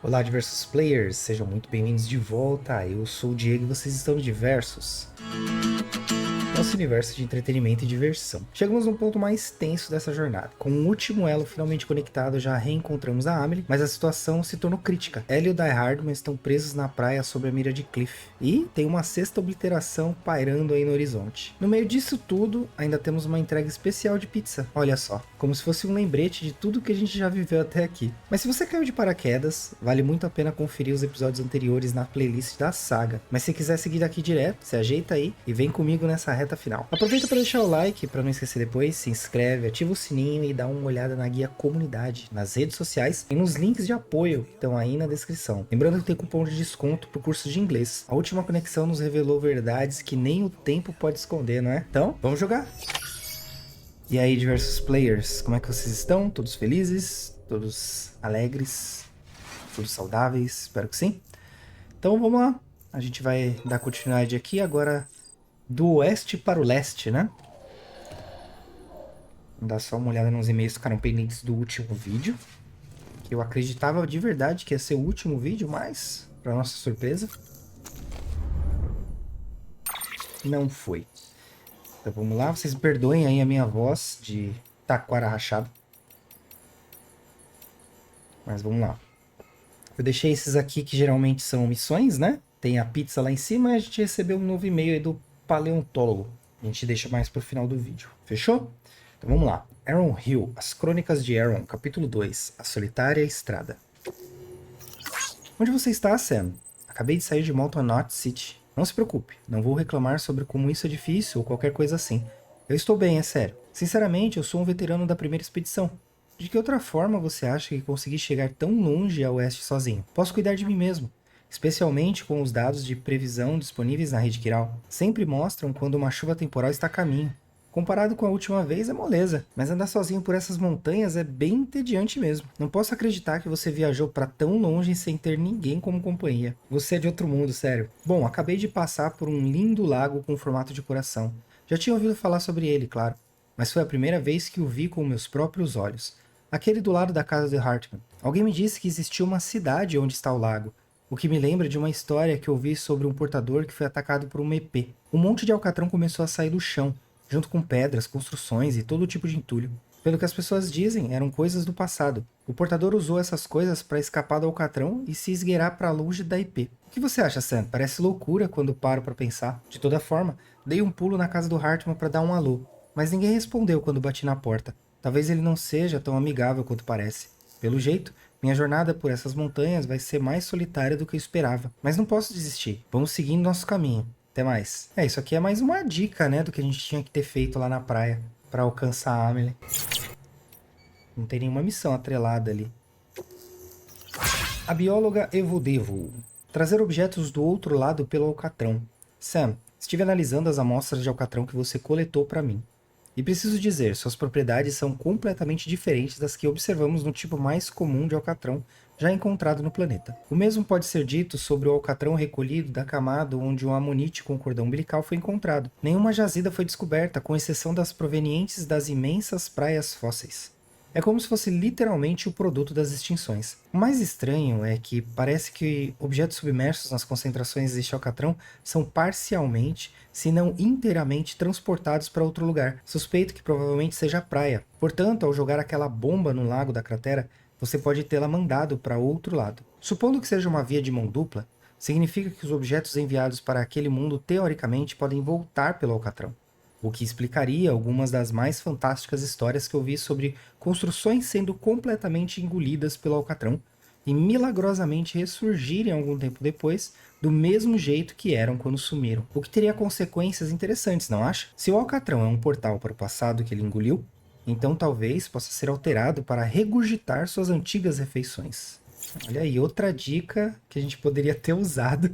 Olá, diversos players, sejam muito bem-vindos de volta. Eu sou o Diego e vocês estão no Diversos, nosso universo de entretenimento e diversão. Chegamos num ponto mais tenso dessa jornada. Com o último elo finalmente conectado, já reencontramos a Amelie, mas a situação se tornou crítica. Ellie e o Die Hardman estão presos na praia sob a mira de Cliff, e tem uma sexta obliteração pairando aí no horizonte. No meio disso tudo, ainda temos uma entrega especial de pizza. Olha só, como se fosse um lembrete de tudo que a gente já viveu até aqui. Mas se você caiu de paraquedas, vale muito a pena conferir os episódios anteriores na playlist da saga. Mas se quiser seguir daqui direto, se ajeita aí e vem comigo nessa reta final. Aproveita para deixar o like, para não esquecer depois, se inscreve, ativa o sininho e dá uma olhada na guia comunidade, nas redes sociais e nos links de apoio que estão aí na descrição. Lembrando que tem cupom de desconto pro curso de inglês. A última conexão nos revelou verdades que nem o tempo pode esconder, não é? Então, vamos jogar! E aí, diversos players, como é que vocês estão? Todos felizes? Todos alegres? Todos saudáveis? Espero que sim. Então vamos lá. A gente vai dar continuidade aqui agora do oeste para o leste, né? Vou dar só uma olhada nos e-mails que ficaram pendentes do último vídeo. Que eu acreditava de verdade que ia ser o último vídeo, mas, para nossa surpresa, não foi. Então vamos lá, vocês me perdoem aí a minha voz de taquara rachado. Mas vamos lá. Eu deixei esses aqui que geralmente são missões, né? Tem a pizza lá em cima e a gente recebeu um novo e-mail aí do paleontólogo. A gente deixa mais pro final do vídeo. Fechou? Então vamos lá. Aaron Hill, As Crônicas de Aaron, capítulo 2, A Solitária Estrada. Onde você está, Sam? Acabei de sair de Mountain Knot City. Não se preocupe, não vou reclamar sobre como isso é difícil ou qualquer coisa assim. Eu estou bem, é sério. Sinceramente, eu sou um veterano da primeira expedição. De que outra forma você acha que consegui chegar tão longe a oeste sozinho? Posso cuidar de mim mesmo, especialmente com os dados de previsão disponíveis na rede Kiral. Sempre mostram quando uma chuva temporal está a caminho. Comparado com a última vez é moleza, mas andar sozinho por essas montanhas é bem entediante mesmo. Não posso acreditar que você viajou para tão longe sem ter ninguém como companhia. Você é de outro mundo, sério. Bom, acabei de passar por um lindo lago com formato de coração. Já tinha ouvido falar sobre ele, claro, mas foi a primeira vez que o vi com meus próprios olhos. Aquele do lado da casa de Hartman. Alguém me disse que existia uma cidade onde está o lago, o que me lembra de uma história que ouvi sobre um portador que foi atacado por um EP. Um monte de alcatrão começou a sair do chão, junto com pedras, construções e todo tipo de entulho. Pelo que as pessoas dizem, eram coisas do passado. O portador usou essas coisas para escapar do alcatrão e se esgueirar para longe da IP. O que você acha, Sam? Parece loucura quando paro para pensar. De toda forma, dei um pulo na casa do Hartman para dar um alô, mas ninguém respondeu quando bati na porta. Talvez ele não seja tão amigável quanto parece. Pelo jeito, minha jornada por essas montanhas vai ser mais solitária do que eu esperava. Mas não posso desistir. Vamos seguindo nosso caminho. Até mais. Isso aqui é mais uma dica, né, do que a gente tinha que ter feito lá na praia para alcançar a Amelie. Não tem nenhuma missão atrelada ali. A bióloga Evodevo. Trazer objetos do outro lado pelo alcatrão. Sam, estive analisando as amostras de alcatrão que você coletou para mim. E preciso dizer, suas propriedades são completamente diferentes das que observamos no tipo mais comum de alcatrão já encontrado no planeta. O mesmo pode ser dito sobre o alcatrão recolhido da camada onde um amonite com cordão umbilical foi encontrado. Nenhuma jazida foi descoberta, com exceção das provenientes das imensas praias fósseis. É como se fosse literalmente o produto das extinções. O mais estranho é que parece que objetos submersos nas concentrações deste alcatrão são parcialmente, se não inteiramente, transportados para outro lugar. Suspeito que provavelmente seja a praia. Portanto, ao jogar aquela bomba no lago da cratera, você pode tê-la mandado para outro lado. Supondo que seja uma via de mão dupla, significa que os objetos enviados para aquele mundo teoricamente podem voltar pelo alcatrão, o que explicaria algumas das mais fantásticas histórias que eu vi sobre construções sendo completamente engolidas pelo alcatrão e milagrosamente ressurgirem algum tempo depois do mesmo jeito que eram quando sumiram. O que teria consequências interessantes, não acha? Se o alcatrão é um portal para o passado que ele engoliu, então talvez possa ser alterado para regurgitar suas antigas refeições. Olha aí, outra dica que a gente poderia ter usado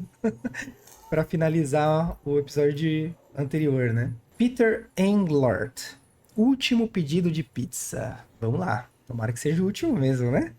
para finalizar o episódio anterior, né? Peter Englert. Último pedido de pizza. Vamos lá. Tomara que seja o último mesmo, né?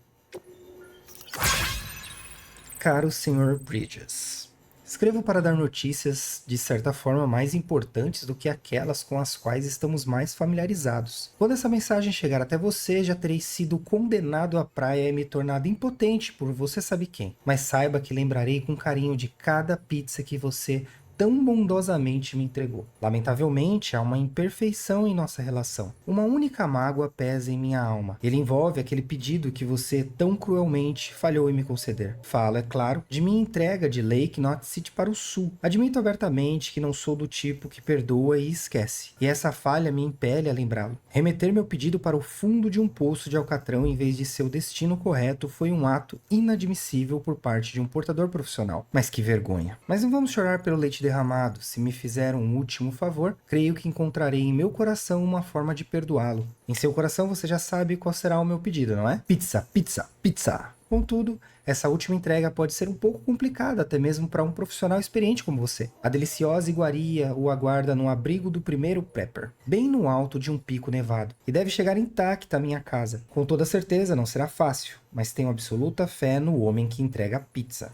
Caro Sr. Bridges, Escrevo para dar notícias, de certa forma, mais importantes do que aquelas com as quais estamos mais familiarizados. Quando essa mensagem chegar até você, já terei sido condenado à praia e me tornado impotente por você sabe quem. Mas saiba que lembrarei com carinho de cada pizza que você tão bondosamente me entregou. Lamentavelmente, há uma imperfeição em nossa relação. Uma única mágoa pesa em minha alma. Ele envolve aquele pedido que você tão cruelmente falhou em me conceder. Falo, é claro, de minha entrega de Lake Knot City para o sul. Admito abertamente que não sou do tipo que perdoa e esquece. E essa falha me impele a lembrá-lo. Remeter meu pedido para o fundo de um poço de alcatrão em vez de seu destino correto foi um ato inadmissível por parte de um portador profissional. Mas que vergonha. Mas não vamos chorar pelo leite derramado. Se me fizer um último favor, creio que encontrarei em meu coração uma forma de perdoá-lo. Em seu coração você já sabe qual será o meu pedido, não é? Pizza, pizza, pizza. Contudo, essa última entrega pode ser um pouco complicada, até mesmo para um profissional experiente como você. A deliciosa iguaria o aguarda no abrigo do primeiro prepper, bem no alto de um pico nevado, e deve chegar intacta à minha casa. Com toda certeza não será fácil, mas tenho absoluta fé no homem que entrega a pizza.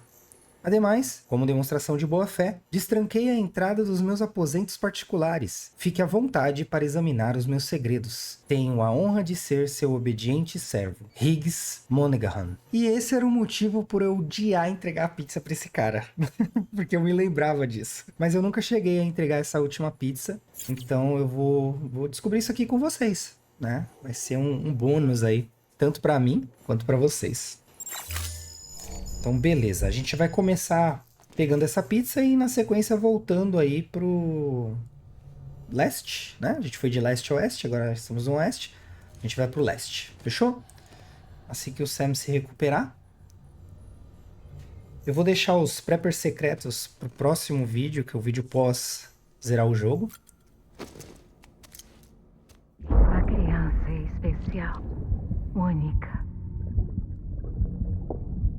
Ademais, como demonstração de boa-fé, destranquei a entrada dos meus aposentos particulares. Fique à vontade para examinar os meus segredos. Tenho a honra de ser seu obediente servo, Higgs Monaghan. E esse era o motivo por eu odiar entregar a pizza para esse cara. Porque eu me lembrava disso. Mas eu nunca cheguei a entregar essa última pizza. Então eu vou descobrir isso aqui com vocês, né? Vai ser um bônus aí, tanto para mim quanto para vocês. Então, beleza. A gente vai começar pegando essa pizza e, na sequência, voltando aí pro leste, né? A gente foi de leste a oeste, agora estamos no oeste. A gente vai pro leste. Fechou? Assim que o Sam se recuperar. Eu vou deixar os preppers secretos pro próximo vídeo, que é o vídeo pós zerar o jogo. A criança é especial, única.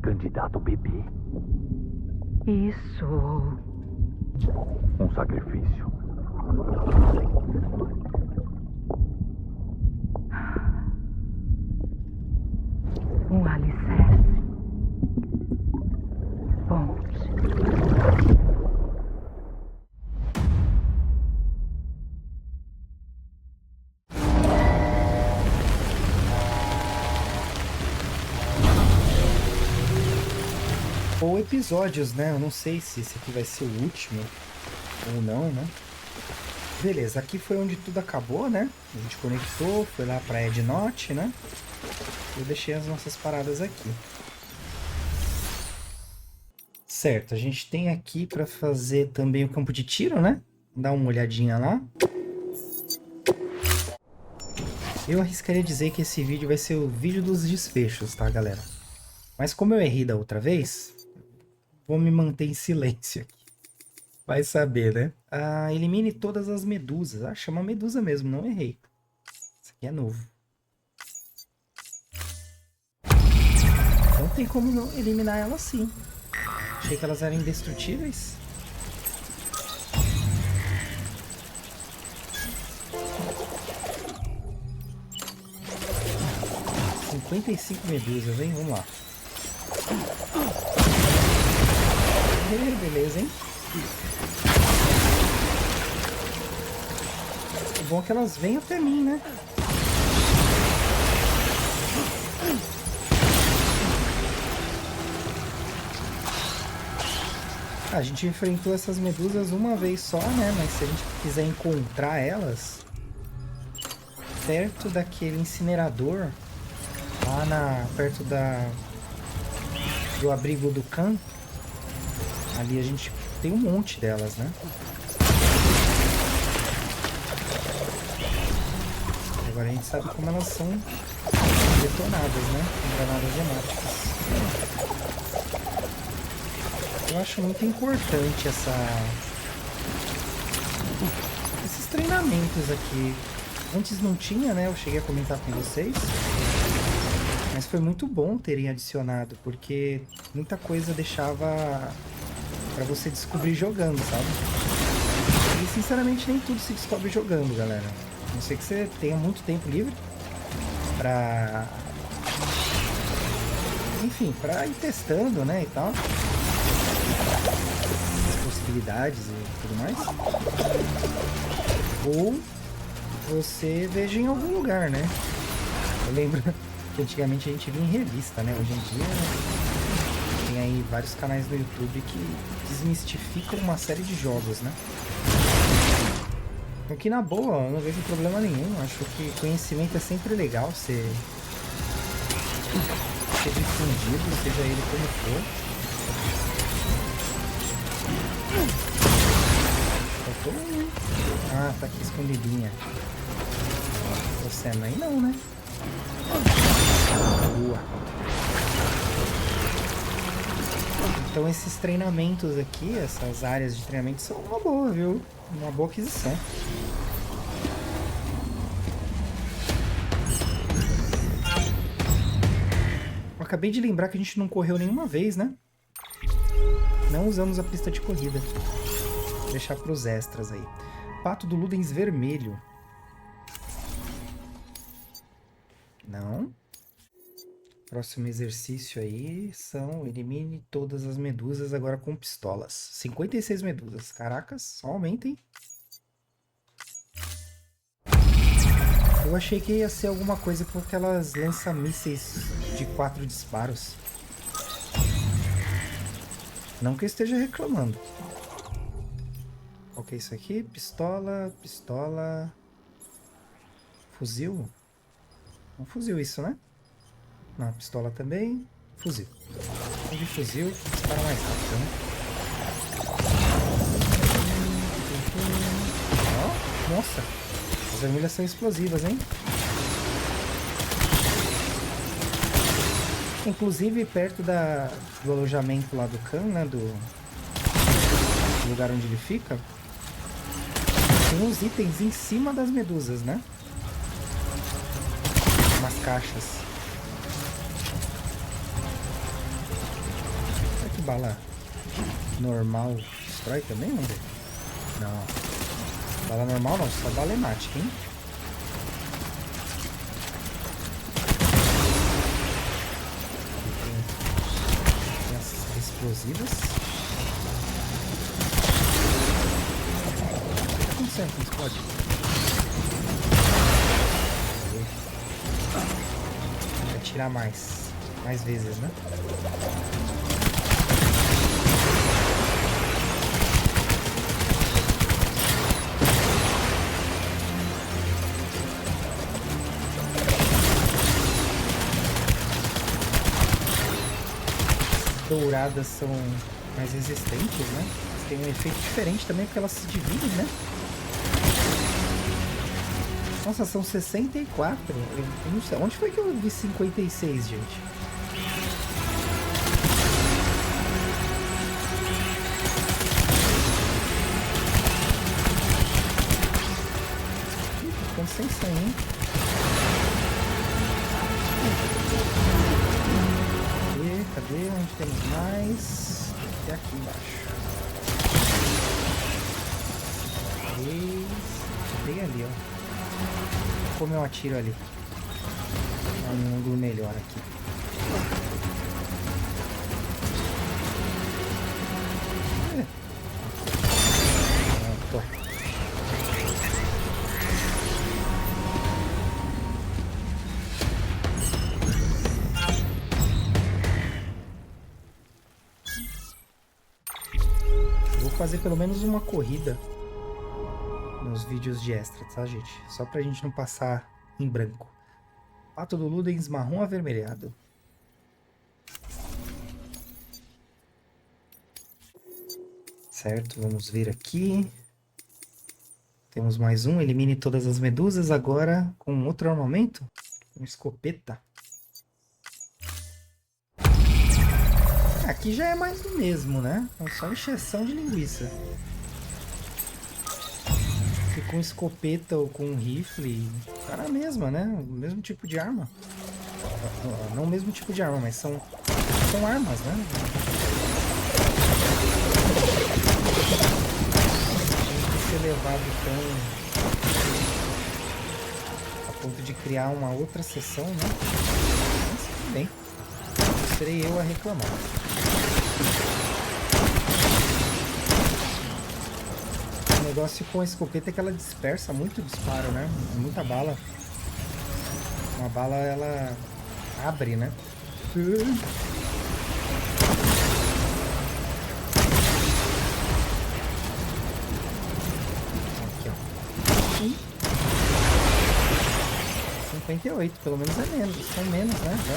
Candidato bebê. Isso. Um sacrifício. Um alicerce. Ponte. Ou episódios, né? Eu não sei se esse aqui vai ser o último ou não, né? Beleza, aqui foi onde tudo acabou, né? A gente conectou, foi lá pra Ed Knot, né? Eu deixei as nossas paradas aqui. Certo, a gente tem aqui pra fazer também o campo de tiro, né? Dá uma olhadinha lá. Eu arriscaria dizer que esse vídeo vai ser o vídeo dos desfechos, tá, galera? Mas como eu errei da outra vez, vou me manter em silêncio aqui. Vai saber, né? Ah, elimine todas as medusas. Ah, chama medusa mesmo, não errei. Isso aqui é novo. Não tem como não eliminar elas sim. Achei que elas eram indestrutíveis. Tem 55 medusas, hein? Vamos lá. Beleza, hein? O bom é que elas vêm até mim, né? A gente enfrentou essas medusas uma vez só, né? Mas se a gente quiser encontrar elas perto daquele incinerador, lá perto do abrigo do Khan, ali a gente tem um monte delas, né? Agora a gente sabe como elas são detonadas, né? Com granadas hemáticas. Eu acho muito importante esses treinamentos aqui. Antes não tinha, né? Eu cheguei a comentar com vocês. Mas foi muito bom terem adicionado, porque muita coisa deixava pra você descobrir jogando, sabe? E sinceramente nem tudo se descobre jogando, galera. A não ser que você tenha muito tempo livre pra... Enfim, pra ir testando, né, e tal. habilidades e tudo mais. Ou você veja em algum lugar, né? Eu lembro que antigamente a gente via em revista, né? Hoje em dia tem aí vários canais no YouTube que desmistificam uma série de jogos, né? O que na boa, eu não vejo problema nenhum. Acho que conhecimento é sempre legal ser difundido, seja ele como for. Faltou um. Ah, tá aqui escondidinha. Você aí não, né? Boa. Então esses treinamentos aqui, essas áreas de treinamento são uma boa, viu? Uma boa aquisição. Eu acabei de lembrar que a gente não correu nenhuma vez, né? Não usamos a pista de corrida. Vou deixar para os extras aí. Pato do Ludens vermelho. Não. Próximo exercício aí são elimine todas as medusas agora com pistolas. 56 medusas. Caracas, só aumentem. Eu achei que ia ser alguma coisa com aquelas lança-mísseis de 4 disparos. Não que eu esteja reclamando. Qual que é isso aqui? Pistola, pistola... Fuzil? Um fuzil isso, né? Não, pistola também. Fuzil. Um de fuzil que dispara mais rápido, né? Oh, nossa! As vermelhas são explosivas, hein? Inclusive, perto do alojamento lá do Khan, né? Do lugar onde ele fica, tem uns itens em cima das medusas, né? Umas caixas. Será que bala normal destrói também? Vamos ver. Não. Bala normal não, só bala hemática, hein? Tem as explosivas. O que tá acontecendo com explode? Vai atirar mais vezes, né? Douradas são mais resistentes, né? Elas têm um efeito diferente também porque elas se dividem, né? Nossa, são 64. Eu não sei. Onde foi que eu vi 56, gente? Ih, tô ficando sem sangue, hein? Cadê? Onde temos mais? E aqui embaixo. Bem ali, ó. Como eu atiro ali. Um ângulo melhor aqui. Pronto. Fazer pelo menos uma corrida nos vídeos de extra, tá, gente? Só pra gente não passar em branco. Pato do Ludens marrom avermelhado. Certo, vamos ver aqui. Temos mais um. Elimine todas as medusas agora com outro armamento. Uma escopeta. Aqui já é mais do mesmo, né? É só encheção de linguiça. E com escopeta ou com rifle, tá na mesma, né? O mesmo tipo de arma. Não o mesmo tipo de arma, mas são armas, né? Tem que ser levado a ponto de criar uma outra sessão, né? Mas tudo bem. Serei eu a reclamar. negócio com a escopeta é que ela dispersa muito o disparo, né? É muita bala. Uma bala, ela abre, né? Aqui, ó. 58, pelo menos é menos. São menos, né? Já.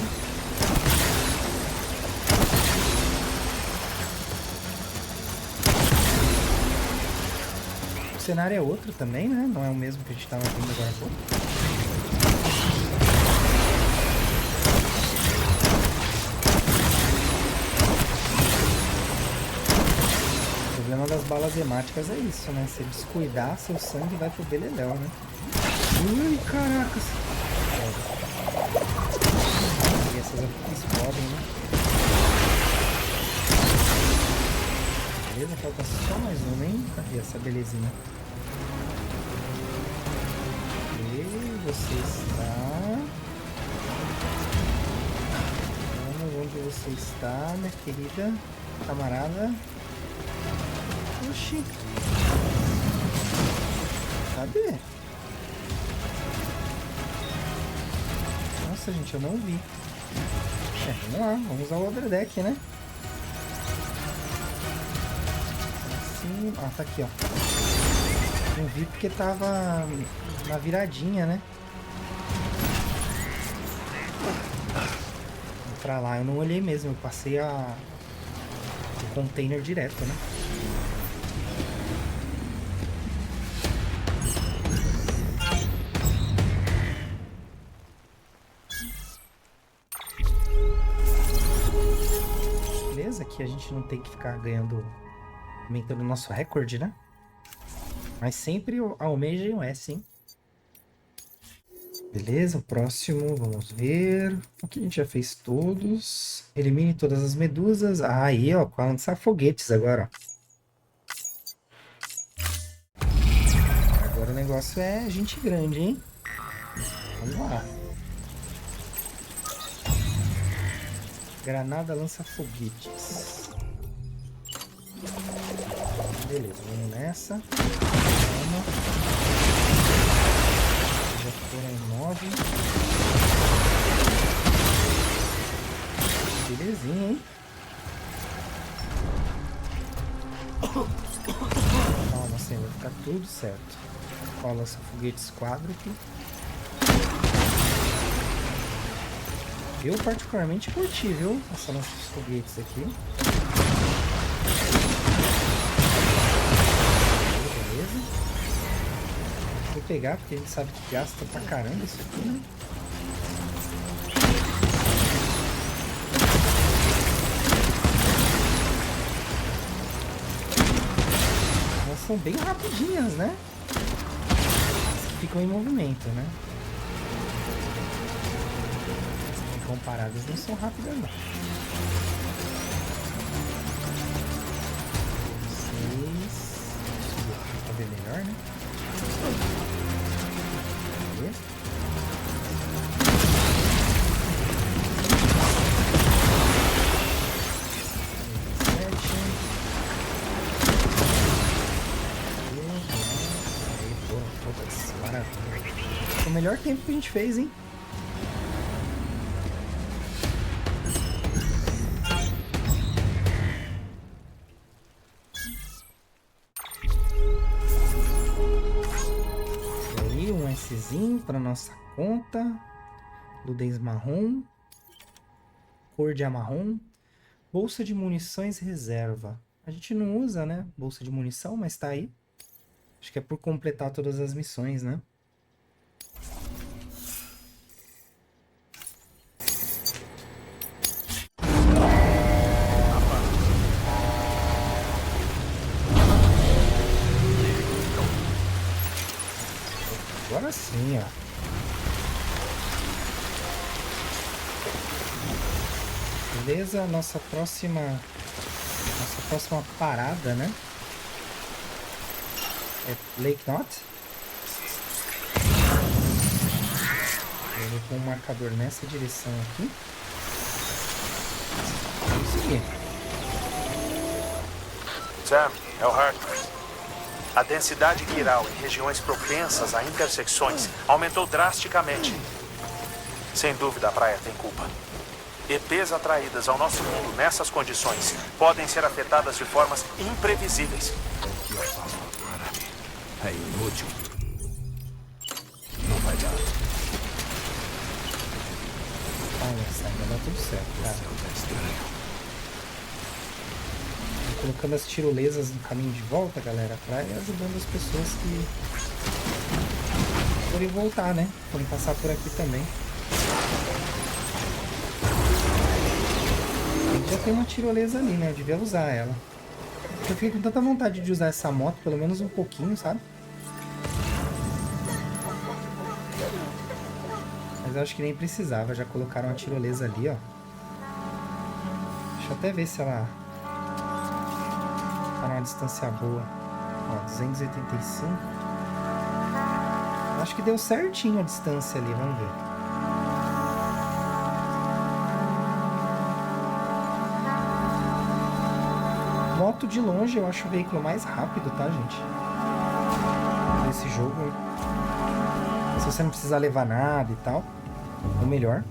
O cenário é outro também, né? Não é o mesmo que a gente estava vendo agora há pouco. O problema das balas hemáticas é isso, né? Se descuidar, seu sangue vai pro beleléu, né? Ui, caracas! E essas aqui explodem, né? Beleza, falta só mais uma, hein? Cadê essa belezinha? E você está... Vamos, onde você está, minha querida camarada? Oxi! Cadê? Nossa, gente, eu não vi. Vamos lá, vamos usar o overdeck, né? Assim, ah, tá aqui, ó. Não vi porque tava na viradinha, né? Vou pra lá, eu não olhei mesmo, eu passei o container direto, né? Aqui a gente não tem que ficar ganhando, aumentando o nosso recorde, né? Mas sempre almejem o S, hein? Beleza, o próximo, vamos ver. Aqui a gente já fez todos. Elimine todas as medusas. Ah, aí, ó, com a lança-foguetes agora, ó. Agora o negócio é gente grande, hein? Vamos lá. Granada lança-foguetes. Beleza, vamos nessa. Uma. Já foram 9. Belezinha, hein? Calma, senhor, vai ficar tudo certo. Ó, lança-foguetes quádruplo. Eu particularmente curti, viu? Essa lança de foguetes aqui. Beleza. Vou pegar porque a gente sabe que gasta pra caramba isso aqui, né? Elas são bem rapidinhas, né? Ficam em movimento, né? Comparadas não são rápidas, não. 6. Pra ver melhor, né? Beleza. 7. Aí, pô, todas. Maravilha. Foi o melhor tempo que a gente fez, hein? Para nossa conta, ludez marrom, cor de amarrom, bolsa de munições reserva. A gente não usa, né, bolsa de munição, mas tá aí. Acho que é por completar todas as missões, né? Agora sim, ó. Beleza, nossa próxima parada, né? É Lake Knot. Eu vou pôr um marcador nessa direção aqui. Vamos seguir. Sam, é o Harkness. A densidade quiral em regiões propensas a intersecções aumentou drasticamente. Sem dúvida, a praia tem culpa. EPs atraídas ao nosso mundo nessas condições podem ser afetadas de formas imprevisíveis. O que eu faço agora? É inútil. Não vai dar. Olha, sai, vai dar tudo certo, cara. Tá estranho. Tô colocando as tirolesas no caminho de volta, galera, pra ir ajudando as pessoas que forem voltar, né? Forem passar por aqui também. Já tem uma tirolesa ali, né? Eu devia usar ela. Eu fiquei com tanta vontade de usar essa moto, pelo menos um pouquinho, sabe? Mas eu acho que nem precisava. Já colocaram a tirolesa ali, ó. Deixa eu até ver se ela tá numa distância boa. Ó, 285. Acho que deu certinho a distância ali. Vamos ver. Moto de longe eu acho o veículo mais rápido, tá, gente? Desse jogo. Se você não precisar levar nada e tal, ou melhor.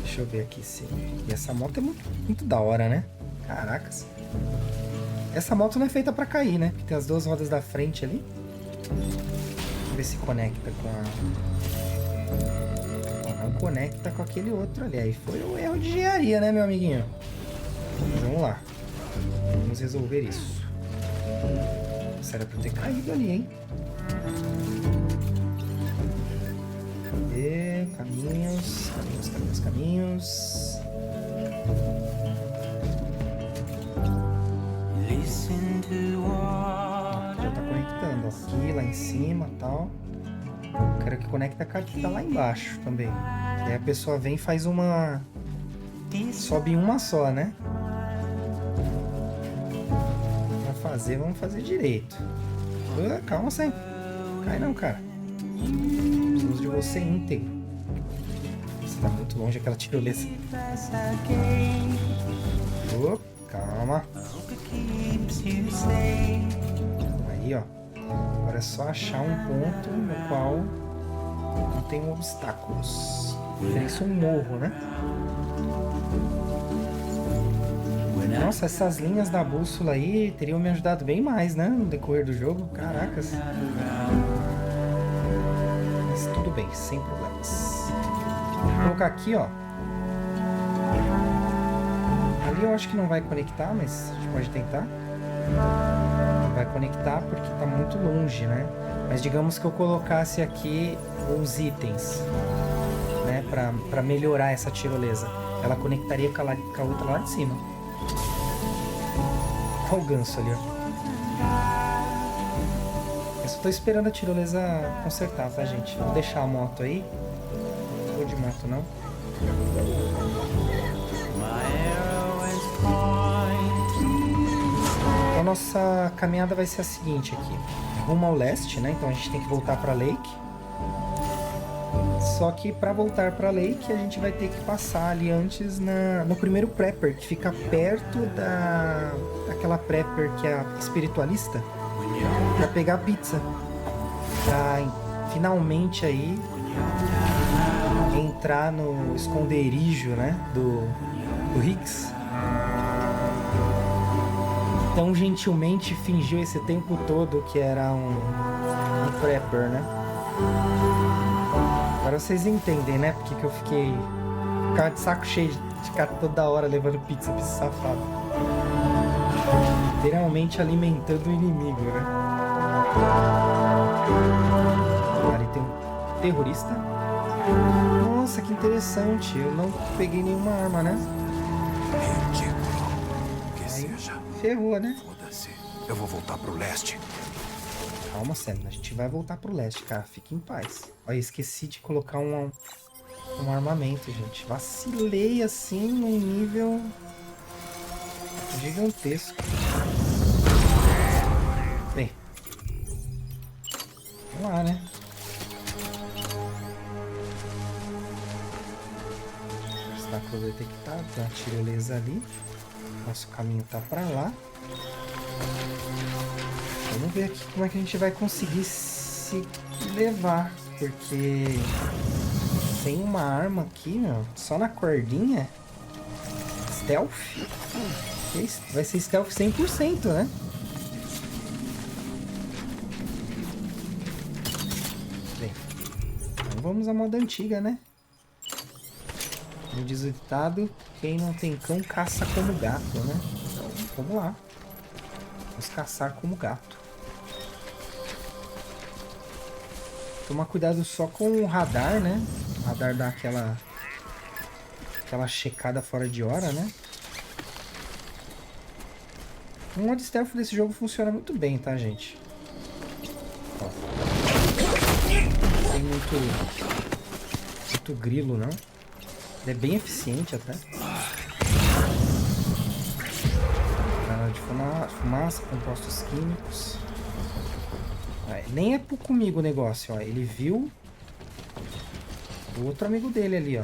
Deixa eu ver aqui se... E essa moto é muito da hora, né? Caracas. Essa moto não é feita pra cair, né? Porque tem as duas rodas da frente ali. Deixa eu ver se conecta com a... Não conecta com aquele outro ali. Aí foi um erro de engenharia, né, meu amiguinho? Vamos lá. Vamos resolver isso. Isso era pra eu ter caído ali, hein? Cadê? Caminhos. Já tá conectando aqui, lá em cima e tal. Quero que conecte com a que tá lá embaixo também. E aí a pessoa vem e faz uma... Sobe em uma só, né? Vamos fazer direito. Calma, Sam. Cai não, cara. Precisamos de você íntegro. Você tá muito longe aquela tirolesa. Calma. Aí, ó. Agora é só achar um ponto no qual não tem obstáculos. Isso é um morro, né? Nossa, essas linhas da bússola aí teriam me ajudado bem mais, né? No decorrer do jogo. Caracas. Mas tudo bem, sem problemas. Vou colocar aqui, ó. Ali eu acho que não vai conectar, mas a gente pode tentar. Não vai conectar porque tá muito longe, né? Mas digamos que eu colocasse aqui os itens, né? Pra melhorar essa tirolesa. Ela conectaria com a outra lá de cima. Olha o ganso ali, ó. Eu só tô esperando a tirolesa consertar, tá, gente? Vou deixar a moto aí. Não vou de moto, não. Então, a nossa caminhada vai ser a seguinte aqui. Rumo ao leste, né? Então, a gente tem que voltar pra Lake. Só que para voltar para Lake, a gente vai ter que passar ali antes no primeiro prepper, que fica perto daquela prepper que é a espiritualista, para pegar pizza. Pra finalmente aí entrar no esconderijo, né, do Hicks. Tão gentilmente fingiu esse tempo todo que era um prepper, né? Agora vocês entendem, né? Porque que eu ficava de saco cheio de ficar toda hora levando pizza pra esse safado. Literalmente alimentando o inimigo, né? Ali tem um terrorista. Nossa, que interessante. Eu não peguei nenhuma arma, né? Ridículo. Que Aí, seja. ferrou, né? Foda-se. Eu vou voltar pro leste. Calma, Sam. A gente vai voltar pro leste, cara. Fique em paz. Olha, esqueci de colocar um armamento, gente. Vacilei assim num nível gigantesco. Bem. Vamos lá, né? Obstáculo detectado. Tem uma tirolesa ali. Nosso caminho tá pra lá. Vamos ver aqui como é que a gente vai conseguir se levar. Porque tem uma arma aqui, meu, só na cordinha. Stealth. Vai ser stealth 100%, né? Bem, então vamos à moda antiga, né? No diz o ditado, quem não tem cão caça como gato, né? Então, vamos lá. Vamos caçar como gato. Tomar cuidado só com o radar, né? O radar dá aquela checada fora de hora, né? O modo stealth desse jogo funciona muito bem, tá, gente? Ó. Não tem muito grilo, não. Ele é bem eficiente até. Granada de fumaça, compostos químicos. Nem é comigo o negócio, ó. Ele viu o outro amigo dele ali, ó.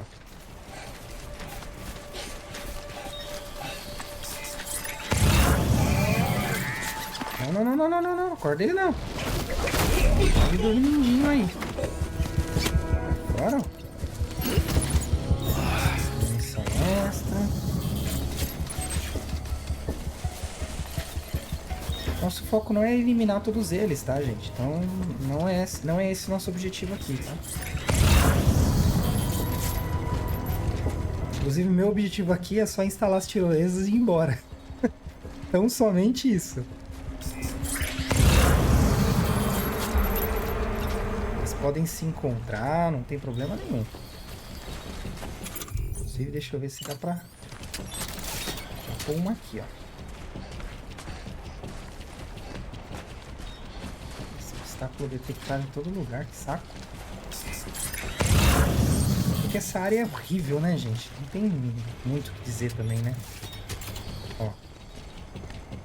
Não. Acorda ele não. Ele dormindinho aí. Bora. Missão extra. Nosso foco não é eliminar todos eles, tá, gente? Então não é esse nosso objetivo aqui, tá? Inclusive, meu objetivo aqui é só instalar as tirolesas e ir embora. Então, somente isso. Eles podem se encontrar, não tem problema nenhum. Inclusive, deixa eu ver se dá pra pôr uma aqui, ó. Obstáculo detectado em todo lugar, que saco. Porque essa área é horrível, né, gente? Não tem muito o que dizer também, né? Ó.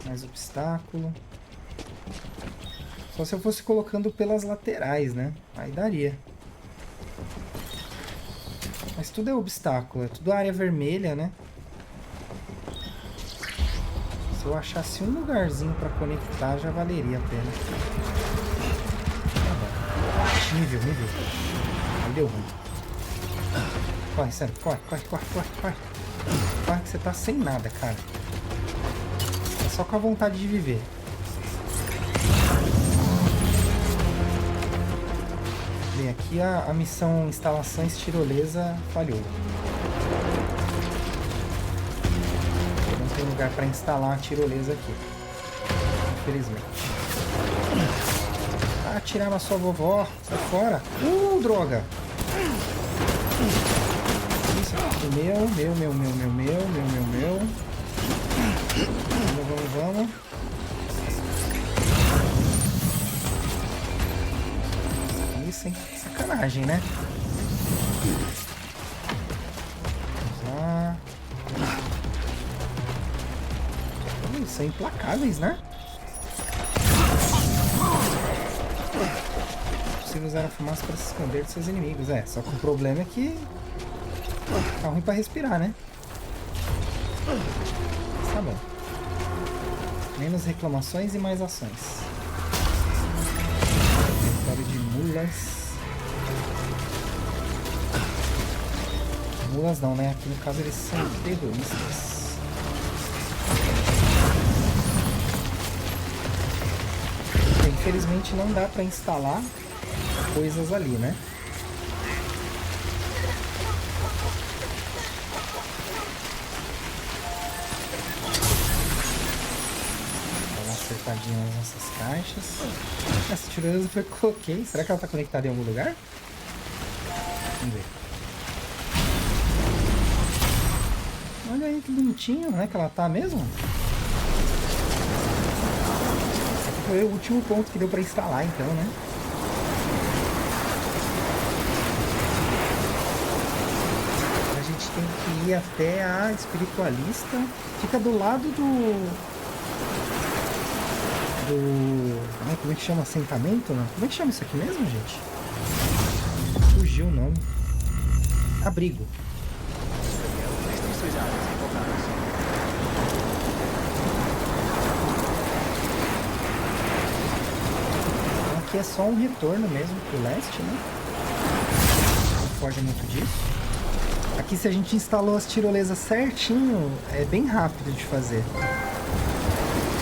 Mais obstáculo. Só se eu fosse colocando pelas laterais, né? Aí daria. Mas tudo é obstáculo, é tudo área vermelha, né? Se eu achasse um lugarzinho pra conectar, já valeria a pena. Nível. Aí deu ruim. Corre, Sam. Corre. Corre que você tá sem nada, cara. É só com a vontade de viver. Bem, aqui a missão instalações tirolesa falhou. Não tem lugar pra instalar a tirolesa aqui. Infelizmente. Atirar na sua vovó. Sai fora. Droga. Isso aqui meu. Vamos. Isso, hein? Sacanagem, né? Vamos lá. Eles são implacáveis, né? Usar a fumaça para se esconder de seus inimigos. Só que o problema é que tá ruim para respirar, né? Tá bom. Menos reclamações e mais ações. Território de mulas. Mulas não, né? Aqui no caso eles são terroristas. Infelizmente não dá para instalar coisas ali, né? Dá uma acertadinha nas nossas caixas. Essa tirolesa foi que eu coloquei. Será que ela tá conectada em algum lugar? Vamos ver. Olha aí que bonitinho, não é que ela tá mesmo? Esse aqui foi o último ponto que deu pra instalar, então, né? Tem que ir até a espiritualista. Fica do lado como é que chama? Assentamento? Não? Como é que chama isso aqui mesmo, gente? Fugiu o nome. Abrigo. aqui é só um retorno mesmo pro leste, né? Não foge muito disso. Aqui, se a gente instalou as tirolesas certinho, é bem rápido de fazer.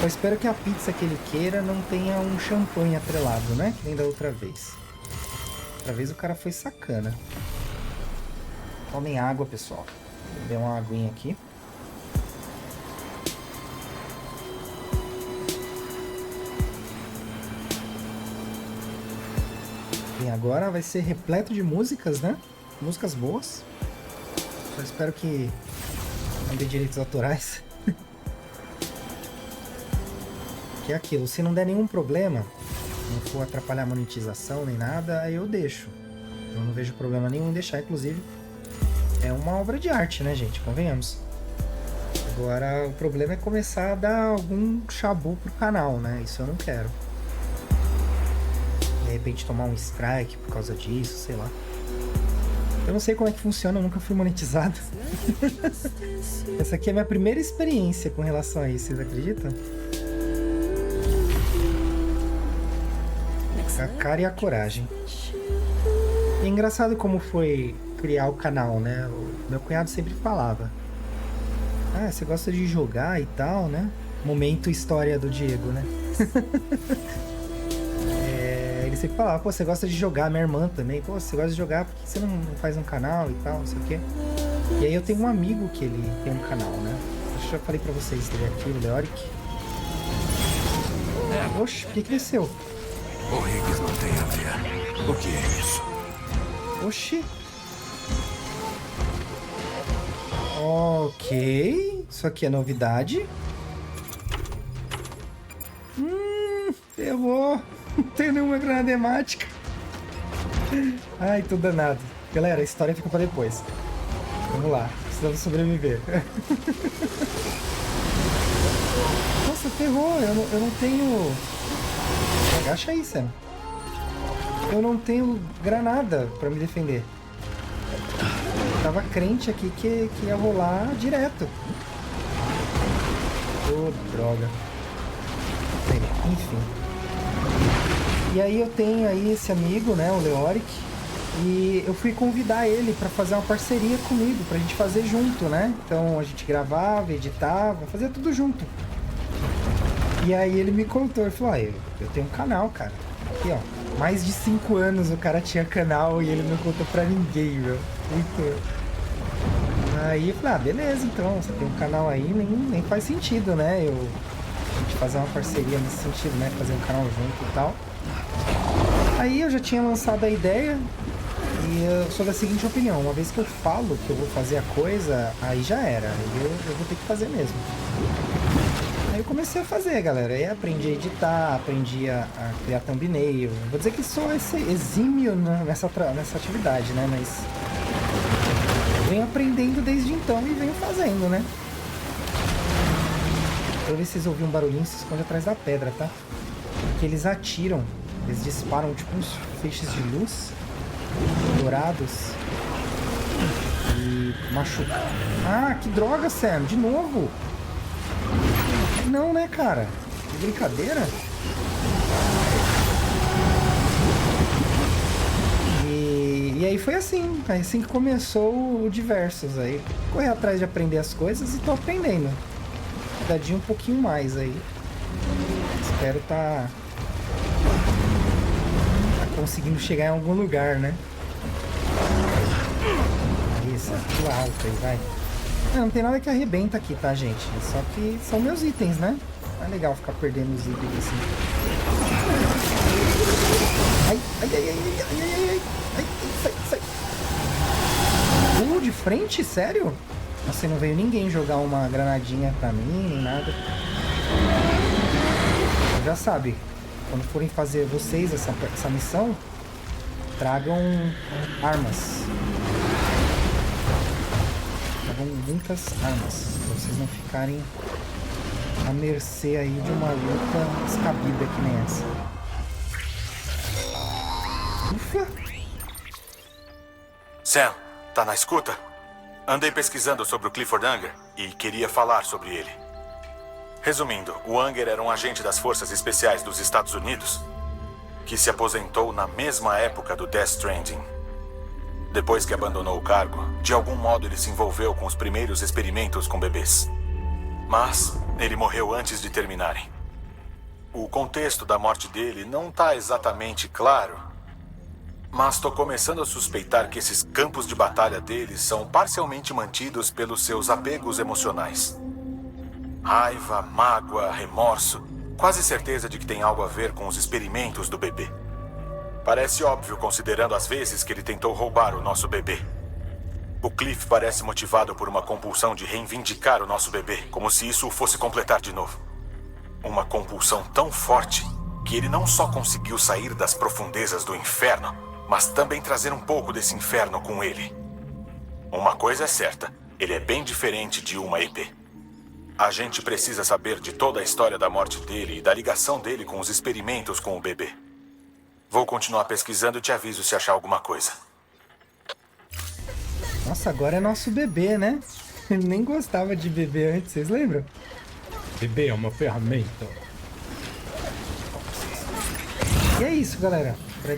Só espero que a pizza que ele queira não tenha um champanhe atrelado, né? Que nem da outra vez. Outra vez o cara foi sacana. Tomem água, pessoal. Vou beber uma aguinha aqui. E agora vai ser repleto de músicas, né? Músicas boas. Só espero que não dê direitos autorais. Que é aquilo, se não der nenhum problema, não for atrapalhar a monetização nem nada, aí eu deixo. Eu não vejo problema nenhum em deixar, inclusive. É uma obra de arte, né, gente? Convenhamos. Agora, o problema é começar a dar algum chabu pro canal, né? Isso eu não quero. De repente tomar um strike por causa disso, sei lá. Eu não sei como é que funciona, eu nunca fui monetizado. Essa aqui é a minha primeira experiência com relação a isso, vocês acreditam? A cara e a coragem. E é engraçado como foi criar o canal, né? O meu cunhado sempre falava: ah, você gosta de jogar e tal, né? Momento história do Diego, né? Ele sempre falava: pô, você gosta de jogar, minha irmã também. Pô, você gosta de jogar, por que você não faz um canal e tal, não sei o quê. E aí eu tenho um amigo que ele tem um canal, né? Acho que já falei pra vocês dele aqui, o Leoric. Oxe, o que cresceu? O Higgs não tem a ver. O que é isso? Oxi. Ok. Isso aqui é novidade. Ferrou. Não tem nenhuma granada hemática. Ai, tô danado. Galera, a história fica pra depois. Vamos lá. Precisamos sobreviver. Nossa, ferrou. Eu não tenho... Agacha aí, Sam. Eu não tenho granada pra me defender. Eu tava crente aqui que ia rolar direto. Ô, droga. Bem, enfim. E aí eu tenho aí esse amigo, né, o Leoric. E eu fui convidar ele pra fazer uma parceria comigo, pra gente fazer junto, né? Então a gente gravava, editava, fazia tudo junto. E aí ele me contou, ele falou: ah, eu tenho um canal, cara. Aqui, ó. Mais de 5 anos o cara tinha canal e ele não contou pra ninguém, meu. Muito. Aí eu falei: ah, beleza, então, você tem um canal aí, nem faz sentido, né? A gente fazer uma parceria nesse sentido, né? Fazer um canal junto e tal. Aí eu já tinha lançado a ideia e eu sou da seguinte opinião: uma vez que eu falo que eu vou fazer a coisa, aí já era. Aí eu vou ter que fazer mesmo. Aí eu comecei a fazer, galera. Aí aprendi a editar, aprendi a criar thumbnail. Vou dizer que sou exímio nessa atividade, né? Mas venho aprendendo desde então e venho fazendo, né? Pra ver se vocês ouviram um barulhinho, se esconde atrás da pedra, tá? Porque eles atiram, eles disparam tipo uns feixes de luz dourados e machucam. Ah, que droga, Sam! De novo! Não, né, cara? Que brincadeira. E aí foi assim que começou o Diversos aí. Correr atrás de aprender as coisas e tô aprendendo. Dadinho um pouquinho mais aí. Espero tá conseguindo chegar em algum lugar, né? Isso, pula alto aí, vai. Não tem nada que arrebenta aqui, tá, gente? Só que são meus itens, né? Não é legal ficar perdendo os itens assim. Ai, ai, ai, ai, ai, ai, ai, ai, sai. De frente? Sério? Nossa, não veio ninguém jogar uma granadinha pra mim, nem nada. Já sabe, quando forem fazer vocês essa missão, tragam armas. Muitas armas, pra vocês não ficarem à mercê aí de uma luta descabida que nem essa. Ufa! Sam, tá na escuta? Andei pesquisando sobre o Clifford Unger e queria falar sobre ele. Resumindo, o Unger era um agente das Forças Especiais dos Estados Unidos. que se aposentou na mesma época do Death Stranding. Depois que abandonou o cargo, de algum modo ele se envolveu com os primeiros experimentos com bebês. Mas ele morreu antes de terminarem. O contexto da morte dele não está exatamente claro, mas estou começando a suspeitar que esses campos de batalha dele são parcialmente mantidos pelos seus apegos emocionais. Raiva, mágoa, remorso, quase certeza de que tem algo a ver com os experimentos do bebê. Parece óbvio considerando as vezes que ele tentou roubar o nosso bebê. O Cliff parece motivado por uma compulsão de reivindicar o nosso bebê, como se isso o fosse completar de novo. Uma compulsão tão forte que ele não só conseguiu sair das profundezas do inferno, mas também trazer um pouco desse inferno com ele. Uma coisa é certa, ele é bem diferente de uma EP. A gente precisa saber de toda a história da morte dele e da ligação dele com os experimentos com o bebê. Vou continuar pesquisando e te aviso se achar alguma coisa. Nossa, agora é nosso bebê, né? Ele nem gostava de bebê antes, vocês lembram? Bebê é uma ferramenta. E é isso, galera. Pra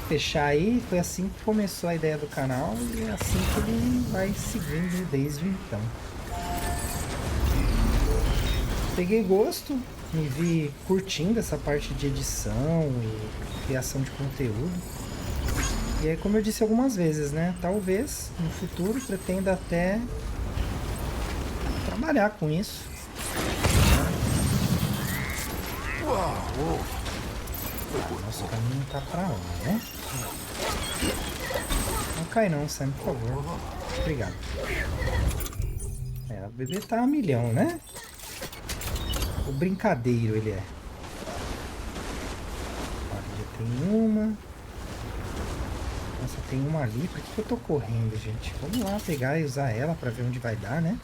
fechar aí, foi assim que começou a ideia do canal e é assim que ele vai seguindo desde então. Peguei gosto, me vi curtindo essa parte de edição e criação de conteúdo. E aí, como eu disse algumas vezes, né? Talvez no futuro pretenda até trabalhar com isso. Nossa, o caminho tá pra lá, né? Não cai não, Sam, por favor. Obrigado. É, o bebê tá a milhão, né? O brincadeiro ele é. Já tem uma. Nossa, tem uma ali. Por que eu tô correndo, gente? Vamos lá pegar e usar ela pra ver onde vai dar, né?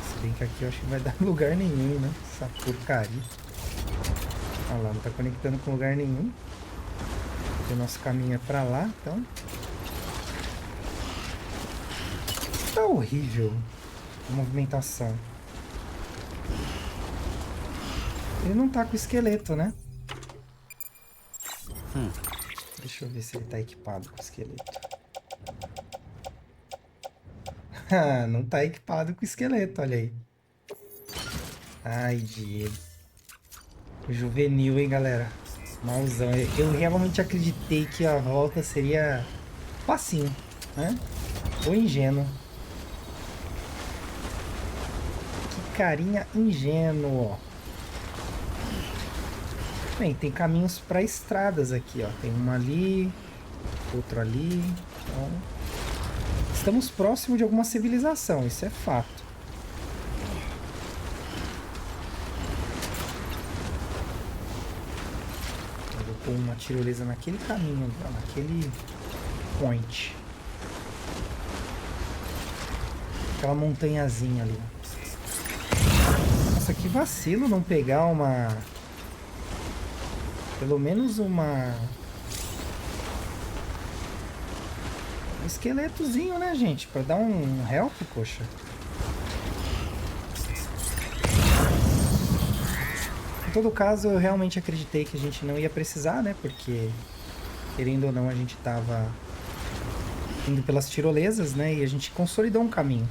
Se bem que aqui eu acho que vai dar lugar nenhum, né? Essa porcaria. Olha lá, não tá conectando com lugar nenhum. O nosso caminho é pra lá, então. Tá horrível a movimentação. Ele não tá com o esqueleto, né? Deixa eu ver se ele tá equipado com o esqueleto. Não tá equipado com o esqueleto, olha aí. Ai, Diego. Juvenil, hein, galera? Malzão. Eu realmente acreditei que a volta seria facinho, né? Ou ingênuo. Que carinha ingênuo, ó. Bem, tem caminhos para estradas aqui, ó. Tem uma ali, outro ali. Então, estamos próximos de alguma civilização, isso é fato. Eu vou pôr uma tirolesa naquele caminho, ó, naquele point. Aquela montanhazinha ali. Nossa, que vacilo não pegar uma... Pelo menos um esqueletozinho, né, gente? Pra dar um help, poxa. Em todo caso, eu realmente acreditei que a gente não ia precisar, né? Porque, querendo ou não, a gente tava indo pelas tirolesas, né? E a gente consolidou um caminho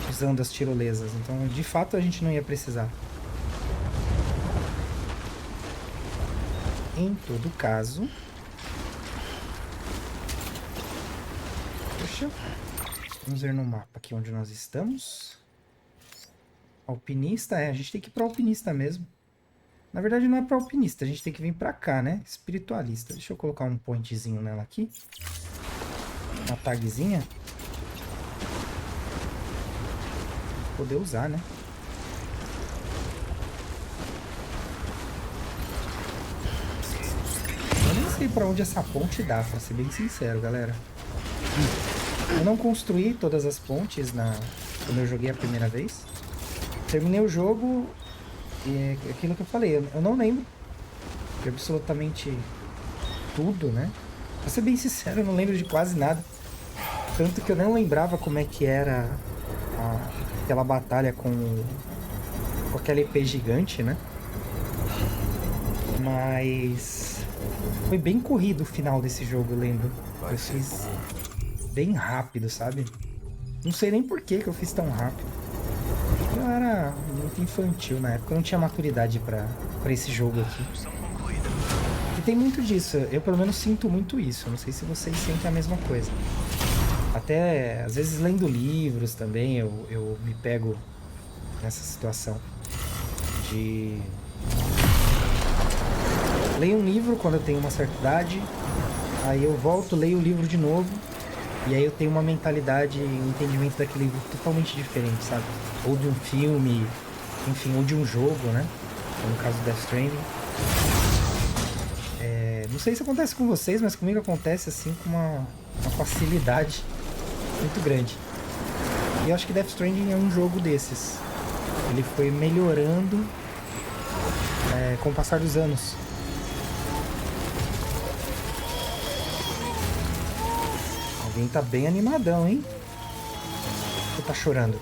usando as tirolesas. Então, de fato, a gente não ia precisar. Em todo caso... Poxa. Vamos ver no mapa aqui onde nós estamos. Alpinista, a gente tem que ir para alpinista mesmo. Na verdade não é para alpinista, a gente tem que vir para cá, né? Espiritualista. Deixa eu colocar um pointzinho nela aqui. Uma tagzinha. Pra poder usar, né? Não sei pra onde essa ponte dá, pra ser bem sincero, galera. Eu não construí todas as pontes quando eu joguei a primeira vez. Terminei o jogo e é aquilo que eu falei, eu não lembro de absolutamente tudo, né? Pra ser bem sincero, eu não lembro de quase nada. Tanto que eu não lembrava como é que era aquela batalha com aquela EP gigante, né? Mas foi bem corrido o final desse jogo, eu lembro. Eu fiz bem rápido, sabe? Não sei nem por que eu fiz tão rápido. Eu era muito infantil na época, eu não tinha maturidade pra esse jogo aqui. E tem muito disso, eu pelo menos sinto muito isso. Não sei se vocês sentem a mesma coisa. Até, às vezes, lendo livros também, eu me pego nessa situação de... Leio um livro quando eu tenho uma certa idade, aí eu volto, leio o livro de novo, e aí eu tenho uma mentalidade e um entendimento daquele livro totalmente diferente, sabe? Ou de um filme, enfim, ou de um jogo, né? No caso do Death Stranding. Não sei se acontece com vocês, mas comigo acontece assim com uma facilidade muito grande. E eu acho que Death Stranding é um jogo desses. Ele foi melhorando com o passar dos anos. Alguém tá bem animadão, hein? Ou tá chorando?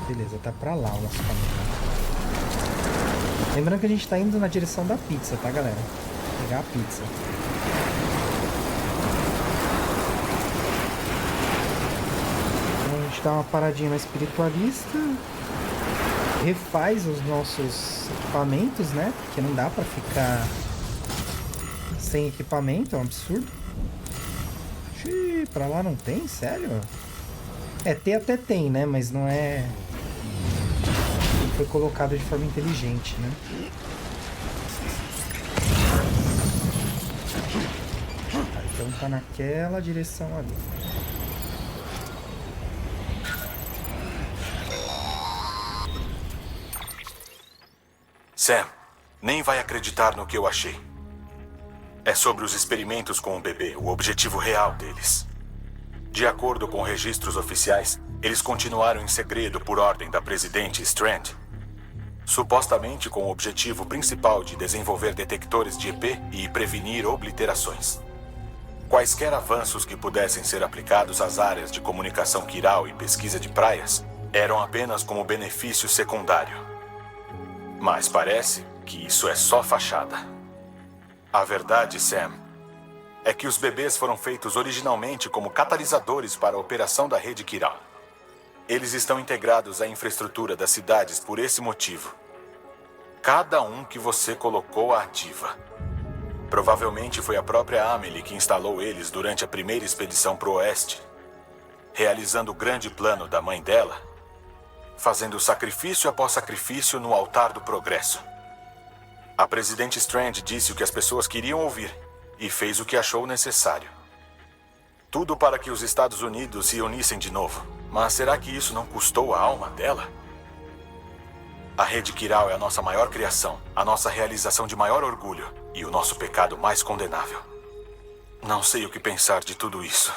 Beleza, tá pra lá o nosso caminho. Lembrando que a gente tá indo na direção da pizza, tá, galera? Vou pegar a pizza. Então a gente dá uma paradinha na espiritualista. Refaz os nossos equipamentos, né? Porque não dá pra ficar sem equipamento, é um absurdo. Xiii, pra lá não tem? Sério? Ter até tem, né? Mas não é... Foi colocado de forma inteligente, né? Então tá naquela direção ali. Sam, nem vai acreditar no que eu achei. É sobre os experimentos com o bebê, o objetivo real deles. De acordo com registros oficiais, eles continuaram em segredo por ordem da presidente Strand. Supostamente com o objetivo principal de desenvolver detectores de EP e prevenir obliterações. Quaisquer avanços que pudessem ser aplicados às áreas de comunicação quiral e pesquisa de praias eram apenas como benefício secundário. Mas parece que isso é só fachada. A verdade, Sam, é que os bebês foram feitos originalmente como catalisadores para a operação da rede quiral. Eles estão integrados à infraestrutura das cidades por esse motivo. Cada um que você colocou ativa. Provavelmente foi a própria Amelie que instalou eles durante a primeira expedição pro oeste, realizando o grande plano da mãe dela, fazendo sacrifício após sacrifício no altar do progresso. A presidente Strand disse o que as pessoas queriam ouvir e fez o que achou necessário. Tudo para que os Estados Unidos se unissem de novo. Mas será que isso não custou a alma dela? A rede quiral é a nossa maior criação, a nossa realização de maior orgulho e o nosso pecado mais condenável. Não sei o que pensar de tudo isso.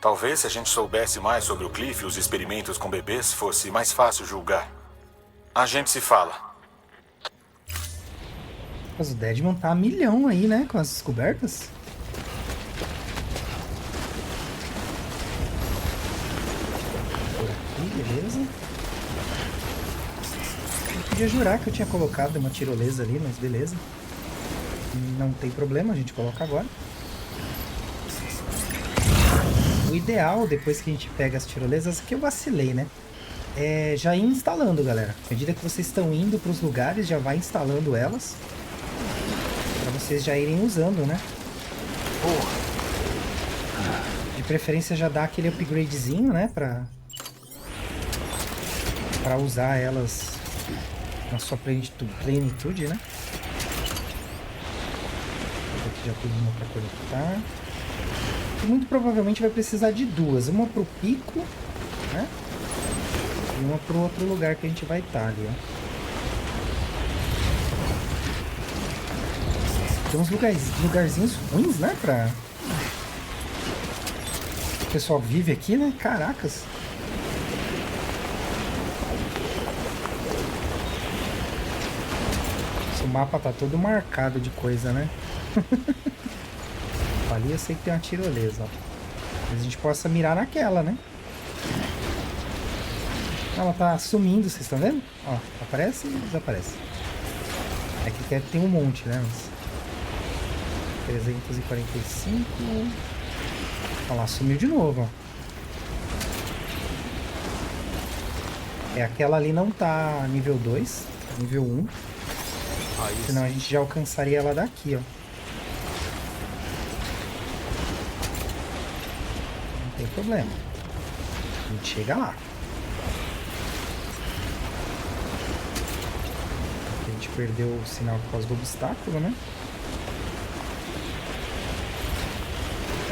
Talvez se a gente soubesse mais sobre o Cliff e os experimentos com bebês, fosse mais fácil julgar. A gente se fala. Mas o Deadman tá a milhão aí, né? Com as descobertas. Por aqui, beleza. Eu podia jurar que eu tinha colocado uma tirolesa ali, mas beleza. Não tem problema, a gente coloca agora. O ideal, depois que a gente pega as tirolesas, que eu vacilei, né? É já ir instalando, galera. À medida que vocês estão indo para os lugares, já vai instalando elas. Para vocês já irem usando, né? De preferência já dá aquele upgradezinho, né? Para usar elas na sua plenitude, né? Aqui já tem uma para conectar. E muito provavelmente vai precisar de duas. Uma pro pico, né? E uma pro outro lugar que a gente vai estar ali, ó. Tem uns lugarzinhos ruins, né? Pra... O pessoal vive aqui, né? Caracas. Esse mapa tá todo marcado de coisa, né? Ali eu sei que tem uma tirolesa, ó. Talvez a gente possa mirar naquela, né? Ela tá sumindo, vocês estão vendo? Ó, aparece e desaparece. É que quer tem um monte, né? Mas... 345. Olha lá, sumiu de novo, ó. Aquela ali não tá nível 2, tá nível 1. Senão a gente já alcançaria ela daqui, ó. Não tem problema. A gente chega lá. A gente perdeu o sinal por causa do obstáculo, né?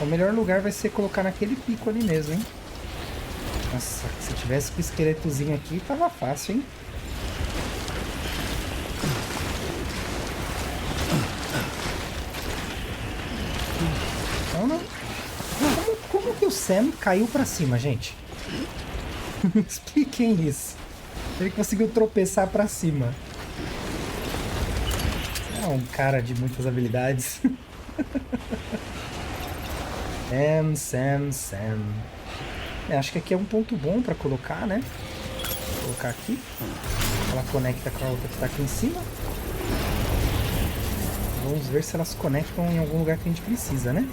O melhor lugar vai ser colocar naquele pico ali mesmo, hein? Nossa, se tivesse com o esqueletozinho aqui, tava fácil, hein? Não, não. Como que o Sam caiu pra cima, gente? Me expliquem isso. Ele conseguiu tropeçar pra cima. É um cara de muitas habilidades. Sam. Acho que aqui é um ponto bom pra colocar, né? Vou colocar aqui. Ela conecta com a outra que tá aqui em cima. Vamos ver se elas se conectam em algum lugar que a gente precisa, né?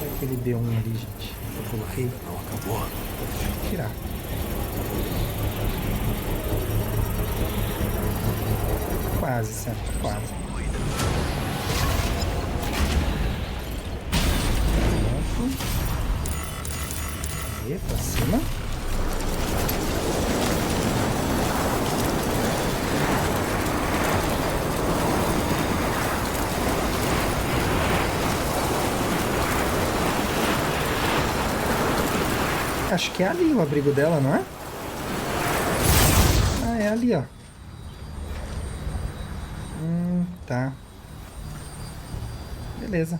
Olha aquele B1 ali, gente. Eu coloquei. Não acabou. Vou tirar. Quase, Sam. Quase. E pra cima. Acho que é ali o abrigo dela, não é? Ah, é ali, ó. Tá. Beleza.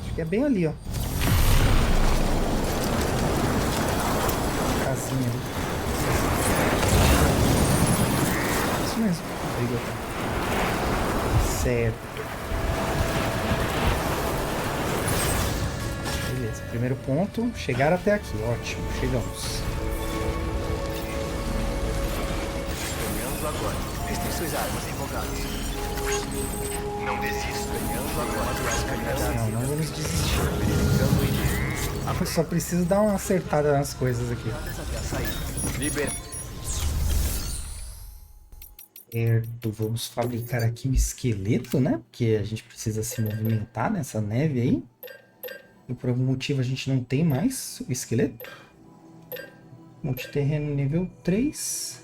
Acho que é bem ali, ó. Casinha ali. Isso mesmo. Abrigo aqui. Certo. Beleza. Primeiro ponto. Chegar até aqui. Ótimo. Chegamos. Ganhando agora. Restrições armas revogadas. Não desista. Ganhando agora. Não vamos desistir. Eu só preciso dar uma acertada nas coisas aqui. Certo, vamos fabricar aqui o esqueleto, né? Porque a gente precisa se movimentar nessa neve aí. E por algum motivo a gente não tem mais o esqueleto. Multiterreno nível 3.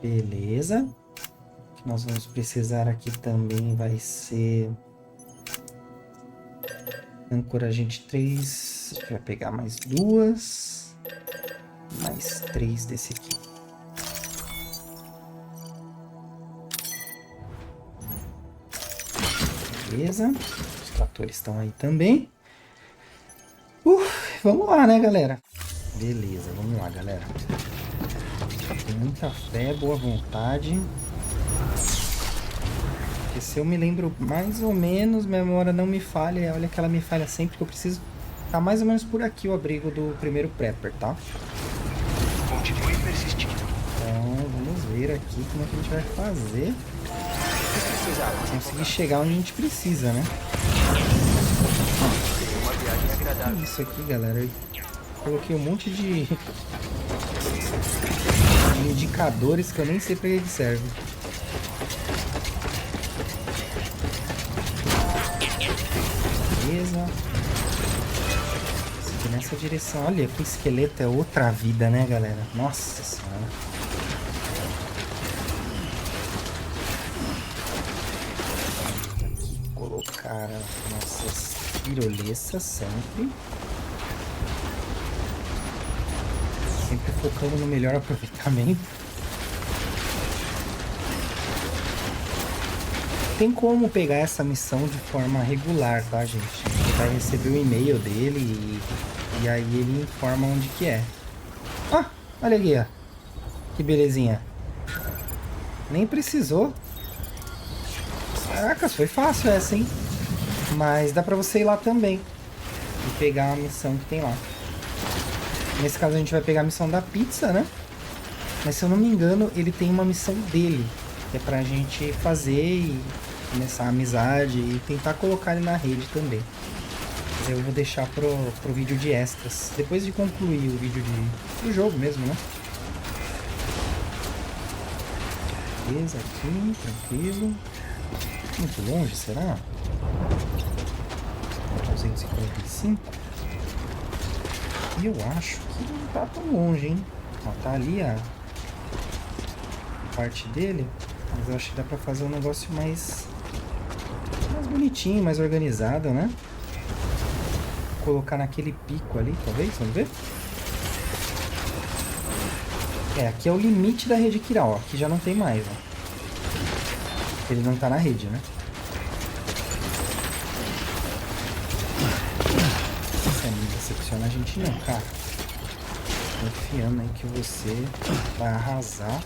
Beleza. O que nós vamos precisar aqui também vai ser... Ancoragem 3. A gente vai pegar mais 2. Mais 3 desse aqui. Beleza. Os tratores estão aí também. Vamos lá, né, galera? Beleza, vamos lá, galera. Com muita fé, boa vontade. Porque se eu me lembro mais ou menos, minha memória não me falha. Olha que ela me falha sempre, que eu preciso... Tá mais ou menos por aqui o abrigo do primeiro Prepper, tá? Continue persistindo. Então, vamos ver aqui como é que a gente vai fazer. Conseguir chegar onde a gente precisa, né? Uma viagem agradável. Isso aqui, galera. Eu coloquei um monte de indicadores que eu nem sei pra que eles servem. Beleza. Seguir nessa direção. Olha, que o esqueleto é outra vida, né, galera? Nossa senhora. Aqui colocar as nossas tirolesas sempre. Sempre focando no melhor aproveitamento. Tem como pegar essa missão de forma regular, tá, gente? A gente vai receber o e-mail dele e aí ele informa onde que é. Ah, olha aqui, ó. Que belezinha. Nem precisou. Caracas, foi fácil essa, hein? Mas dá pra você ir lá também. e pegar a missão que tem lá. Nesse caso a gente vai pegar a missão da pizza, né? Mas se eu não me engano, ele tem uma missão dele, que é pra gente fazer e começar a amizade e tentar colocar ele na rede também. Mas eu vou deixar pro vídeo de extras, depois de concluir o vídeo do jogo mesmo, né? Beleza, aqui, tranquilo. Muito longe, será? 245. E eu acho que não tá tão longe, hein? Ó, tá ali a parte dele, mas eu acho que dá pra fazer um negócio mais bonitinho, mais organizado, né? Colocar naquele pico ali, talvez, vamos ver? É, aqui é o limite da rede Kiral, ó. Aqui já não tem mais, ó. Ele não tá na rede, né? Você não decepciona a gente não, cara. Confiando aí que você vai arrasar.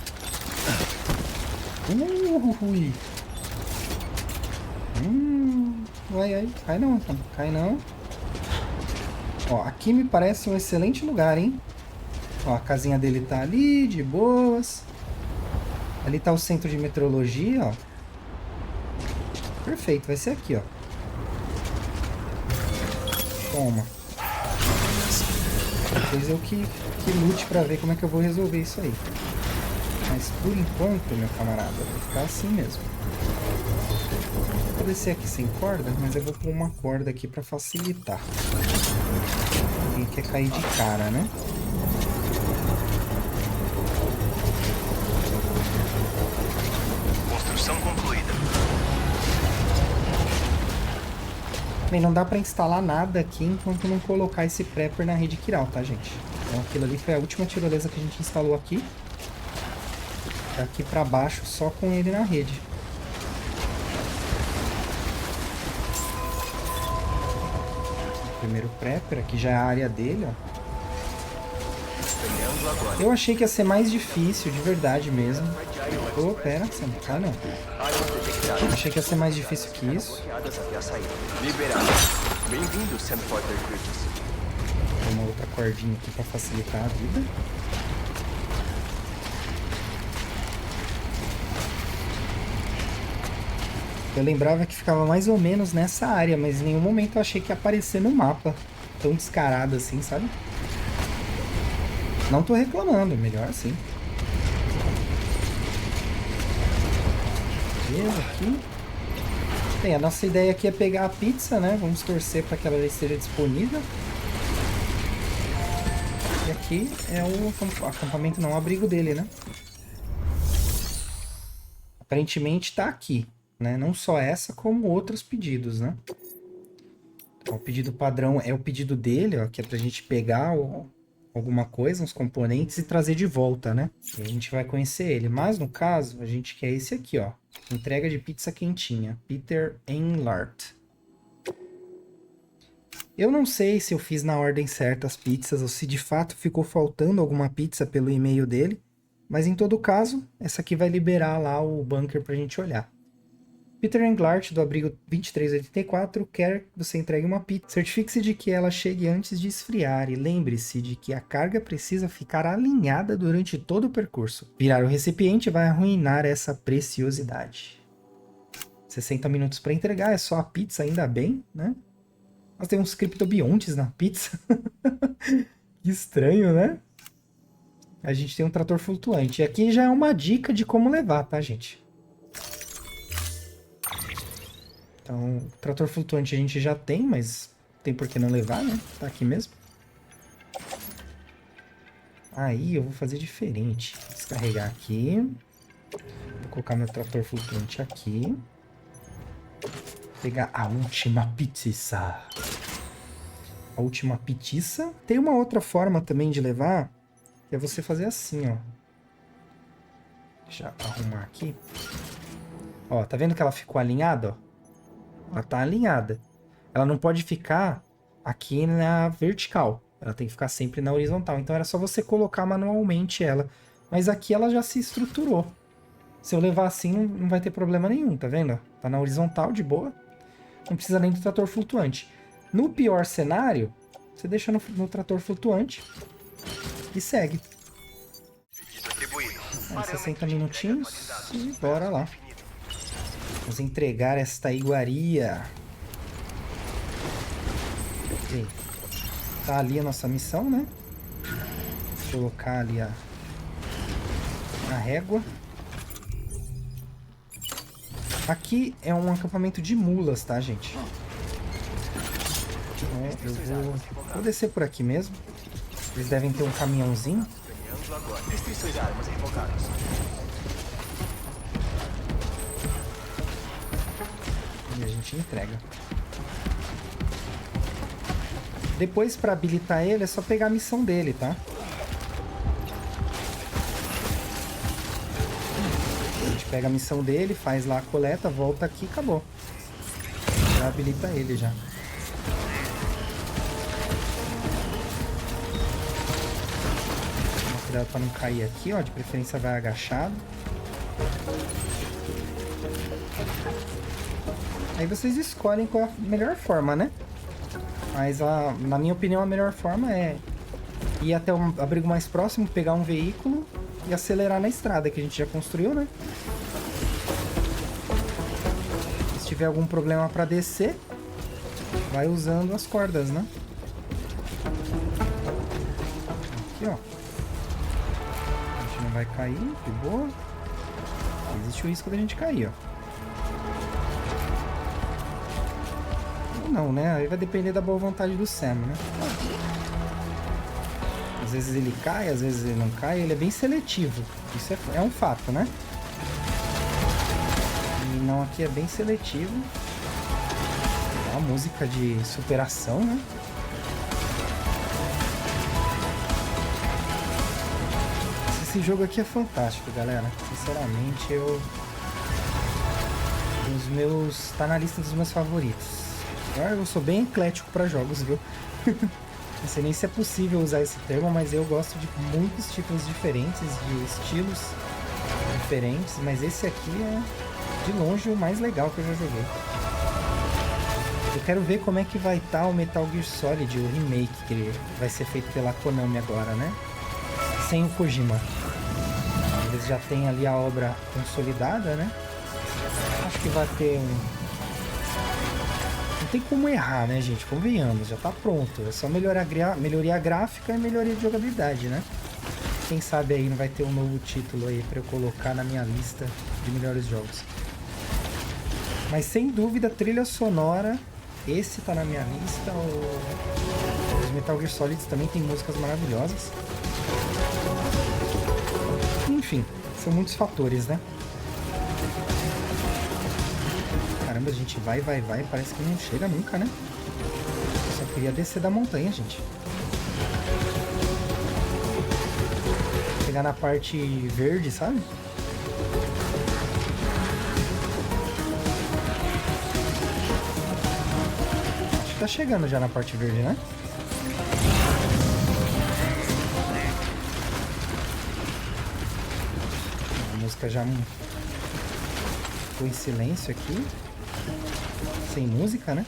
Ui. Vai, cai não, cai não. Ó, aqui me parece um excelente lugar, hein? Ó, a casinha dele tá ali, de boas. Ali tá o centro de meteorologia, ó. Perfeito, vai ser aqui, ó. Toma. Depois eu que lute pra ver como é que eu vou resolver isso aí. Mas por enquanto, meu camarada, vai ficar assim mesmo. Vou descer aqui sem corda, mas eu vou pôr uma corda aqui pra facilitar. Ninguém quer cair de cara, né? Construção concluída. Bem, não dá pra instalar nada aqui enquanto não colocar esse prepper na rede Kiral, tá, gente? Então aquilo ali foi a última tirolesa que a gente instalou aqui. Daqui pra baixo, só com ele na rede. O primeiro prepper, aqui já é a área dele, ó. Eu achei que ia ser mais difícil, de verdade mesmo. Oh, pera, você não cai não. Achei que ia ser mais difícil que isso. Liberado. Bem-vindo, Sam Porter Griffiths. Tem uma outra cordinha aqui pra facilitar a vida. Eu lembrava que ficava mais ou menos nessa área, mas em nenhum momento eu achei que ia aparecer no mapa. Tão descarado assim, sabe? Não tô reclamando, melhor assim. Beleza, aqui. Bem, a nossa ideia aqui é pegar a pizza, né? Vamos torcer para que ela já esteja disponível. E aqui é o acampamento, não, o abrigo dele, né? Aparentemente tá aqui, né? Não só essa, como outros pedidos, né? Então, o pedido padrão é o pedido dele, ó, que é pra gente pegar alguma coisa, uns componentes e trazer de volta, né? E a gente vai conhecer ele. Mas no caso, a gente quer esse aqui, ó. Entrega de pizza quentinha. Peter Englert. Eu não sei se eu fiz na ordem certa as pizzas ou se de fato ficou faltando alguma pizza pelo e-mail dele. Mas em todo caso, essa aqui vai liberar lá o bunker pra gente olhar. Peter Englert, do abrigo 2384, quer que você entregue uma pizza. Certifique-se de que ela chegue antes de esfriar e lembre-se de que a carga precisa ficar alinhada durante todo o percurso. Virar o recipiente vai arruinar essa preciosidade. 60 minutos para entregar, é só a pizza, ainda bem, né? Mas tem uns criptobiontes na pizza. Que estranho, né? A gente tem um trator flutuante. E aqui já é uma dica de como levar, tá, gente? Então, o trator flutuante a gente já tem, mas tem por que não levar, né? Tá aqui mesmo. Aí eu vou fazer diferente. Descarregar aqui. Vou colocar meu trator flutuante aqui. Pegar a última pizza. A última pizza. Tem uma outra forma também de levar, que é você fazer assim, ó. Deixa eu arrumar aqui. Ó, tá vendo que ela ficou alinhada, ó? Ela tá alinhada. Ela não pode ficar aqui na vertical. Ela tem que ficar sempre na horizontal. Então era só você colocar manualmente ela. Mas aqui ela já se estruturou. Se eu levar assim, não vai ter problema nenhum, tá vendo? Tá na horizontal, de boa. Não precisa nem do trator flutuante. No pior cenário, você deixa no trator flutuante e segue. Aí, 60 minutinhos e bora lá. Vamos entregar esta iguaria. Ok. Tá ali a nossa missão, né? Vou colocar ali a régua. Aqui é um acampamento de mulas, tá, gente? Eu vou descer por aqui mesmo. Eles devem ter um caminhãozinho. E a gente entrega. Depois, para habilitar ele, é só pegar a missão dele, tá? A gente pega a missão dele, faz lá a coleta, volta aqui e acabou. Já habilita ele já. Cuidado para não cair aqui, ó. De preferência vai agachado. Aí vocês escolhem qual é a melhor forma, né? Mas na minha opinião a melhor forma é ir até o abrigo mais próximo, pegar um veículo e acelerar na estrada que a gente já construiu, né? Se tiver algum problema para descer, vai usando as cordas, né? Aqui, ó. A gente não vai cair, de boa. Existe o risco da gente cair, ó. Não, né? Aí vai depender da boa vontade do Sam, né? Às vezes ele cai, às vezes ele não cai. Ele é bem seletivo. Isso é um fato, né? E não, aqui é bem seletivo. É uma música de superação, né? Esse jogo aqui é fantástico, galera. Sinceramente, tá na lista dos meus favoritos. Eu sou bem eclético para jogos, viu? Não sei nem se é possível usar esse termo, mas eu gosto de muitos títulos diferentes, de estilos diferentes, mas esse aqui é de longe o mais legal que eu já joguei. Eu quero ver como é que vai estar o Metal Gear Solid, o remake, que vai ser feito pela Konami agora, né? Sem o Kojima. Eles já têm ali a obra consolidada, né? Acho que vai ter Não tem como errar, né, gente? Convenhamos, já tá pronto. É só melhoria gráfica e melhoria de jogabilidade, né? Quem sabe aí não vai ter um novo título aí pra eu colocar na minha lista de melhores jogos. Mas sem dúvida, trilha sonora, esse tá na minha lista. Os Metal Gear Solid também tem músicas maravilhosas. Enfim, são muitos fatores, né? Caramba, a gente vai, parece que não chega nunca, né? Eu só queria descer da montanha, gente. Chegar na parte verde, sabe? Acho que tá chegando já na parte verde, né? A música já ficou em silêncio aqui. Sem música, né?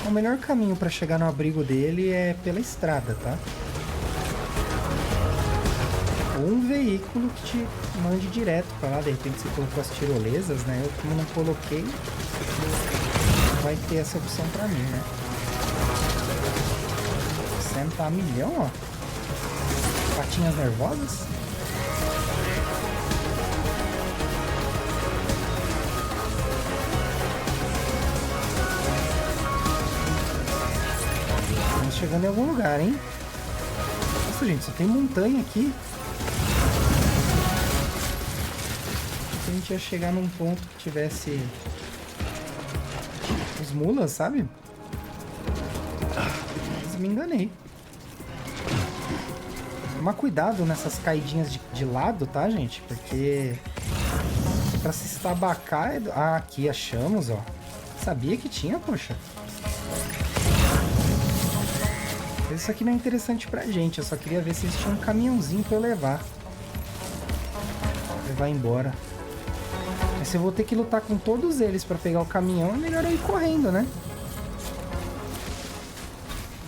O melhor caminho para chegar no abrigo dele é pela estrada, tá? Ou um veículo que te mande direto para lá. De repente você colocou as tirolesas, né? Eu, como não coloquei, vai ter essa opção para mim, né? O Sam tá a milhão, ó. Patinhas nervosas. Estamos chegando em algum lugar, hein? Nossa, gente, só tem montanha aqui. A gente ia chegar num ponto que tivesse os mulas, sabe? Mas me enganei. Tomar cuidado nessas caidinhas de lado, tá, gente? Porque pra se estabacar... Ah, aqui achamos, ó. Sabia que tinha, poxa. Isso aqui não é interessante pra gente. Eu só queria ver se eles tinham um caminhãozinho pra eu levar. vai embora. Mas se eu vou ter que lutar com todos eles pra pegar o caminhão, é melhor eu ir correndo, né?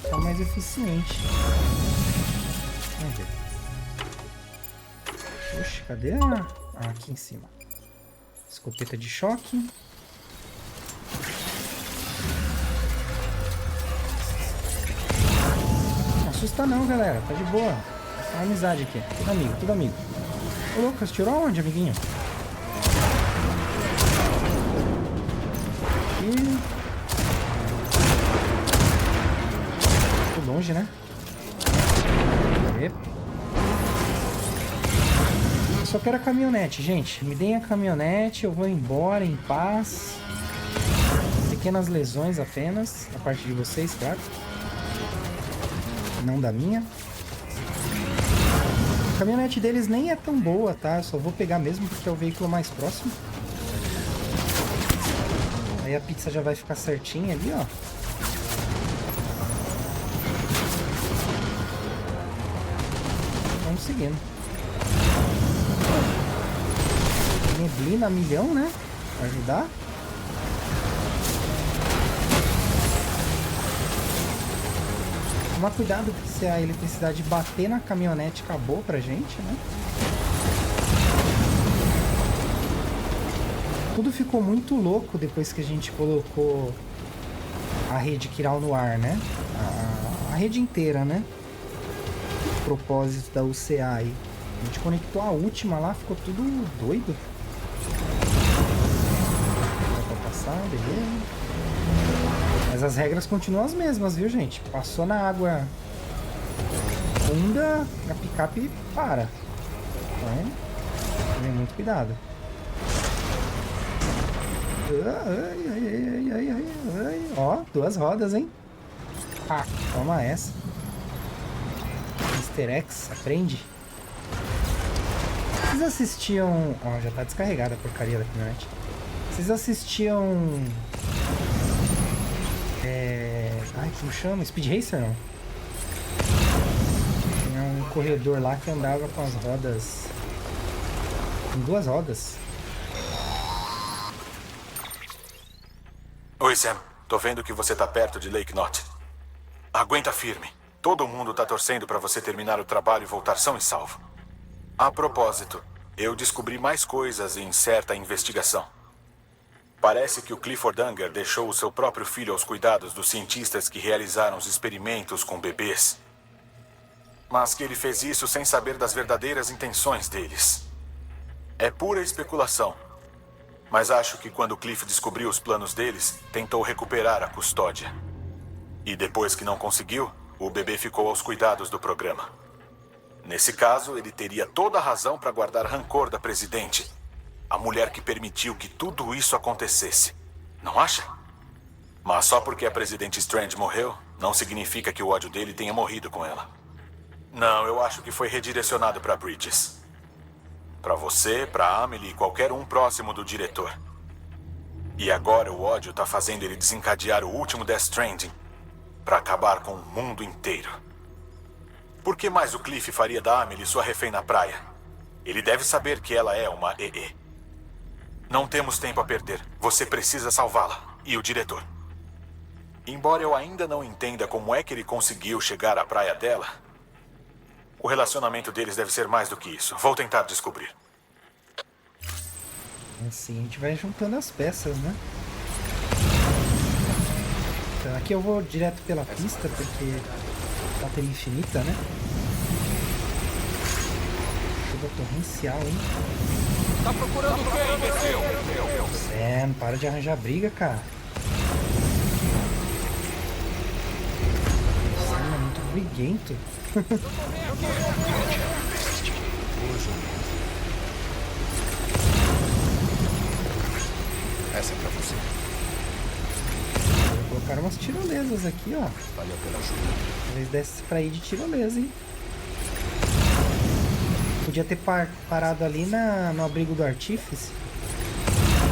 Fica mais eficiente. Vamos ver. Oxe, cadê a... Ah, aqui em cima. Escopeta de choque. Não assusta não, galera. Tá de boa. Tá uma amizade aqui. Tudo amigo, tudo amigo. Ô, Lucas, tirou aonde, amiguinho? Aqui. Tô longe, né? Epa. Eu só quero a caminhonete, gente. Me deem a caminhonete, eu vou embora em paz. Pequenas lesões apenas, da parte de vocês, claro. Não da minha. A caminhonete deles nem é tão boa, tá? Eu só vou pegar mesmo porque é o veículo mais próximo. Aí a pizza já vai ficar certinha ali, ó. Vamos seguindo. Neblina a milhão, né? Pra ajudar. Tomar cuidado que se a eletricidade bater na caminhonete acabou pra gente, né? Tudo ficou muito louco depois que a gente colocou a rede Kiral no ar, né? A rede inteira, né? O propósito da UCA aí. A gente conectou a última lá, ficou tudo doido. Dá pra passar, beleza. Mas as regras continuam as mesmas, viu, gente? Passou na água funda, a picape para. Então, tenha muito cuidado. Ai. Ó, 2 rodas, hein? Ah, toma essa. Mr. X, aprende. Vocês assistiam... Ó, já tá descarregada a porcaria da caminhonete. Vocês assistiam... Ai, como chama? Speed Racer, não? Tinha um corredor lá que andava com as rodas... Com 2 rodas. Oi, Sam. Tô vendo que você tá perto de Lake Knot. Aguenta firme. Todo mundo tá torcendo pra você terminar o trabalho e voltar são e salvo. A propósito, eu descobri mais coisas em certa investigação. Parece que o Clifford Unger deixou o seu próprio filho aos cuidados dos cientistas que realizaram os experimentos com bebês. Mas que ele fez isso sem saber das verdadeiras intenções deles. É pura especulação. Mas acho que quando Cliff descobriu os planos deles, tentou recuperar a custódia. E depois que não conseguiu, o bebê ficou aos cuidados do programa. Nesse caso, ele teria toda a razão para guardar rancor da presidente. A mulher que permitiu que tudo isso acontecesse. Não acha? Mas só porque a presidente Strange morreu, não significa que o ódio dele tenha morrido com ela. Não, eu acho que foi redirecionado para Bridges. Para você, para Amelie e qualquer um próximo do diretor. E agora o ódio tá fazendo ele desencadear o último Death Stranding para acabar com o mundo inteiro. Por que mais o Cliff faria da Amelie sua refém na praia? Ele deve saber que ela é uma EE. Não temos tempo a perder. Você precisa salvá-la. E o diretor. Embora eu ainda não entenda como é que ele conseguiu chegar à praia dela, o relacionamento deles deve ser mais do que isso. Vou tentar descobrir. Assim a gente vai juntando as peças, né? Então, aqui eu vou direto pela pista, porque bateria infinita, né? Chuva torrencial, hein? Tá procurando quem, imbecil? Sam, para de arranjar briga, cara. Sam é muito briguento. Essa é pra você. Colocaram umas tirolesas aqui, ó. Valeu pela ajuda. Talvez desse pra ir de tirolesa, hein? Podia ter parado ali no abrigo do Artífice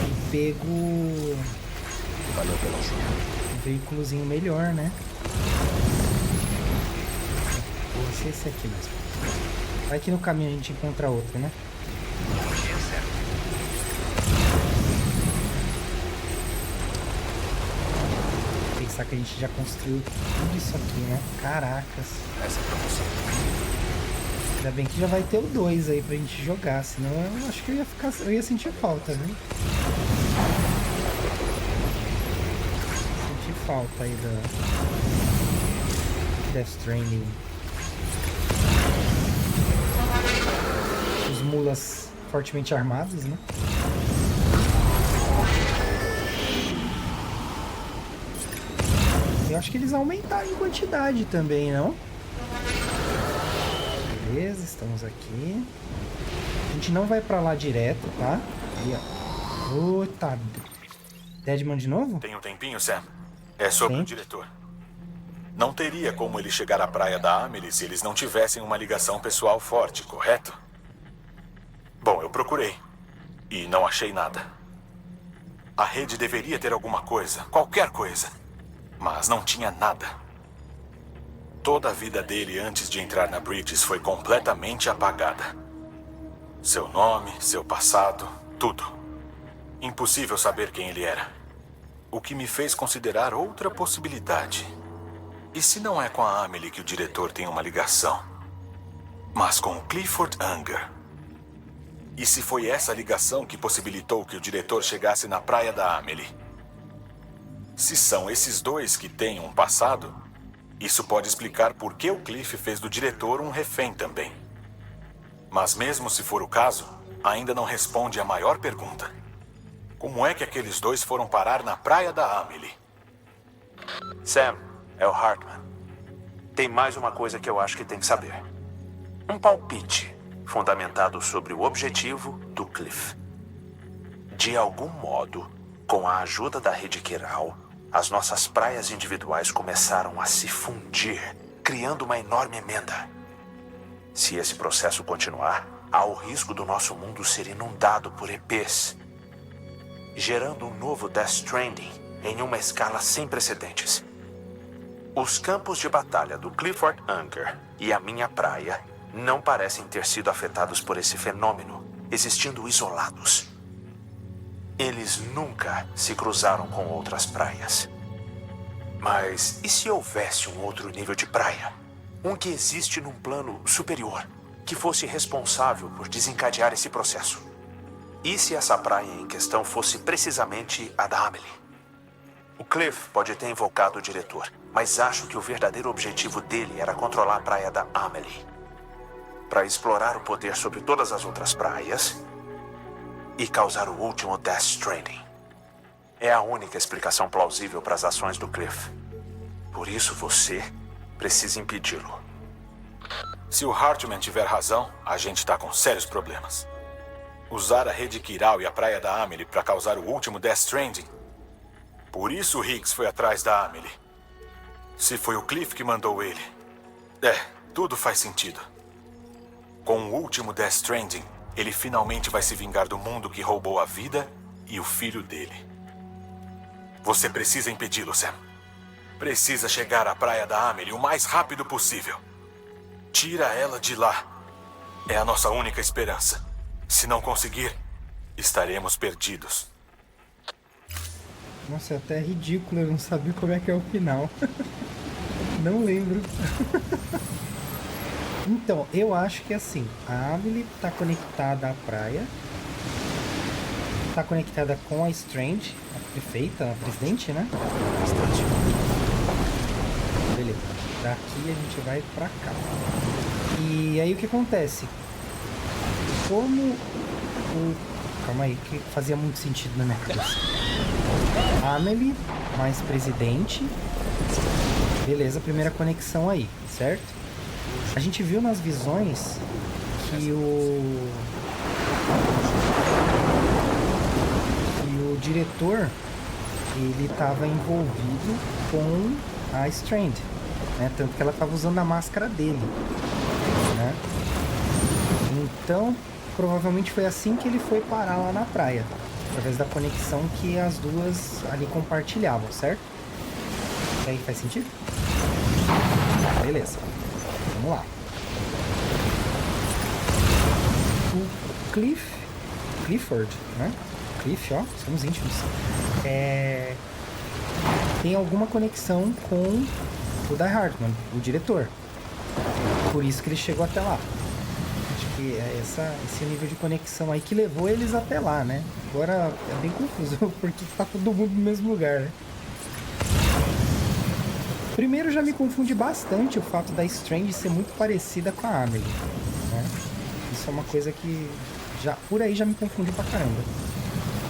e pego Valeu pela ajuda. um veículozinho melhor, né? Vou ser esse aqui mesmo. Vai que no caminho a gente encontra outro, né? Pensar que a gente já construiu tudo isso aqui, né? Caracas. Essa é pra você. Ainda bem que já vai ter o 2 aí pra gente jogar, senão eu acho que eu ia sentir falta, viu? Sentir falta aí da Death Stranding. Os mulas fortemente armados, né? Eu acho que eles aumentaram em quantidade também, não? Beleza, estamos aqui. A gente não vai pra lá direto, tá? Ali, ó. Ô, tá. Deadman de novo? Tem um tempinho, Sam? É sobre Sim. o diretor. Não teria como ele chegar à praia da Amelie se eles não tivessem uma ligação pessoal forte, correto? Bom, eu procurei. E não achei nada. A rede deveria ter alguma coisa, qualquer coisa. Mas não tinha nada. Toda a vida dele antes de entrar na Bridges foi completamente apagada. Seu nome, seu passado, tudo. Impossível saber quem ele era. O que me fez considerar outra possibilidade. E se não é com a Amelie que o diretor tem uma ligação, mas com o Clifford Unger? E se foi essa ligação que possibilitou que o diretor chegasse na praia da Amelie? Se são esses dois que têm um passado, isso pode explicar por que o Cliff fez do diretor um refém também. Mas mesmo se for o caso, ainda não responde a maior pergunta. Como é que aqueles dois foram parar na praia da Amelie? Sam, é o Hartman. Tem mais uma coisa que eu acho que tem que saber. Um palpite fundamentado sobre o objetivo do Cliff. De algum modo, com a ajuda da rede Kiral, as nossas praias individuais começaram a se fundir, criando uma enorme emenda. Se esse processo continuar, há o risco do nosso mundo ser inundado por EPs, gerando um novo Death Stranding em uma escala sem precedentes. Os campos de batalha do Clifford Unger e a minha praia não parecem ter sido afetados por esse fenômeno, existindo isolados. Eles nunca se cruzaram com outras praias. Mas e se houvesse um outro nível de praia? Um que existe num plano superior, que fosse responsável por desencadear esse processo? E se essa praia em questão fosse precisamente a da Amelie? O Cliff pode ter invocado o diretor, mas acho que o verdadeiro objetivo dele era controlar a praia da Amelie, para explorar o poder sobre todas as outras praias e causar o último Death Stranding. É a única explicação plausível para as ações do Cliff. Por isso você precisa impedi-lo. Se o Hartman tiver razão, a gente tá com sérios problemas. Usar a rede Kiral e a praia da Amelie para causar o último Death Stranding. Por isso o Higgs foi atrás da Amelie. Se foi o Cliff que mandou ele. Tudo faz sentido. Com o último Death Stranding, ele finalmente vai se vingar do mundo que roubou a vida e o filho dele. Você precisa impedi-lo, Sam. Precisa chegar à praia da Amelie o mais rápido possível. Tira ela de lá. É a nossa única esperança. Se não conseguir, estaremos perdidos. Nossa, é até ridículo eu não saber como é que é o final. Não lembro. Então, eu acho que assim, a Amelie tá conectada à praia. Tá conectada com a Strange, a prefeita, a presidente, né? Beleza. Daqui a gente vai pra cá. E aí o que acontece? Como o... Calma aí, que fazia muito sentido na minha cabeça. Amelie, mais presidente. Beleza, primeira conexão aí, certo? A gente viu nas visões que o diretor, ele estava envolvido com a Strand, né? Tanto que ela estava usando a máscara dele, né? Então, provavelmente foi assim que ele foi parar lá na praia, através da conexão que as duas ali compartilhavam, certo? E aí, faz sentido? Beleza. Vamos lá. O Clifford, né? Cliff, ó, somos íntimos. tem alguma conexão com o Die Hardman, o diretor. Por isso que ele chegou até lá. Acho que é esse nível de conexão aí que levou eles até lá, né? Agora é bem confuso, porque tá todo mundo no mesmo lugar, né? Primeiro já me confunde bastante o fato da Strange ser muito parecida com a Amelie, né? Isso é uma coisa que já por aí já me confundiu pra caramba.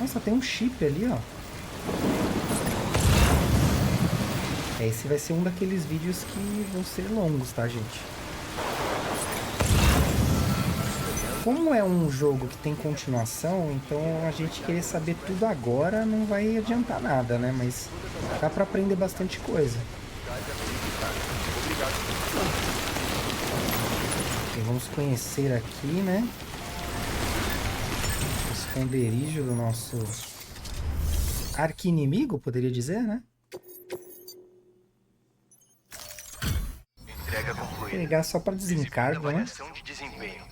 Nossa, tem um chip ali, ó. Esse vai ser um daqueles vídeos que vão ser longos, tá, gente? Como é um jogo que tem continuação, então a gente querer saber tudo agora não vai adiantar nada, né? Mas dá pra aprender bastante coisa. E vamos conhecer aqui, né? O esconderijo do nosso arqui-inimigo, poderia dizer, né? Entrega concluída. Pegar só para desencargo, né? De desempenho.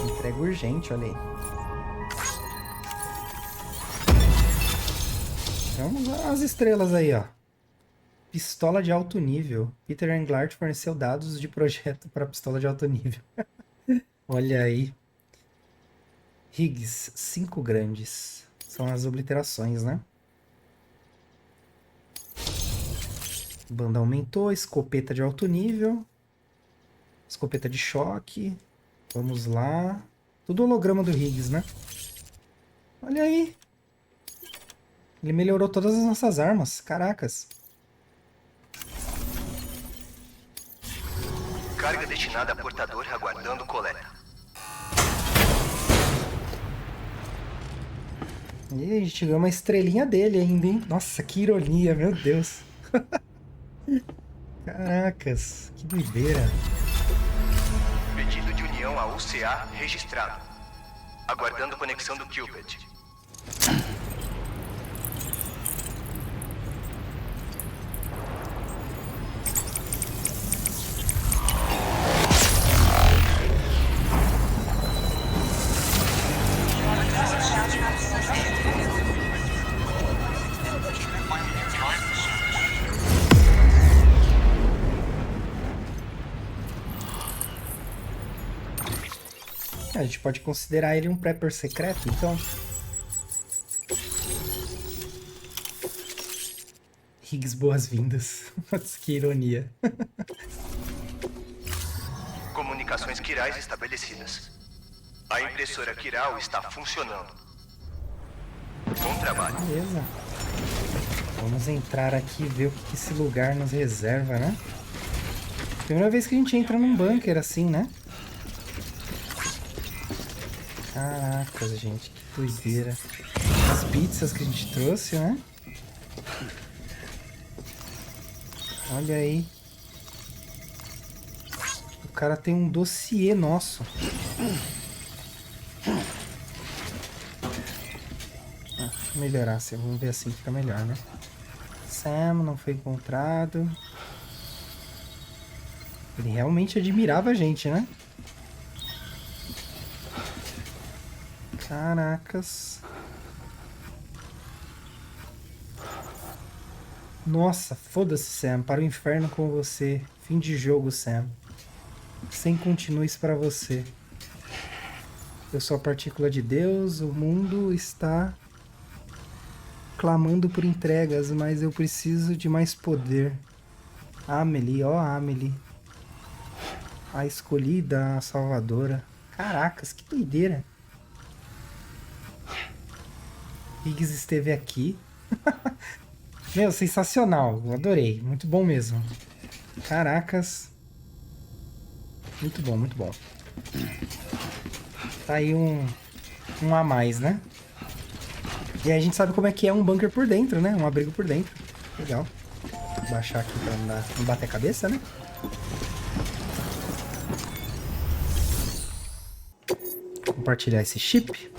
Entrega urgente, olha aí. Vamos às estrelas aí, ó. Pistola de alto nível. Peter Englert forneceu dados de projeto para pistola de alto nível. Olha aí. Higgs, 5 grandes. São as obliterações, né? Banda aumentou, escopeta de alto nível. Escopeta de choque. Vamos lá. Tudo holograma do Higgs, né? Olha aí. Ele melhorou todas as nossas armas. Caracas. Carga destinada a portador aguardando coleta. E a gente ganhou uma estrelinha dele ainda, hein? Nossa, que ironia, meu Deus. Caracas, que doideira. Pedido de união à UCA registrado. Aguardando conexão do Cupid. A gente pode considerar ele um prepper secreto, então. Higgs, boas-vindas. Que ironia. Comunicações quirais estabelecidas. A impressora quiral está funcionando. Bom trabalho. Beleza. Vamos entrar aqui e ver o que esse lugar nos reserva, né? Primeira vez que a gente entra num bunker assim, né? Caracas, gente, que doideira. As pizzas que a gente trouxe, né? Olha aí. O cara tem um dossiê nosso. Deixa eu melhorar, assim. Vamos ver assim, fica melhor, né? Sam não foi encontrado. Ele realmente admirava a gente, né? Caracas. Nossa, foda-se, Sam. Para o inferno com você. Fim de jogo, Sam. Sem continues para você. Eu sou a partícula de Deus. O mundo está clamando por entregas, mas eu preciso de mais poder. Amelie, ó Amelie. A escolhida, a salvadora. Caracas, que doideira. Higgs esteve aqui. Meu, sensacional. Eu adorei. Muito bom mesmo. Caracas. Muito bom, muito bom. Tá aí um a mais, né? E aí a gente sabe como é que é um bunker por dentro, né? Um abrigo por dentro. Legal. Vou baixar aqui pra não bater a cabeça, né? Compartilhar esse chip.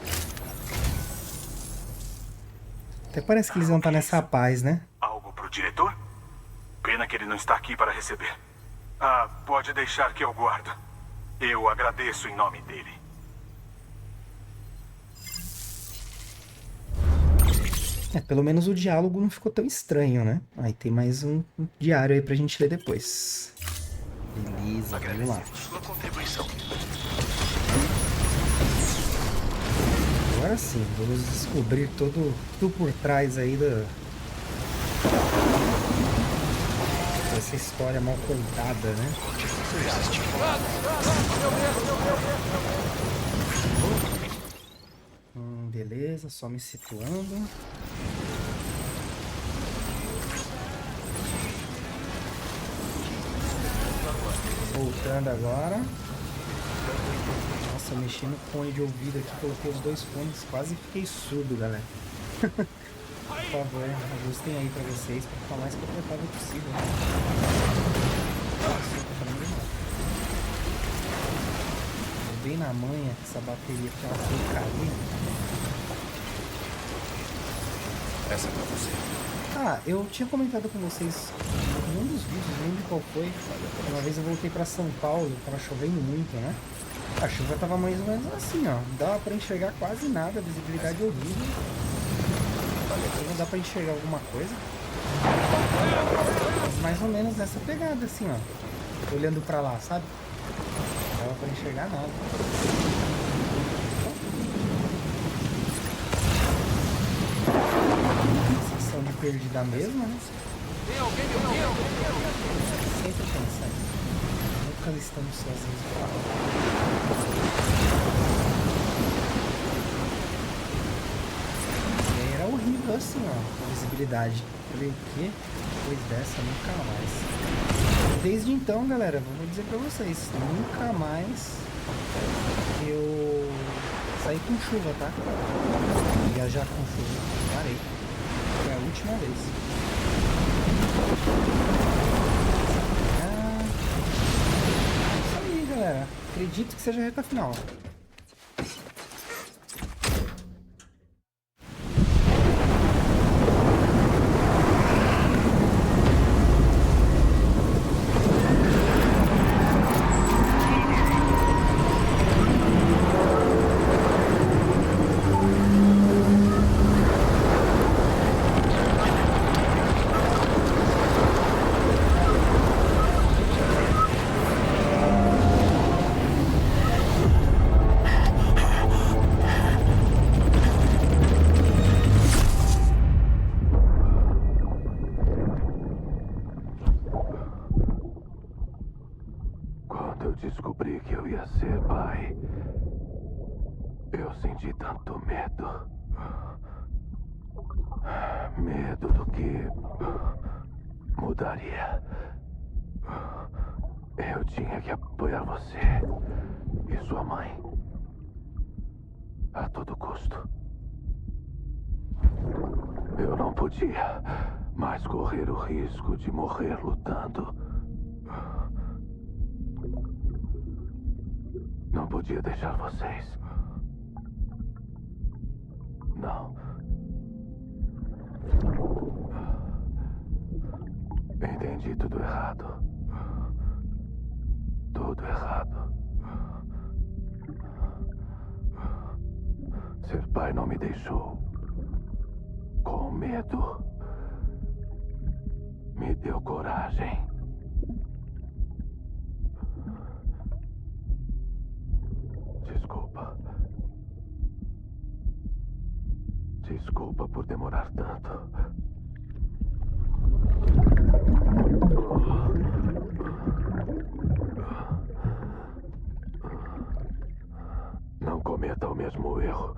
Até parece que eles vão estar nessa paz, né? Algo pro diretor? Pena que ele não está aqui para receber. Ah, pode deixar que eu guardo. Eu agradeço em nome dele. Pelo menos o diálogo não ficou tão estranho, né? Aí tem mais um diário aí pra gente ler depois. Beleza, vamos lá. Sua contribuição. Agora sim, vamos descobrir tudo por trás aí dessa história mal contada, né? Beleza, só me situando. Voltando agora. Nossa, mexi no fone de ouvido aqui, coloquei os 2 fones, quase fiquei surdo, galera. Por favor, ajustem aí pra vocês, pra ficar o mais confortável possível. Nossa, tá falando demais. Tô bem na manha que essa bateria aqui, ela foi cair. Essa é pra você. Ah, eu tinha comentado com vocês em um dos vídeos, não lembro qual foi. Uma vez eu voltei pra São Paulo, tava chovendo muito, né? A chuva tava mais ou menos assim, ó. Não dava pra enxergar quase nada, a visibilidade horrível. Não dá pra enxergar alguma coisa. Mas mais ou menos nessa pegada, assim, ó. Olhando pra lá, sabe? Não dava pra enxergar nada. Sensação de perdida mesmo, né? Sempre pensa isso. Nunca estamos sozinhos pra era horrível assim, ó, a visibilidade. Eu falei, o quê? Depois dessa, nunca mais. Desde então, galera, vou dizer pra vocês, nunca mais eu saí com chuva, tá? Viajar com chuva, parei. Foi a última vez. Isso aí, galera. Acredito que seja a reta final. Quando eu descobri que eu ia ser pai, eu senti tanto medo. Medo do que mudaria. Eu tinha que apoiar você e sua mãe a todo custo. Eu não podia mais correr o risco de morrer lutando. Não podia deixar vocês. Não. Entendi tudo errado. Tudo errado. Ser pai não me deixou com medo. Me deu coragem. Desculpa. Desculpa por demorar tanto. Não cometa o mesmo erro.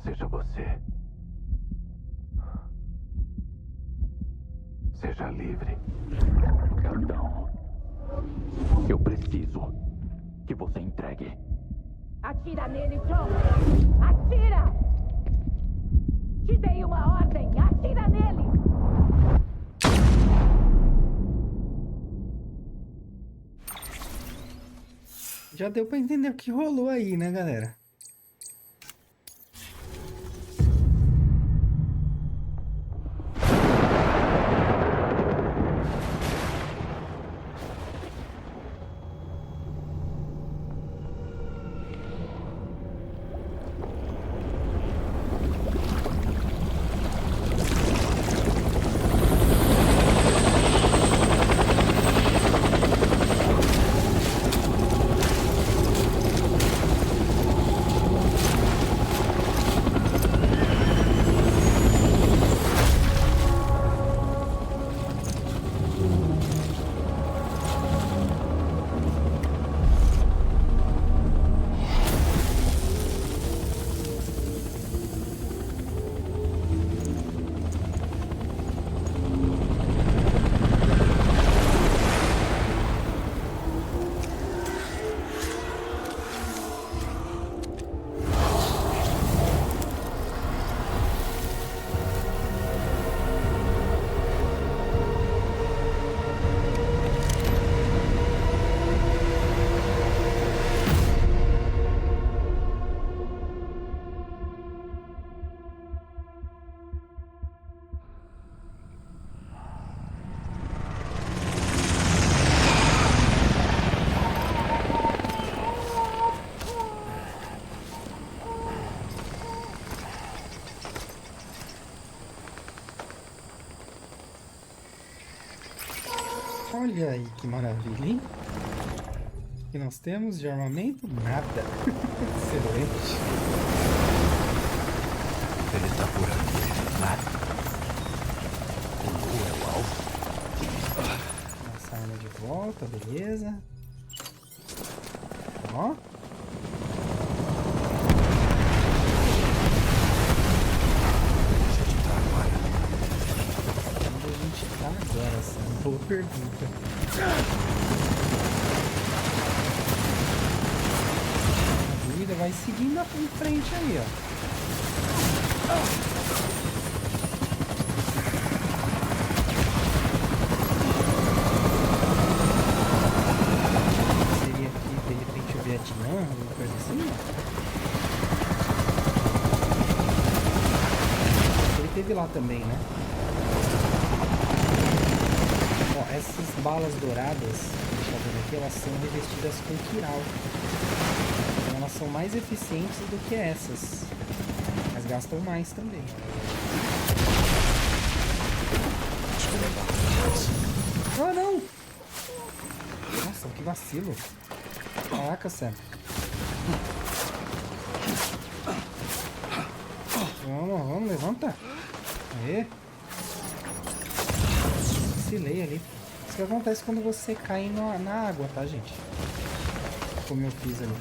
Seja você. Seja livre. Capitão, eu preciso que você entregue. Atira nele, John! Atira! Te dei uma ordem! Atira nele! Já deu pra entender o que rolou aí, né, galera? Olha aí que maravilha, hein? O que nós temos de armamento? Nada. Excelente. Ele tá por aqui. O Lu é o alvo. Nossa arma de volta, beleza. Ó. Deixa de estar agora. Onde a gente tá agora, essa é uma boa pergunta. A dúvida vai seguindo em frente aí, ó. Seria aqui, de repente, o Vietnã, alguma coisa assim? Ele teve lá também, né? Ó, essas balas douradas, que a gente tá vendo aqui, elas são revestidas com quiral. Então elas são mais eficientes do que essas. Mas gastam mais também. Ah, não! Nossa, que vacilo. Caraca, Sam. Vamos, levanta. Aê. Vacilei ali. Isso que acontece quando você cai na água, tá, gente? Como eu fiz ali.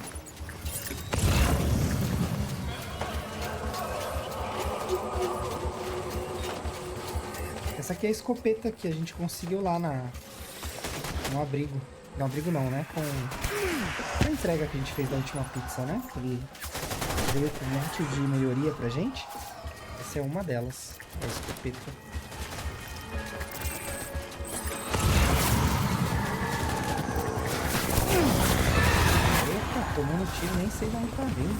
Essa aqui é a escopeta que a gente conseguiu lá no abrigo. No abrigo não, né? Com a entrega que a gente fez da última pizza, né? Ele veio com um monte de melhoria pra gente. Essa é uma delas. É a escopeta. Eita, tomando tiro, nem sei de onde tá vindo.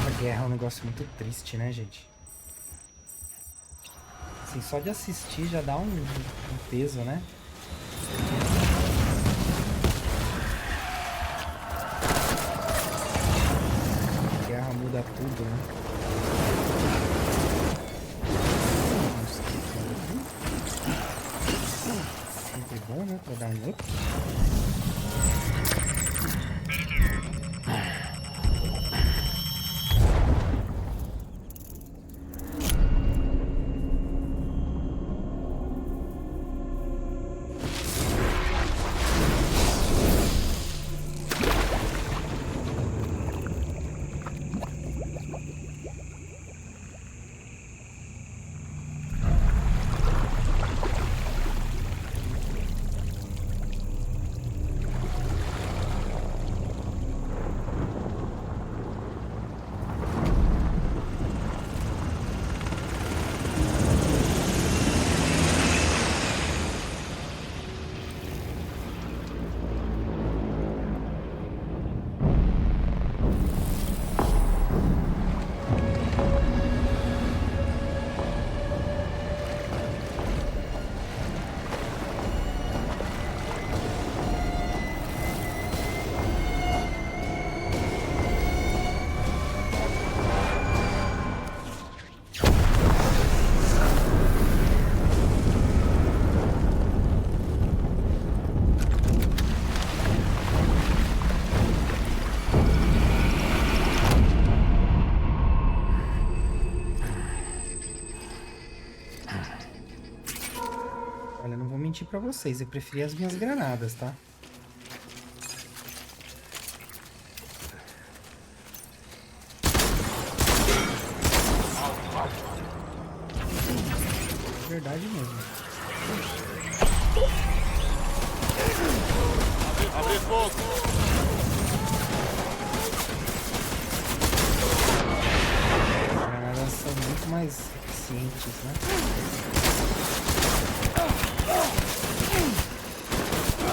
A guerra é um negócio muito triste, né, gente? Assim, só de assistir já dá um peso, né? A guerra muda tudo, né? Sempre bom, né? Pra dar um up. Olha, não vou mentir pra vocês, eu preferi as minhas granadas, tá? Verdade mesmo. Abre fogo! As granadas são muito mais eficientes, né?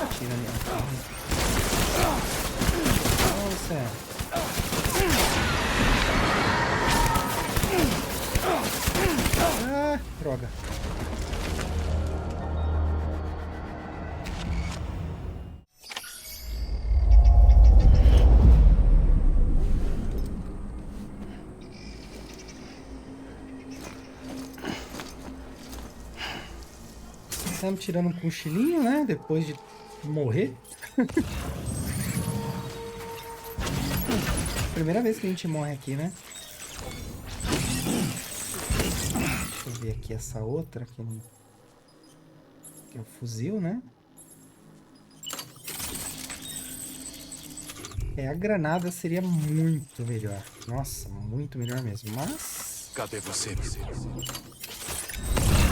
Atira ali, ó. Nossa. Ah, droga. Estamos tirando um cochilinho, né? Depois de morrer. Primeira vez que a gente morre aqui, né? Deixa eu ver aqui essa outra. Que é o fuzil, né? A granada seria muito melhor. Nossa, muito melhor mesmo. Mas... Cadê você?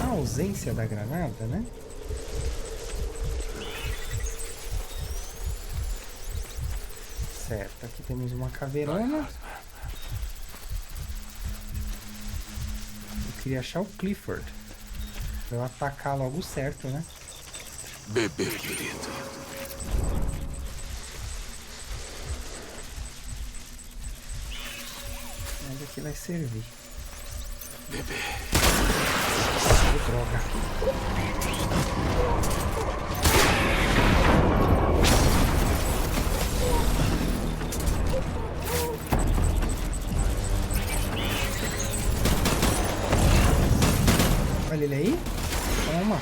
a ausência da granada, né? Certo, aqui temos uma caveirona. Eu queria achar o Clifford. Pra eu atacar logo certo, né? Bebê querido. Mas aqui vai servir. Bebê. Oh, droga. Olha ele aí. Toma.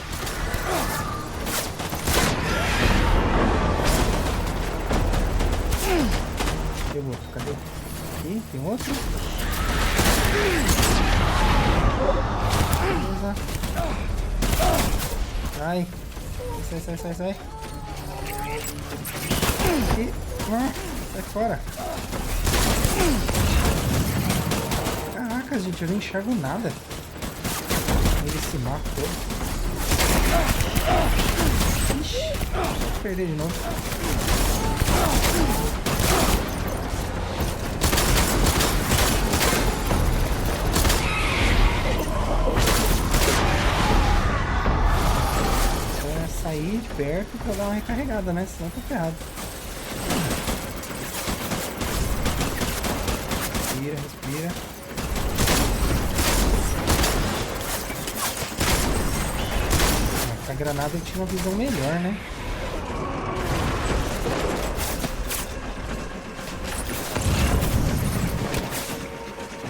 Cadê o outro? Cadê? Aqui, tem outro. Beleza. Sai. Sai. Aqui. Sai fora. Caraca, gente, eu não enxergo nada. Ele se mata todo. Ixi, vou perder de novo. É sair de perto pra dar uma recarregada, né? Senão tá ferrado. Respira. Com a granada eu tinha uma visão melhor, né?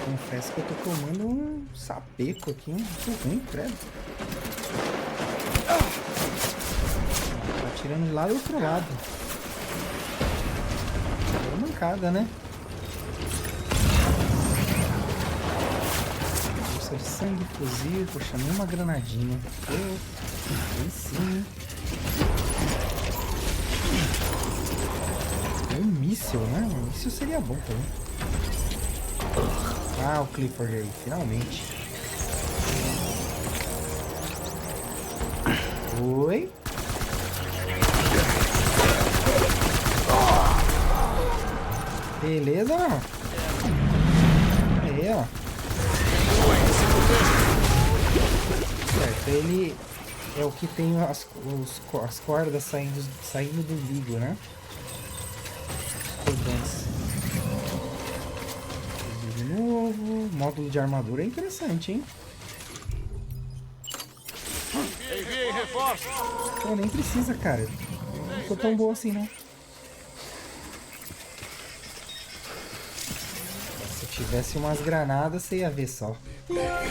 Confesso que eu tô tomando um sapeco aqui, muito ruim, credo. Tá atirando de lá do outro lado. É uma mancada, né? Bolsa de sangue, fuzil, poxa, nem uma granadinha. Aí sim. Um míssil, né? Um míssil seria bom também. Ah, o Clifford aí, finalmente. Oi. Beleza, não? Aí, ó. Certo, ele é o que tem as cordas saindo do umbigo, né? Cordantes. De novo. Módulo de armadura é interessante, hein? Pô, nem precisa, cara. Não ficou tão boa assim, não. Se tivesse umas granadas, você ia ver só. Pegar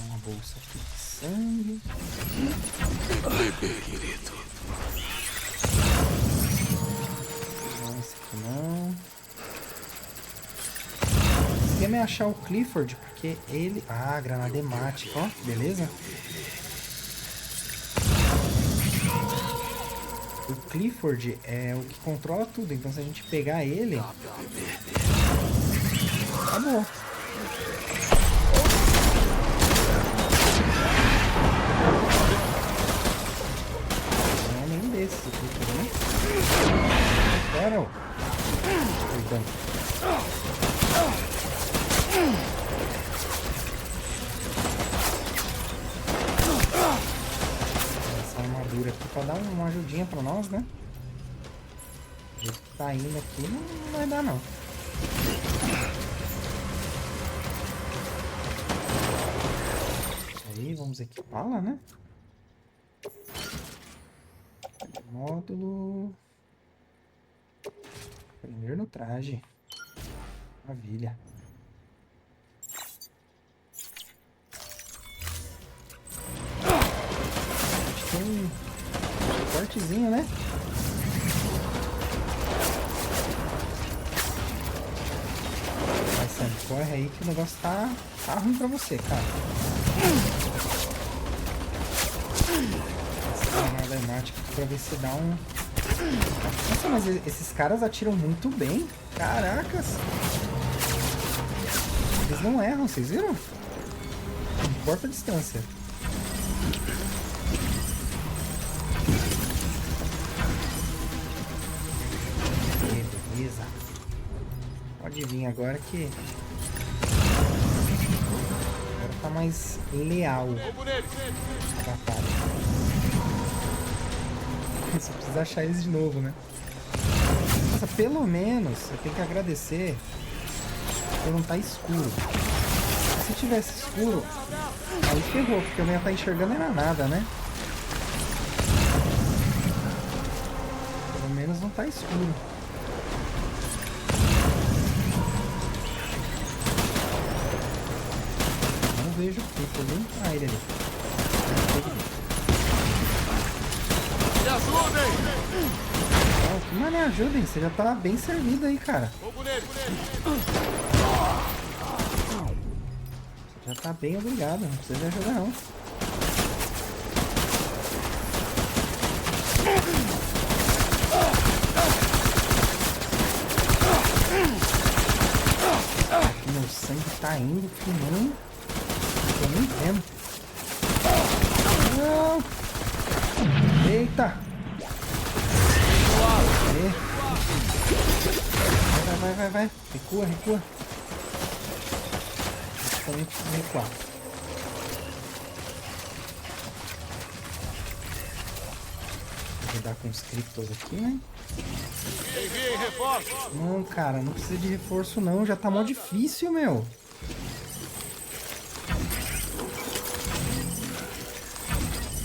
uma bolsa aqui de sangue. Bebê querido. Não, esse aqui não. O esquema é achar o Clifford, porque ele... Ah, granada hemática, ó. Beleza? O Clifford é o que controla tudo, então se a gente pegar ele... Acabou. Não é nenhum desses, o Clifford, né? Espera, ó. Perdão. Essa armadura aqui pra dar uma ajudinha pra nós, né? O jeito que tá indo aqui não vai dar, não. Aí, vamos equipá-la, né? Módulo... Prender no traje. Maravilha. ser um fortezinho, né? Vai, Sam, corre aí que o negócio tá ruim pra você, cara. Essa granada hemática aqui pra ver se dá um... Nossa, mas esses caras atiram muito bem. Caracas. Eles não erram, vocês viram? Não importa a distância. Beleza. Pode vir agora que... Agora tá mais leal a batalha. Só precisa achar eles de novo, né? Nossa, pelo menos eu tenho que agradecer por não estar escuro. Se tivesse escuro, aí ferrou, porque eu não ia estar enxergando era nada, né? Pelo menos não tá escuro. Não vejo o tipo, viu? Ah, ele ali. Me ajudem! Mas me ajudem, você já tá bem servido aí, cara. Você já tá bem obrigado, não precisa de ajuda não. Aqui meu sangue tá indo que nem... Eu nem vendo. Não! Eita! Vai. Recua. Eu também preciso recuar. Vou lidar com os criptos aqui, né? Não, cara, não precisa de reforço não. Já tá mó difícil, meu.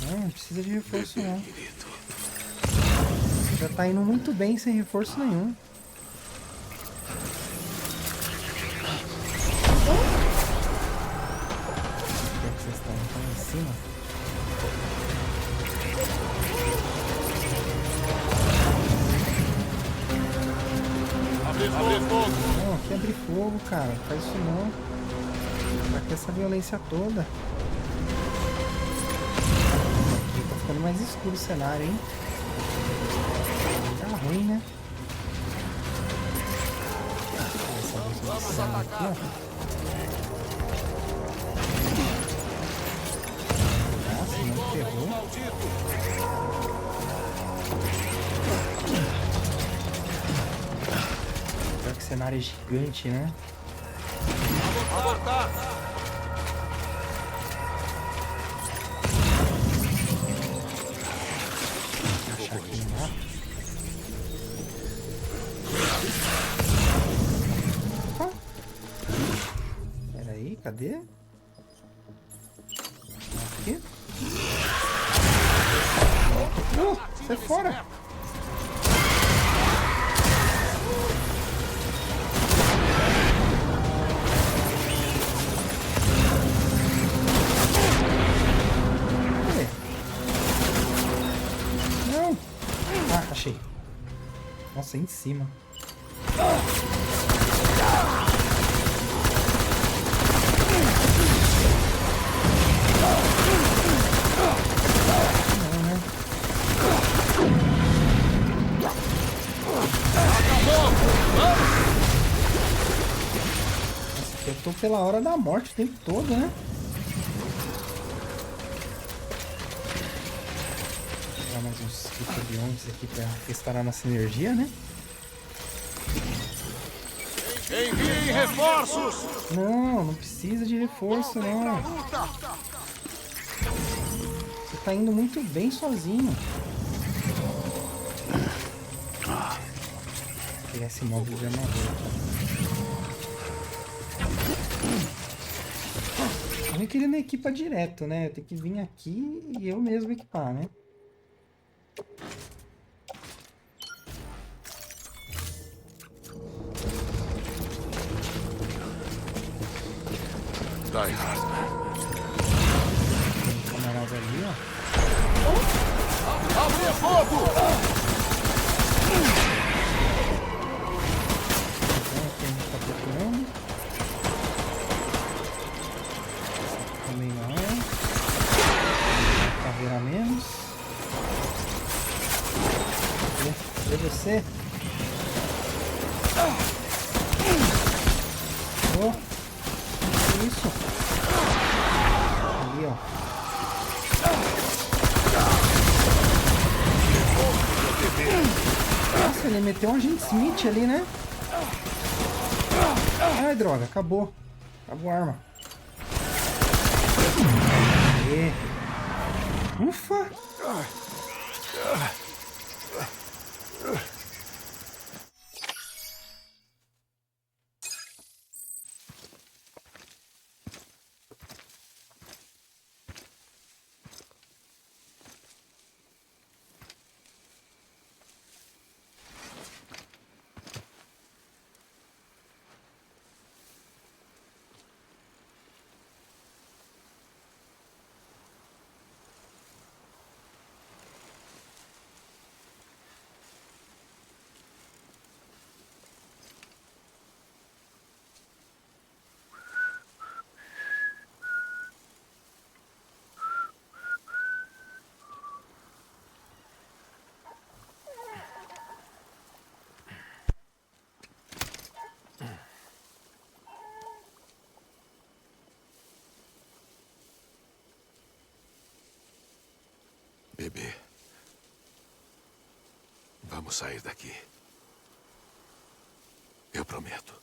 Não precisa de reforço não. Já tá indo muito bem sem reforço nenhum. Onde é que vocês estão? Estão em cima? Abre fogo! Não, aqui é abrir fogo, cara. Não faz isso não. Pra que essa violência toda? Aqui tá ficando mais escuro o cenário, hein? Tá ruim, né? Vamos atacar! Aqui, nossa, não ferrou. Pior que o cenário é gigante, né? Abortar! Achar aqui no mapa. Pera aí, cadê? Aqui. Sai fora! Cadê? Não! Ah, achei. Nossa, em cima. Eu tô pela hora da morte o tempo todo, né? Vou pegar mais uns criptobiontes aqui pra testar a nossa energia, né? Enviem reforços! Não precisa de reforço, não. Você tá indo muito bem sozinho. Vou pegar esse móvel de armadura aqui. Eu queria não equipa direto, né? Tem que vir aqui e eu mesmo equipar, né? Tá errado. Tem um camarada ali, ó. Abrir fogo! Então aqui a gente tá procurando. Também não é. Caveira a menos. Cadê você? Oh, que isso? Ali, ó. Nossa, ele meteu um agente Smith ali, né? Ai, droga, acabou. Acabou a arma. Aê. Ufa! Bebê. Vamos sair daqui. Eu prometo.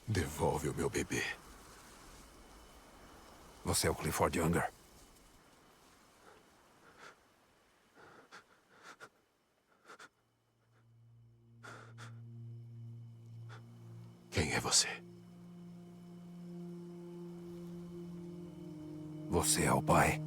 Devolve o meu bebê. Você é o Clifford Younger? Quem é você? Você é o pai?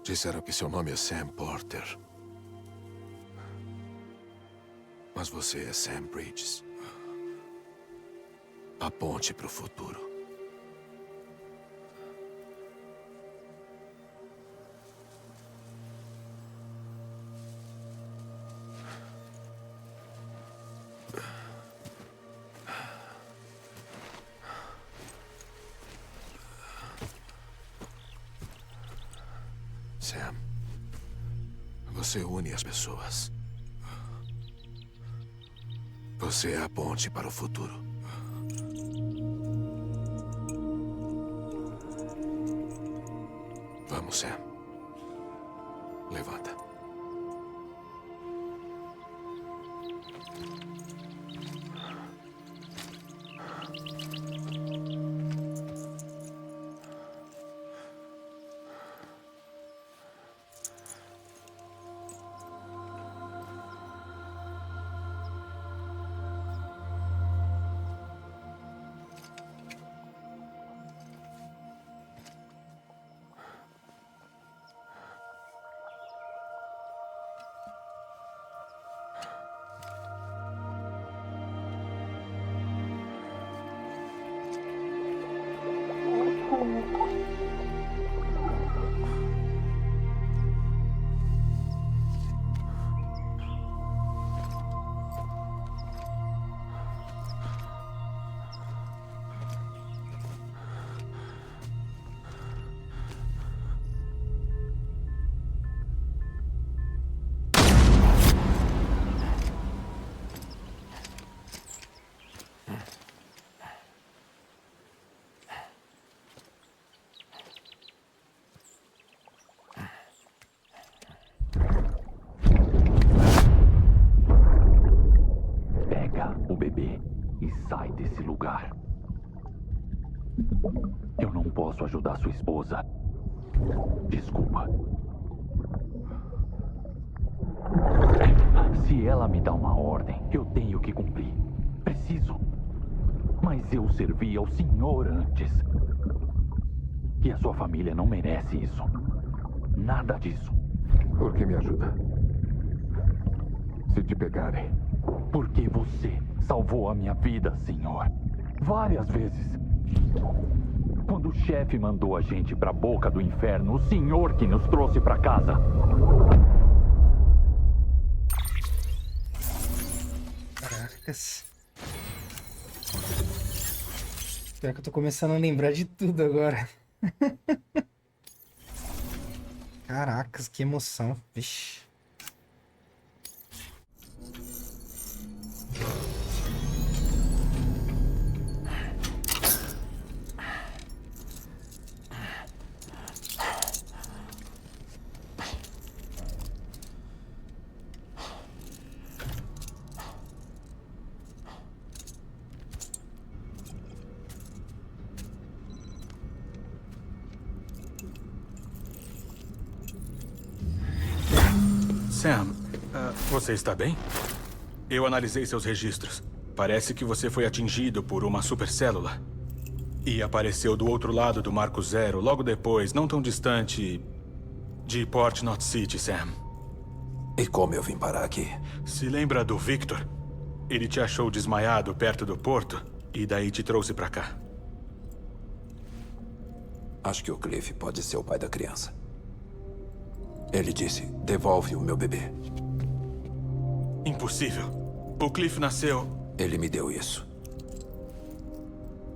Disseram que seu nome é Sam Porter. Mas você é Sam Bridges. A ponte para o futuro. Sam, você une as pessoas. Você é a ponte para o futuro. Vamos, Sam. Levanta. Eu não posso ajudar sua esposa. Desculpa. Se ela me dá uma ordem, eu tenho que cumprir. Preciso. Mas eu servi ao senhor antes. E a sua família não merece isso. Nada disso. Por que me ajuda? Se te pegarem. Porque você salvou a minha vida, senhor. Várias vezes. Quando o chefe mandou a gente pra boca do inferno, o senhor que nos trouxe pra casa. Caracas. Pior que eu tô começando a lembrar de tudo agora. Caracas, que emoção. Vixe. Sam, você está bem? Eu analisei seus registros. Parece que você foi atingido por uma supercélula. E apareceu do outro lado do Marco Zero, logo depois, não tão distante, de Port Knot City, Sam. E como eu vim parar aqui? Se lembra do Victor? Ele te achou desmaiado perto do porto e daí te trouxe pra cá. Acho que o Cliff pode ser o pai da criança. Ele disse, devolve o meu bebê. Impossível. O Cliff nasceu... Ele me deu isso.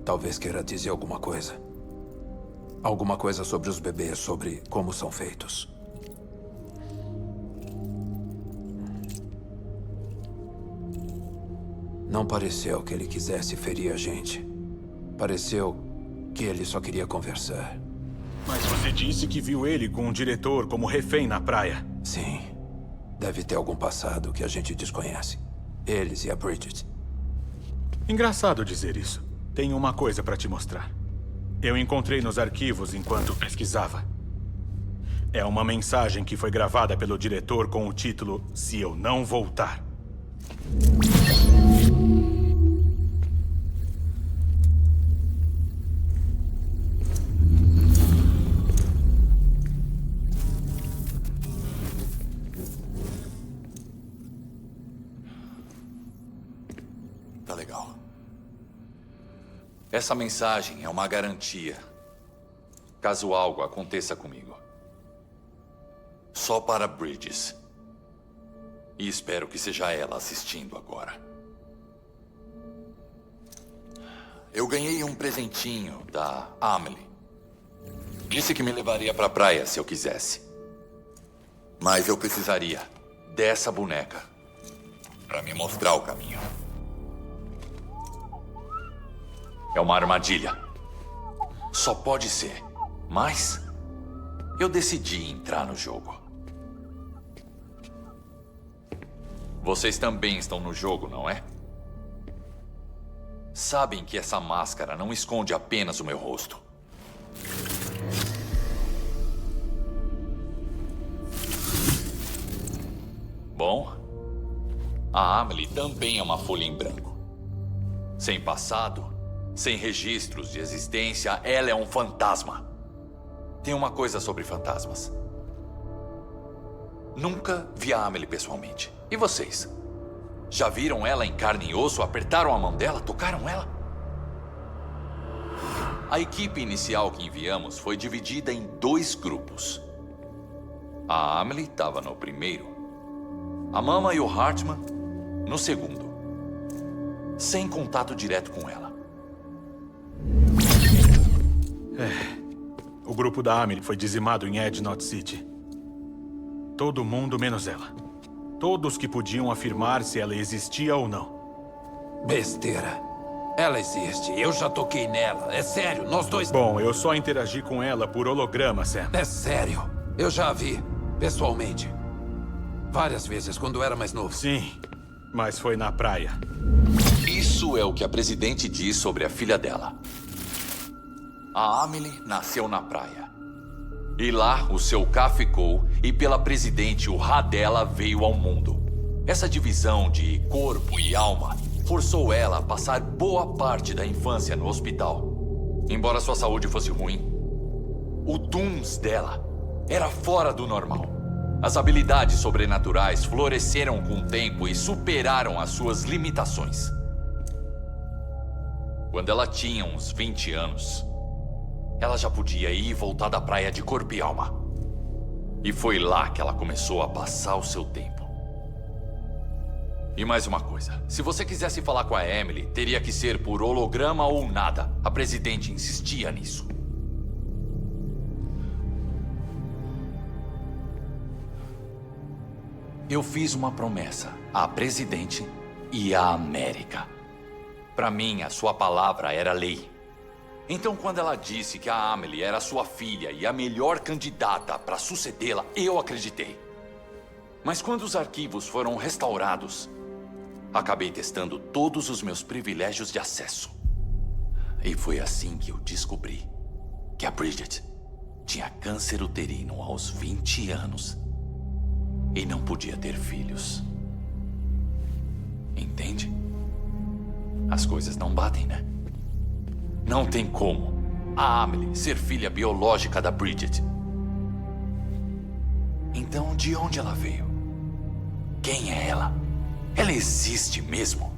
Talvez queira dizer alguma coisa. Alguma coisa sobre os bebês, sobre como são feitos. Não pareceu que ele quisesse ferir a gente. Pareceu que ele só queria conversar. Mas você disse que viu ele com um diretor como refém na praia. Sim. Deve ter algum passado que a gente desconhece. Eles e a Bridget. Engraçado dizer isso. Tenho uma coisa pra te mostrar. Eu encontrei nos arquivos enquanto pesquisava. É uma mensagem que foi gravada pelo diretor com o título Se Eu Não Voltar. Tá legal. Essa mensagem é uma garantia. Caso algo aconteça comigo. Só para Bridges. E espero que seja ela assistindo agora. Eu ganhei um presentinho da Amelie. Disse que me levaria pra praia se eu quisesse. Mas eu precisaria dessa boneca pra me mostrar o caminho. É uma armadilha. Só pode ser. Mas eu decidi entrar no jogo. Vocês também estão no jogo, não é? Sabem que essa máscara não esconde apenas o meu rosto. Bom, a Amelie também é uma folha em branco. Sem passado, sem registros de existência, ela é um fantasma. Tem uma coisa sobre fantasmas. Nunca vi a Amelie pessoalmente. E vocês? Já viram ela em carne e osso? Apertaram a mão dela? Tocaram ela? A equipe inicial que enviamos foi dividida em 2 grupos. A Amelie estava no primeiro. A Mama e o Hartman no segundo. Sem contato direto com ela. O grupo da Amelie foi dizimado em Edge Knot City. Todo mundo menos ela. Todos que podiam afirmar se ela existia ou não. Besteira. Ela existe. Eu já toquei nela. É sério, nós dois... Bom, eu só interagi com ela por holograma, Sam. É sério. Eu já a vi, pessoalmente. Várias vezes, quando eu era mais novo. Sim, mas foi na praia. Isso é o que a presidente diz sobre a filha dela. a Amelie nasceu na praia. E lá o seu K ficou e pela presidente o Rá dela veio ao mundo. Essa divisão de corpo e alma forçou ela a passar boa parte da infância no hospital. Embora sua saúde fosse ruim, o Dooms dela era fora do normal. As habilidades sobrenaturais floresceram com o tempo e superaram as suas limitações. Quando ela tinha uns 20 anos, ela já podia ir e voltar da praia de corpo e alma. E foi lá que ela começou a passar o seu tempo. E mais uma coisa, se você quisesse falar com a Emily, teria que ser por holograma ou nada. A presidente insistia nisso. Eu fiz uma promessa à presidente e à América. Para mim, a sua palavra era lei. Então, quando ela disse que a Amelie era sua filha e a melhor candidata para sucedê-la, eu acreditei. Mas quando os arquivos foram restaurados, acabei testando todos os meus privilégios de acesso. E foi assim que eu descobri que a Bridget tinha câncer uterino aos 20 anos e não podia ter filhos. Entende? As coisas não batem, né? Não tem como a Amelie ser filha biológica da Bridget. Então, de onde ela veio? Quem é ela? Ela existe mesmo?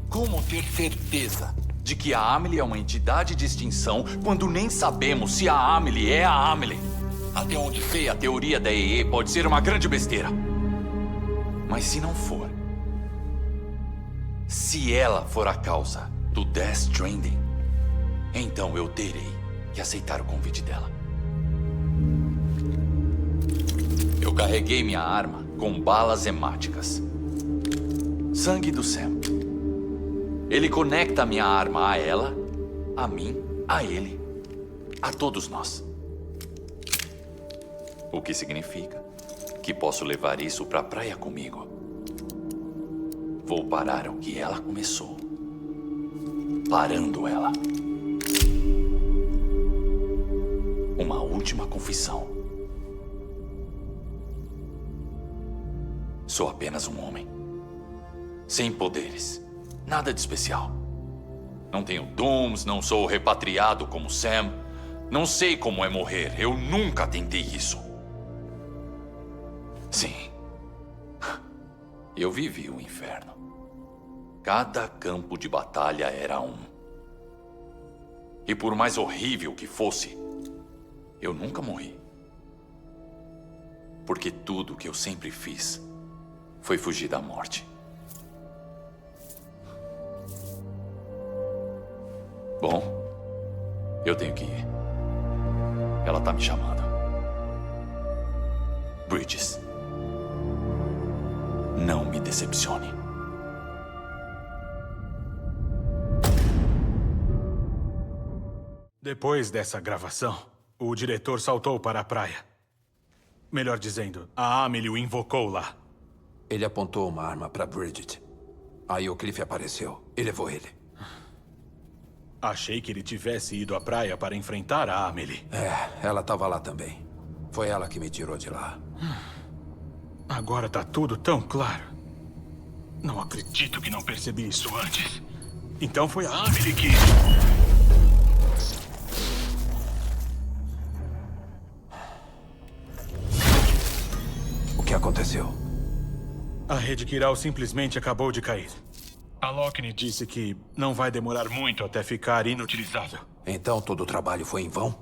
Como ter certeza de que a Amelie é uma entidade de extinção quando nem sabemos se a Amelie é a Amelie? Até onde sei, a teoria da EE pode ser uma grande besteira. Mas se não for, se ela for a causa do Death Stranding, então eu terei que aceitar o convite dela. Eu carreguei minha arma com balas hemáticas. Sangue do Sam. Ele conecta a minha arma a ela, a mim, a ele, a todos nós. O que significa que posso levar isso pra praia comigo. Vou parar o que ela começou. Parando ela. Uma última confissão. Sou apenas um homem. Sem poderes. Nada de especial. Não tenho dons, não sou repatriado como Sam. Não sei como é morrer. Eu nunca tentei isso. Sim. Eu vivi o inferno. Cada campo de batalha era um. E por mais horrível que fosse, eu nunca morri. Porque tudo que eu sempre fiz foi fugir da morte. Bom, eu tenho que ir. Ela tá me chamando. Bridges, não me decepcione. Depois dessa gravação, o diretor saltou para a praia. Melhor dizendo, a Amelie o invocou lá. Ele apontou uma arma para Bridget. Aí o Cliff apareceu e levou ele. Achei que ele tivesse ido à praia para enfrentar a Amelie. É, ela estava lá também. Foi ela que me tirou de lá. Agora tá tudo tão claro. Não acredito que não percebi isso antes. Então foi a Amelie que... O que aconteceu? A rede Kiral simplesmente acabou de cair. A Lockne disse que não vai demorar muito até ficar inutilizável. Então todo o trabalho foi em vão?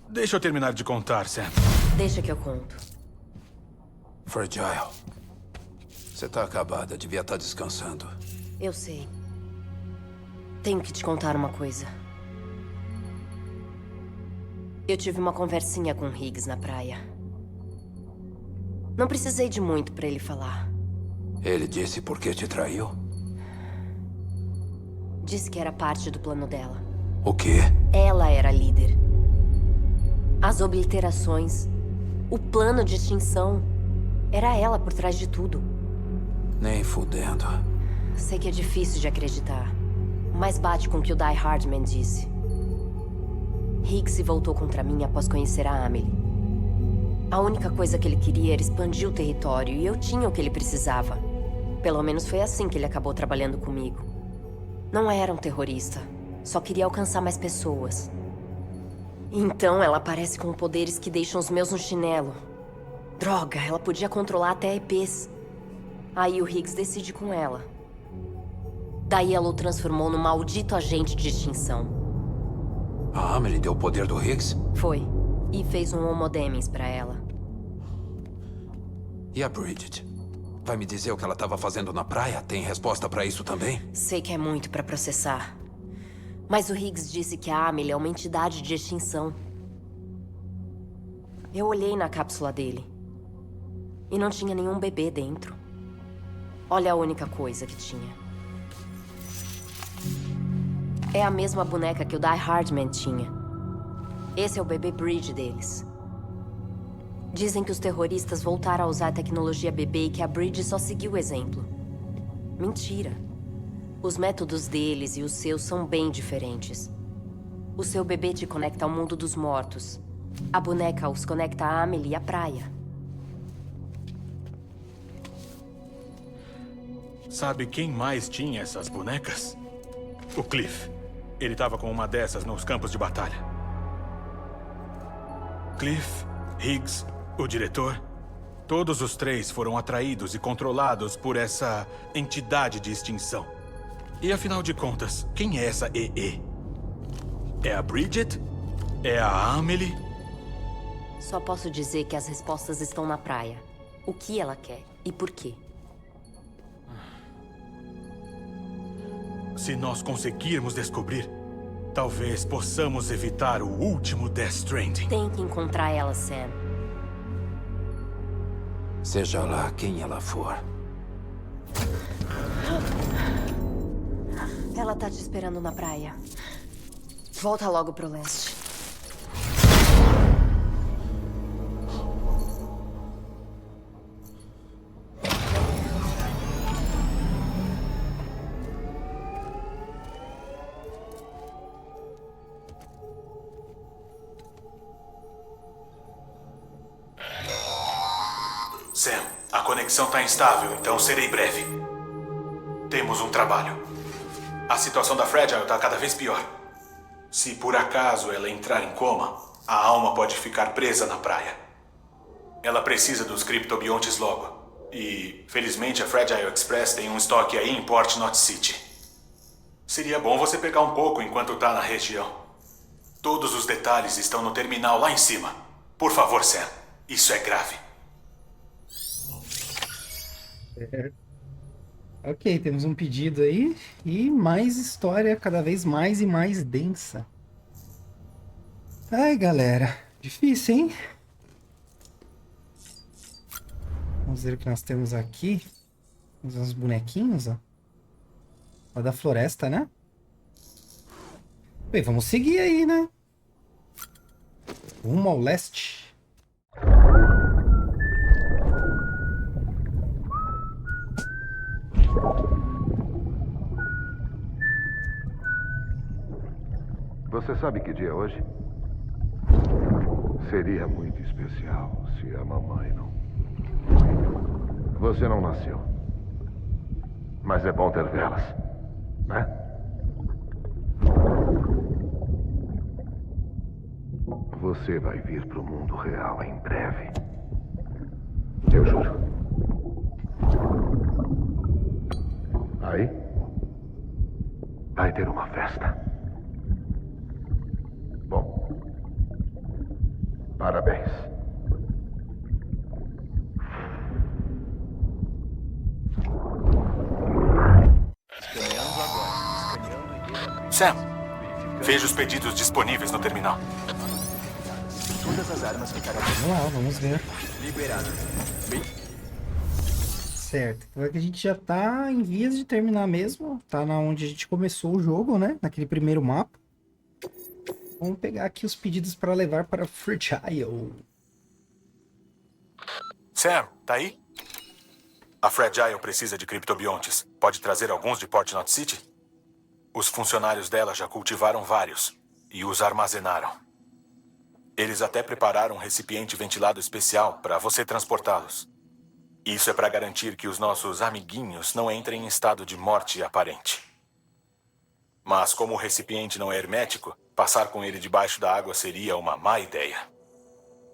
Deixa eu terminar de contar, Sam. Deixa que eu conto. Fragile. Você tá acabada, devia estar descansando. Eu sei. Tenho que te contar uma coisa. Eu tive uma conversinha com Higgs na praia. Não precisei de muito pra ele falar. Ele disse por que te traiu? Disse que era parte do plano dela. O quê? Ela era a líder. As obliterações, o plano de extinção, era ela por trás de tudo. Nem fudendo. Sei que é difícil de acreditar, mas bate com o que o Die Hardman disse. Higgs se voltou contra mim após conhecer a Amelie. A única coisa que ele queria era expandir o território e eu tinha o que ele precisava. Pelo menos foi assim que ele acabou trabalhando comigo. Não era um terrorista, só queria alcançar mais pessoas. Então ela aparece com poderes que deixam os meus no chinelo. Droga, ela podia controlar até EPs. Aí o Higgs decide com ela. Daí ela o transformou num maldito agente de extinção. A Amelie deu o poder do Higgs? Foi. E fez um Homo Demens pra ela. E a Bridget? Vai me dizer o que ela estava fazendo na praia? Tem resposta pra isso também? Sei que é muito pra processar. Mas o Higgs disse que a Amelie é uma entidade de extinção. Eu olhei na cápsula dele. E não tinha nenhum bebê dentro. Olha a única coisa que tinha. É a mesma boneca que o Die Hardman tinha. Esse é o bebê Bridge deles. Dizem que os terroristas voltaram a usar a tecnologia bebê e que a Bridge só seguiu o exemplo. Mentira. Os métodos deles e os seus são bem diferentes. O seu bebê te conecta ao mundo dos mortos. A boneca os conecta a Amelie e à praia. Sabe quem mais tinha essas bonecas? O Cliff. Ele estava com uma dessas nos campos de batalha. Cliff, Higgs, o diretor, todos os três foram atraídos e controlados por essa entidade de extinção. E afinal de contas, quem é essa EE? É a Bridget? É a Amelie? Só posso dizer que as respostas estão na praia. O que ela quer e por quê. Se nós conseguirmos descobrir, talvez possamos evitar o último Death Stranding. Tem que encontrar ela, Sam. Seja lá quem ela for. Ela tá te esperando na praia. Volta logo pro leste. Sam, a conexão está instável, então serei breve. Temos um trabalho. A situação da Fragile está cada vez pior. Se por acaso ela entrar em coma, a alma pode ficar presa na praia. Ela precisa dos criptobiontes logo. E, felizmente, a Fragile Express tem um estoque aí em Port Knot City. Seria bom você pegar um pouco enquanto está na região. Todos os detalhes estão no terminal lá em cima. Por favor, Sam. Isso é grave. Ok, temos um pedido aí. E mais história, cada vez mais e mais densa. Ai, galera. Difícil, hein? Vamos ver o que nós temos aqui. Temos uns bonequinhos, ó. Lá da floresta, né? Bem, vamos seguir aí, né? Rumo ao leste. Você sabe que dia é hoje? Seria muito especial se a mamãe não... Você não nasceu. Mas é bom ter velas, né? Você vai vir pro mundo real em breve. Eu juro. Aí, vai ter uma festa. Bom, parabéns. Sam, veja os pedidos disponíveis no terminal. Todas as armas ficarão Vamos lá, vamos ver. liberadas. Certo. Então aqui a gente já tá em vias de terminar mesmo. Tá na onde a gente começou o jogo, né? Naquele primeiro mapa. Vamos pegar aqui os pedidos para levar para Fragile. Sam, tá aí? A Fragile precisa de criptobiontes. Pode trazer alguns de Port Knot City? Os funcionários dela já cultivaram vários e os armazenaram. Eles até prepararam um recipiente ventilado especial para você transportá-los. Isso é para garantir que os nossos amiguinhos não entrem em estado de morte aparente. Mas como o recipiente não é hermético, passar com ele debaixo da água seria uma má ideia.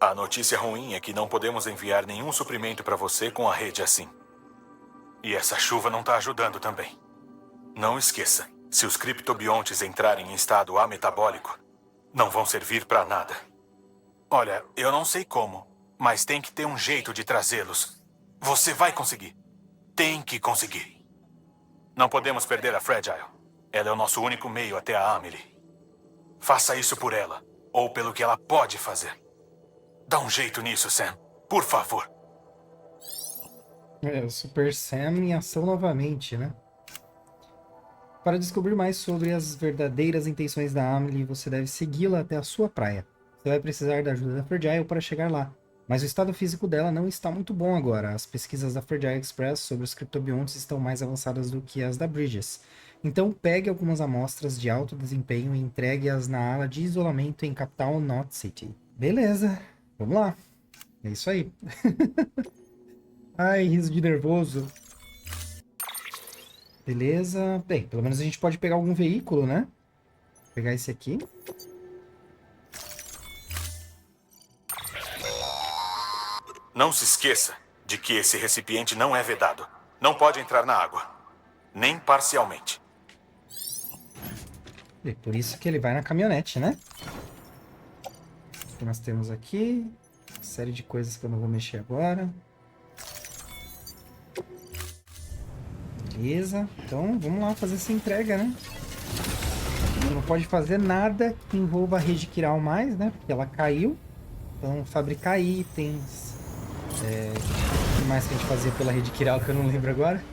A notícia ruim é que não podemos enviar nenhum suprimento para você com a rede assim. E essa chuva não está ajudando também. Não esqueça, se os criptobiontes entrarem em estado ametabólico, não vão servir para nada. Olha, eu não sei como, mas tem que ter um jeito de trazê-los. Você vai conseguir. Tem que conseguir. Não podemos perder a Fragile. Ela é o nosso único meio até a Amelie. Faça isso por ela, ou pelo que ela pode fazer. Dá um jeito nisso, Sam. Por favor. O Super Sam em ação novamente, né? Para descobrir mais sobre as verdadeiras intenções da Amelie, você deve segui-la até a sua praia. Você vai precisar da ajuda da Fragile para chegar lá. Mas o estado físico dela não está muito bom agora. As pesquisas da Fragile Express sobre os criptobiontes estão mais avançadas do que as da Bridges. Então pegue algumas amostras de alto desempenho e entregue-as na ala de isolamento em Capital Knot City. Beleza, vamos lá. É isso aí. Ai, riso de nervoso. Beleza. Bem, pelo menos a gente pode pegar algum veículo, né? Vou pegar esse aqui. Não se esqueça de que esse recipiente não é vedado. Não pode entrar na água. Nem parcialmente. E por isso que ele vai na caminhonete, né? O que nós temos aqui? Uma série de coisas que eu não vou mexer agora. Beleza. Então, vamos lá fazer essa entrega, né? Não pode fazer nada que envolva a rede Kiral mais, né? Porque ela caiu. Então, fabricar itens... o que mais que a gente fazia pela rede Kiral que eu não lembro agora?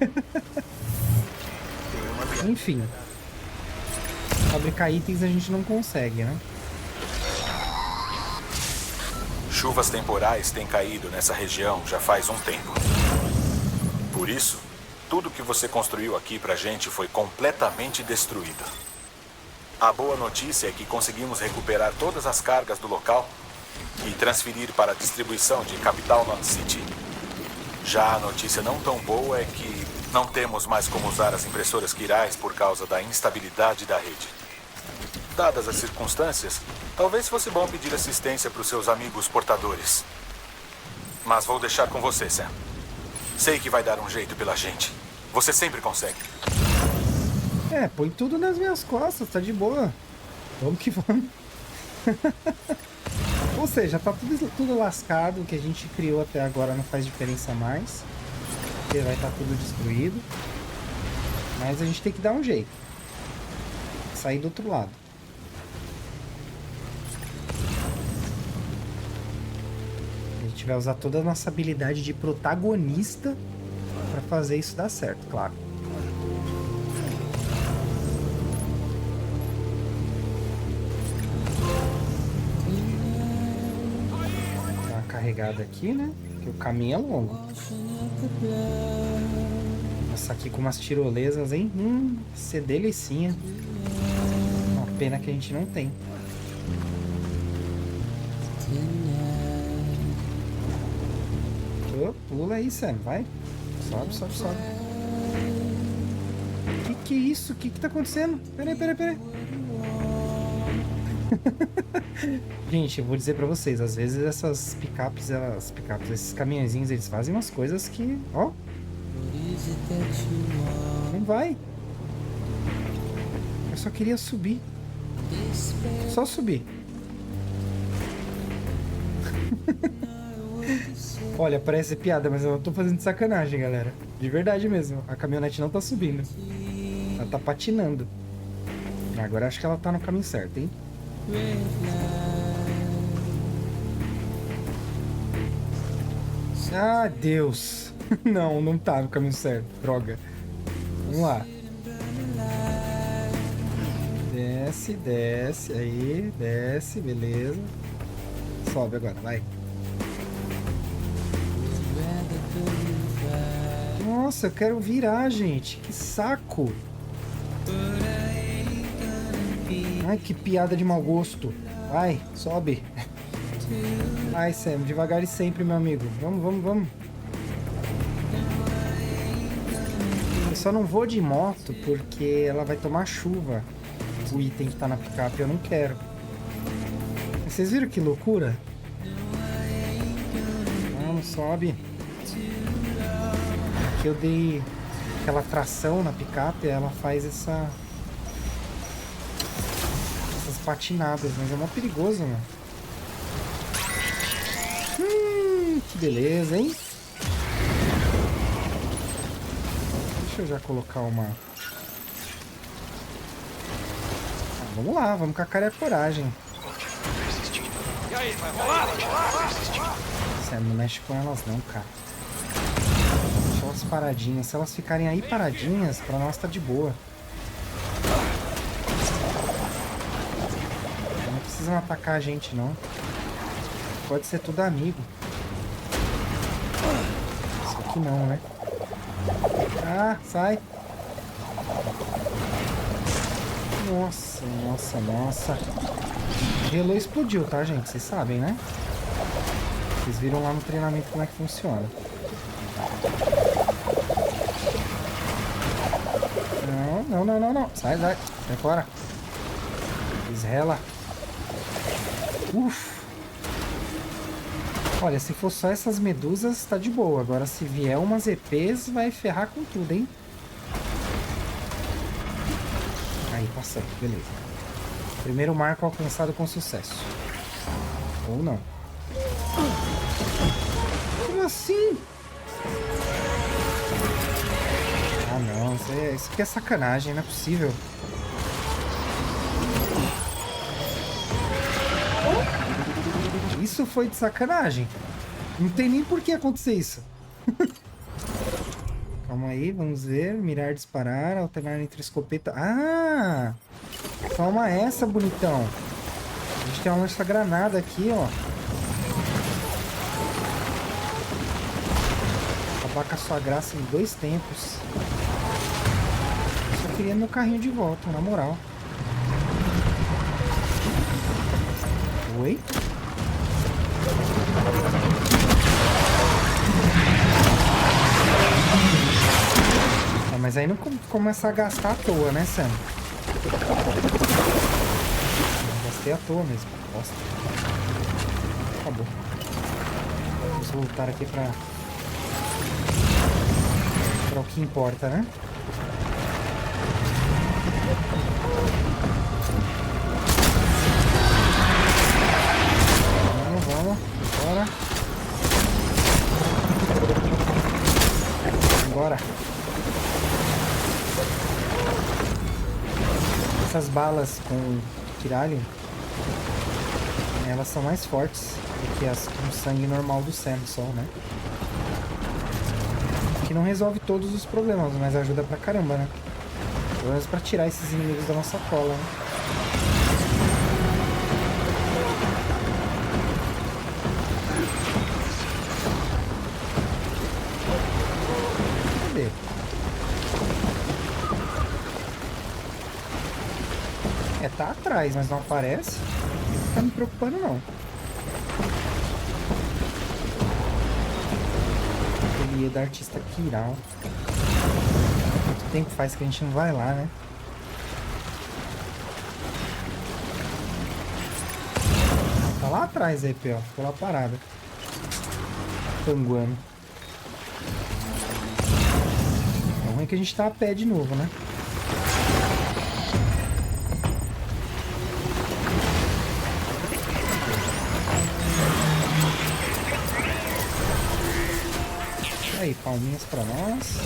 Enfim. Fabricar itens a gente não consegue, né? Chuvas temporais têm caído nessa região já faz um tempo. Por isso, tudo que você construiu aqui pra gente foi completamente destruído. A boa notícia é que conseguimos recuperar todas as cargas do local e transferir para a distribuição de Capital Knot City. Já a notícia não tão boa é que não temos mais como usar as impressoras quirais por causa da instabilidade da rede. Dadas as circunstâncias, talvez fosse bom pedir assistência para os seus amigos portadores. Mas vou deixar com você, Sam. Sei que vai dar um jeito pela gente. Você sempre consegue. Põe tudo nas minhas costas, tá de boa. Vamos que vamos. Ou seja, tá tudo lascado. O que a gente criou até agora não faz diferença mais. Porque vai estar tudo destruído. Mas a gente tem que dar um jeito. Sair do outro lado. A gente vai usar toda a nossa habilidade de protagonista para fazer isso dar certo, claro. Dá uma carregada aqui, né? Porque o caminho é longo. Nossa, aqui com umas tirolesas, hein? Ser delicinha. Uma pena que a gente não tem. Pula aí, Sam, vai. Sobe, sobe, sobe. Que é isso? Que tá acontecendo? Peraí. Gente, eu vou dizer pra vocês, às vezes essas picapes, esses caminhãozinhos, eles fazem umas coisas que, ó. Não vai. Eu só queria subir. Só subir. Olha, parece piada, mas eu não tô fazendo de sacanagem, galera. De verdade mesmo. A caminhonete não tá subindo. Ela tá patinando. Agora acho que ela tá no caminho certo, hein? Ah, Deus. Não tá no caminho certo. Droga. Vamos lá. Desce. Aí, desce, beleza. Sobe agora, vai. Nossa, eu quero virar, gente. Que saco. Ai, que piada de mau gosto. Vai, sobe. Ai, Sam, devagar e sempre, meu amigo. Vamos, vamos, vamos. Eu só não vou de moto porque ela vai tomar chuva. O item que tá na picape, eu não quero. Vocês viram que loucura? Vamos, sobe. Aqui eu dei aquela tração na picape, ela faz essas patinadas, mas é mó perigoso, mano. Que beleza, hein? Deixa eu já colocar uma... vamos lá, vamos com a cara e a coragem. E aí, vai rolar? Você não mexe com elas não, cara. Deixa elas paradinhas. Se elas ficarem aí paradinhas, pra nós tá de boa. Não precisam atacar a gente, não. Pode ser tudo amigo. Isso aqui não, né? Ah, sai. Nossa, nossa, nossa. O relô explodiu, tá, gente? Vocês sabem, né? Vocês viram lá no treinamento como é que funciona. Não, não, não, não, não. Sai, sai. Sai fora. Desrela. Uf. Olha, se for só essas medusas, tá de boa. Agora, se vier umas EPs, vai ferrar com tudo, hein? Aí, passamos. Beleza. Primeiro marco alcançado com sucesso. Ou não. Como assim? Ah, não. Isso aqui é sacanagem. Não é possível. Isso foi de sacanagem. Não tem nem por que acontecer isso. Calma aí, vamos ver. Mirar, disparar, alternar entre escopeta. Ah! Toma essa, bonitão. A gente tem uma lança-granada aqui, ó. Acabar com a sua graça em 2 tempos. Eu só queria meu carrinho de volta, na moral. Oi? Ah, mas aí não começa a gastar à toa, né, Sam? Gastei à toa mesmo. Bosta. Acabou. Vamos voltar aqui para o que importa, né? Vamos, vamos. Bora. Bora. Essas balas com Kiralion, elas são mais fortes do que as com sangue normal do Sam só, né? Que não resolve todos os problemas, mas ajuda pra caramba, né? Pelo menos pra tirar esses inimigos da nossa cola, né? Cadê? Tá atrás, mas não aparece. Não tá me preocupando, não. Ateliê da artista Kiral. Quanto tempo faz que a gente não vai lá, né? Tá lá atrás aí, ó. Ficou lá parada. Panguando. É ruim que a gente tá a pé de novo, né? Aí, palminhas pra nós.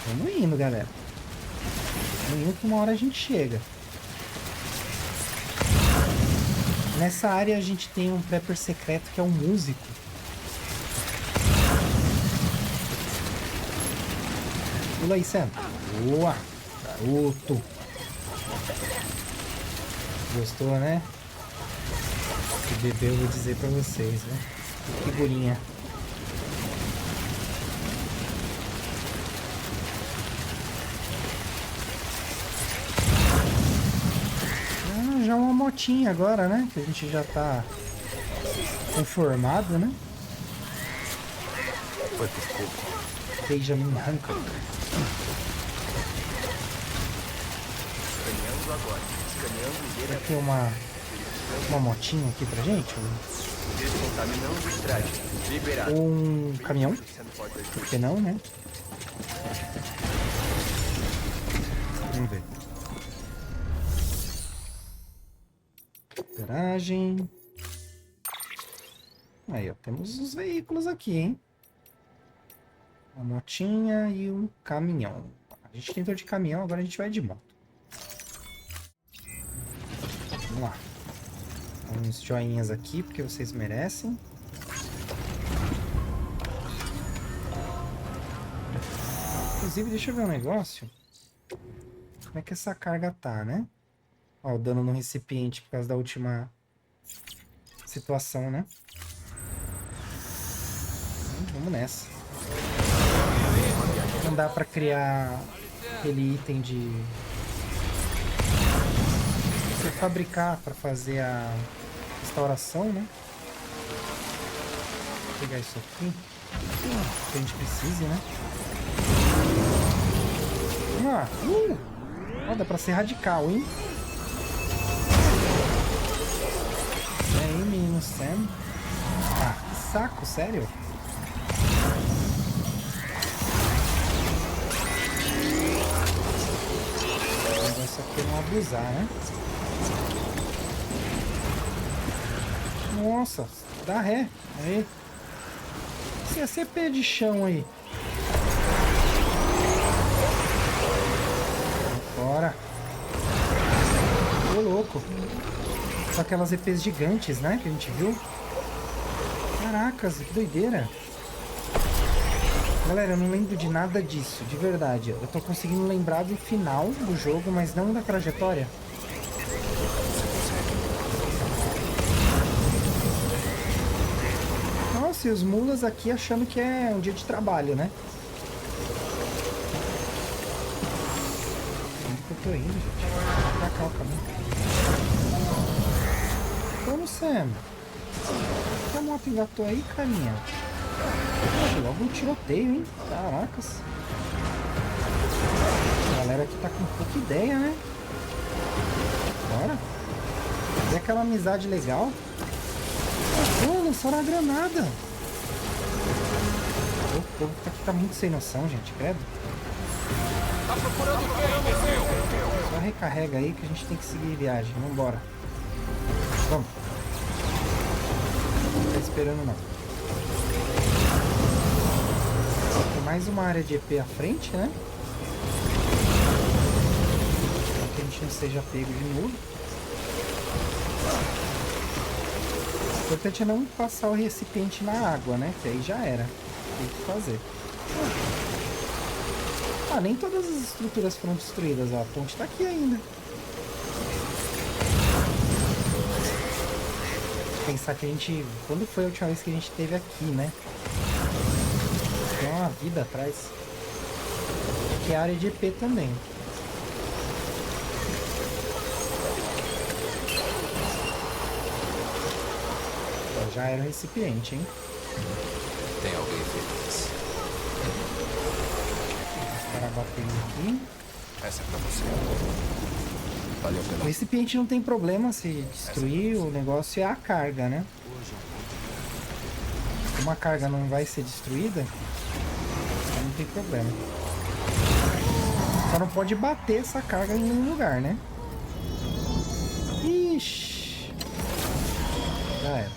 Vamos indo, galera. Vamos indo que uma hora a gente chega. Nessa área a gente tem um prepper secreto que é um músico. Pula aí, Sam. Boa, garoto. Gostou, né? O bebê eu vou dizer pra vocês, né? Que figurinha. Já uma motinha agora, né? Que a gente já tá conformado, né? Foi por pouco. Benjamin Hancock. Escaneando agora. Escaneando Vai ter uma motinha aqui pra gente? Descontaminando o traje. Liberado. Um caminhão? Por que não, né? Vamos ver. Garagem. Aí, ó. Temos os veículos aqui, hein? Uma motinha e um caminhão. A gente tentou de caminhão, agora a gente vai de moto. Vamos lá. Uns joinhas aqui, porque vocês merecem. Inclusive, deixa eu ver um negócio. Como é que essa carga tá, né? Ó, o dano no recipiente por causa da última situação, né? Vamos nessa. Não dá pra criar aquele item de... Você fabricar pra fazer a restauração, né? Vou pegar isso aqui. Que a gente precise, né? Ó, dá pra ser radical, hein? E aí, menino Sam? Ah, que saco, sério? Isso aqui não abusar, né? Nossa, dá ré. Aí. Esse é CP de chão aí. Bora. Ô, louco. São aquelas EPs gigantes, né? Que a gente viu. Caracas, que doideira. Galera, eu não lembro de nada disso, de verdade. Eu tô conseguindo lembrar do final do jogo, mas não da trajetória. Nossa, e os mulas aqui achando que é um dia de trabalho, né? Onde que eu tô indo, gente? Pra cá o caminho. Vamos, Sam. Que a moto engatou aí, carinha? Logo um tiroteio, hein? Caracas. A galera aqui tá com pouca ideia, né? Bora. Fazer aquela amizade legal. Pô, lançaram a granada. O povo aqui tá muito sem noção, gente. Credo. Tá procurando o quê, Só recarrega aí que a gente tem que seguir viagem. Vambora. Vamos. Não tá esperando não. Tem mais uma área de EP à frente, né? Para que a gente não seja pego de novo. O importante é não passar o recipiente na água, né? Que aí já era. Tem que fazer. Ah, nem todas as estruturas foram destruídas. Ó. A ponte tá aqui ainda. Pensar que a gente... Quando foi a última vez que a gente esteve aqui, né? Tem uma vida atrás. Que é a área de EP também. Ó, já era o recipiente, hein? Tem alguém feliz. Para bater aqui. Essa é pra você. Valeu pela... O recipiente não tem problema se destruir, o negócio é a carga, né? Como a carga não vai ser destruída, não tem problema. Só não pode bater essa carga em nenhum lugar, né? Ixi. Já era.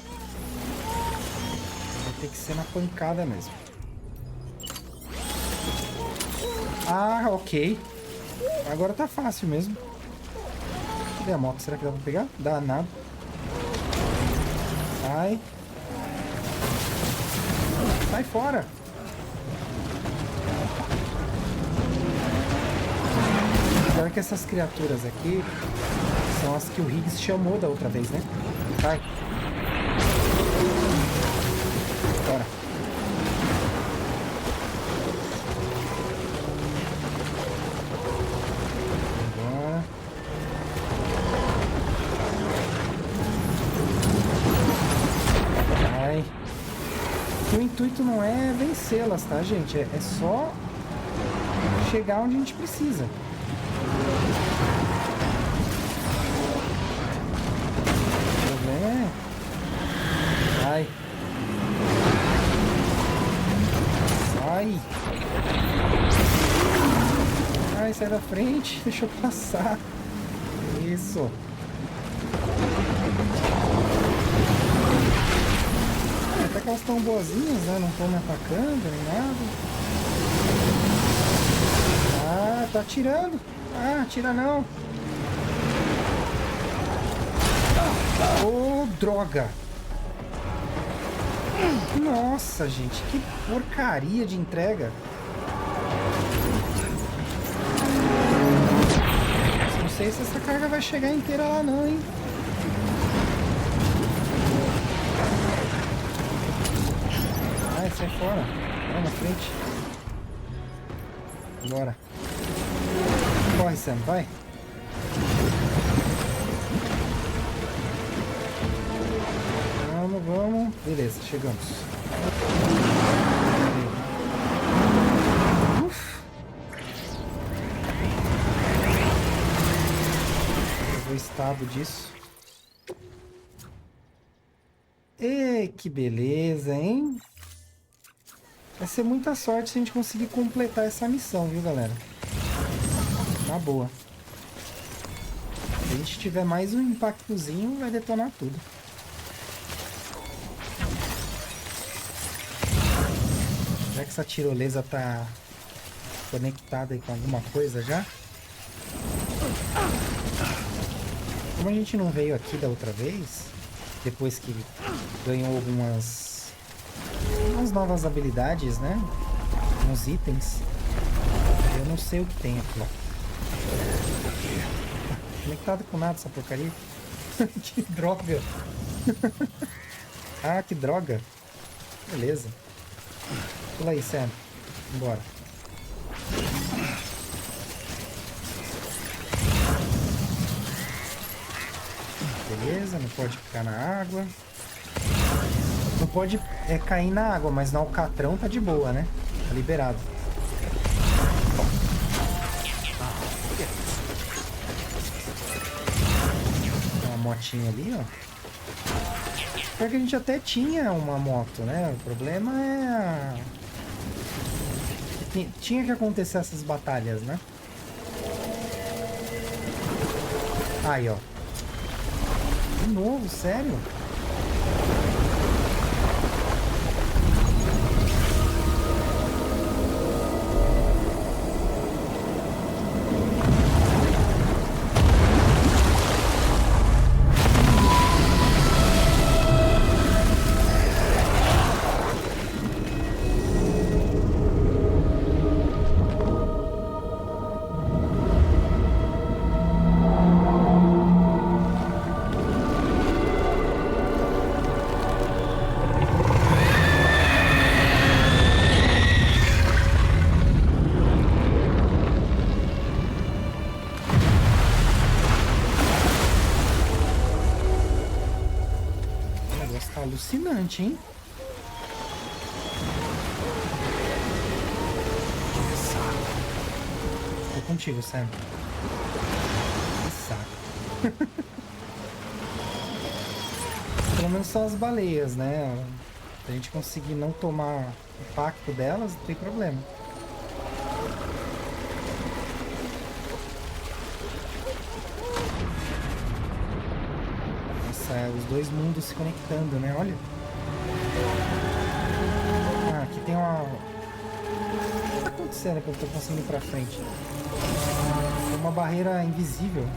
Vai ter que ser na pancada mesmo. Ah, ok. Agora tá fácil mesmo. Cadê a moto? Será que dá pra pegar? Dá nada. Sai. Sai fora. Pior que essas criaturas aqui são São as que o Higgs chamou da outra vez, né? Vai. Bora. Bora. Vai. O intuito não é vencê-las, tá, gente? É só chegar onde a gente precisa. O problema é... Vai. Sai. Ai, sai da frente. Deixa eu passar. Isso. Até que elas estão boazinhas, né? Não estão me atacando nem nada. Ah, tá atirando. Ah, atira não. Oh, droga. Nossa, gente. Que porcaria de entrega. Não sei se essa carga vai chegar inteira lá não, hein? Ai, sai fora. Vai na frente. Bora. Corre, Sam, vai. Vamos, vamos. Beleza, chegamos. Uf. Eu vou estado disso. E que beleza, hein? Vai ser muita sorte se a gente conseguir completar essa missão, viu, galera? Na boa. Se a gente tiver mais um impactozinho, vai detonar tudo. Será que essa tirolesa tá conectada aí com alguma coisa já? Como a gente não veio aqui da outra vez, depois que ganhou algumas novas habilidades, né? Uns itens. Eu não sei o que tem aqui, ó. Conectado com nada essa porcaria. Que droga. Ah, que droga. Beleza. Pula aí, Sam. Bora. Beleza, não pode ficar na água. Não pode cair na água, mas no alcatrão tá de boa, né? Tá liberado. Tem uma motinha ali, ó. Pior que a gente até tinha uma moto, né? O problema é... Tinha que acontecer essas batalhas, né? Aí, ó. De novo, sério? Alucinante, hein? Tô contigo, Sam. Que saco. Pelo menos são as baleias, né? Se a gente conseguir não tomar impacto delas, não tem problema. Os dois mundos se conectando, né? Olha. Ah, aqui tem uma... O que tá acontecendo que eu tô conseguindo ir pra frente? Tem uma barreira invisível.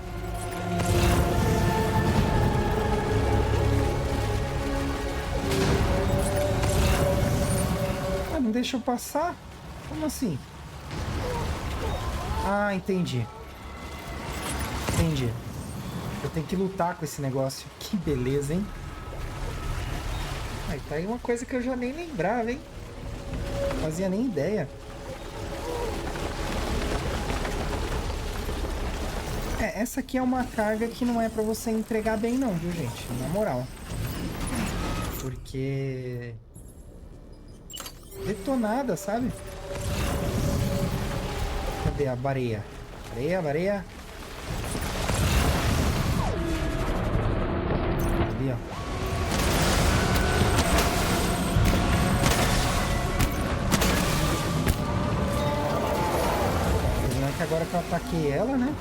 Ah, não deixa eu passar? Como assim? Ah, entendi. Entendi. Eu tenho que lutar com esse negócio. Que beleza, hein? Aí tá aí uma coisa que eu já nem lembrava, hein? Não fazia nem ideia. Essa aqui é uma carga que não é pra você entregar bem não, viu, gente? Na moral. Porque... detonada, sabe? Cadê a bareia? Bareia. Ali, ó. Que agora que eu ataquei ela, né?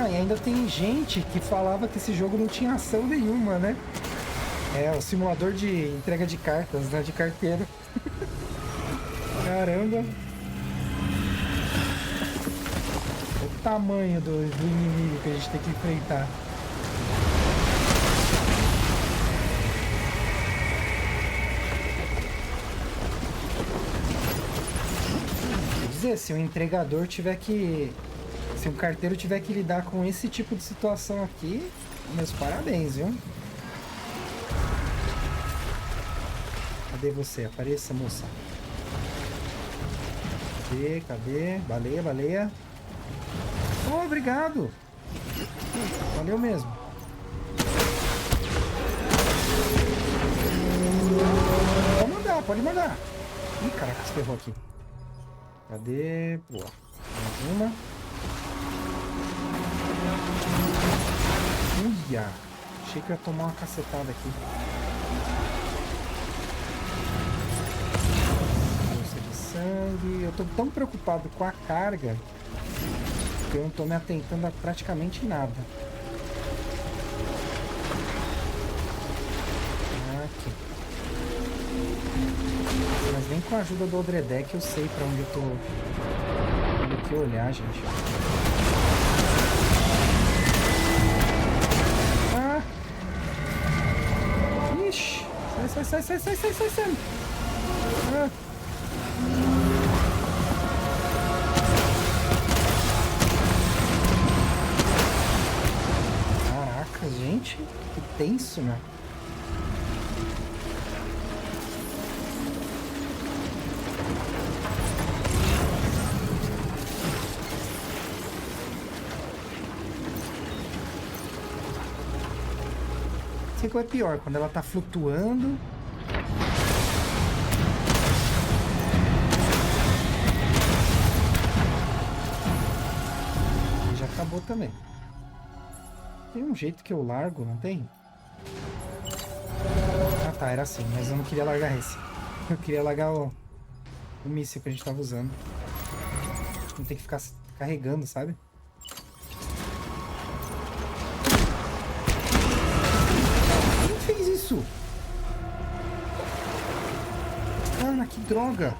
Ah, e ainda tem gente que falava que esse jogo não tinha ação nenhuma, né? É, o simulador de entrega de cartas, né? De carteiro. Caramba! O tamanho do inimigo que a gente tem que enfrentar. Se o entregador tiver que... se o carteiro tiver que lidar com esse tipo de situação aqui, meus parabéns, viu? Cadê você? Apareça, moça. Cadê? Baleia. Oh, obrigado! Valeu mesmo. Pode mandar. Ih, caraca, se ferrou aqui. Cadê? Boa. Mais uma. Uia! Achei que eu ia tomar uma cacetada aqui. Bolsa de sangue. Eu tô tão preocupado com a carga que eu não tô me atentando a praticamente nada. Aqui. Mas nem com a ajuda do Odredek eu sei pra onde eu tô. Onde que olhar, gente. Ah! Ixi! Sai! Ah! Caraca, gente, que tenso, né? Sei que é pior, quando ela tá flutuando. E já acabou também. Tem um jeito que eu largo, não tem? Ah tá, era assim, mas eu não queria largar esse. Eu queria largar o míssil que a gente tava usando. Não tem que ficar carregando, sabe? Fez isso? Ana, que droga!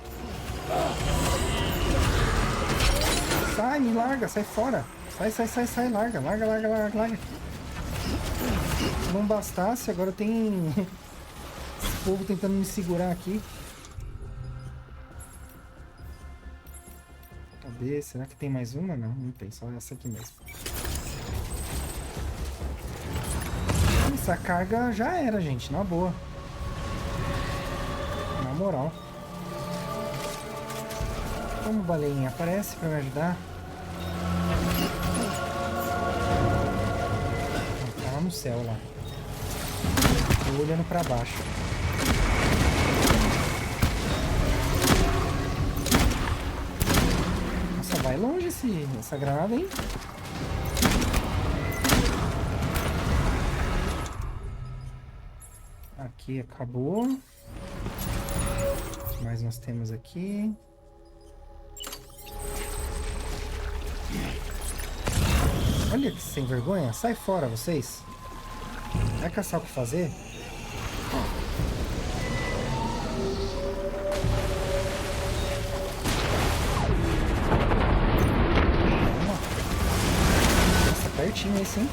Sai, me larga, sai fora! Sai, larga! Se não bastasse, agora tem esse povo tentando me segurar aqui. Cadê? Será que tem mais uma? Não tem, só essa aqui mesmo. Essa carga já era, gente, na boa. Na moral. Como baleinha aparece pra me ajudar? Tá lá no céu lá. Tô olhando pra baixo. Nossa, vai longe essa granada, hein? Aqui acabou. O que mais nós temos aqui? Olha que sem vergonha. Sai fora, vocês. Vai caçar o que fazer? Nossa, pertinho esse, hein?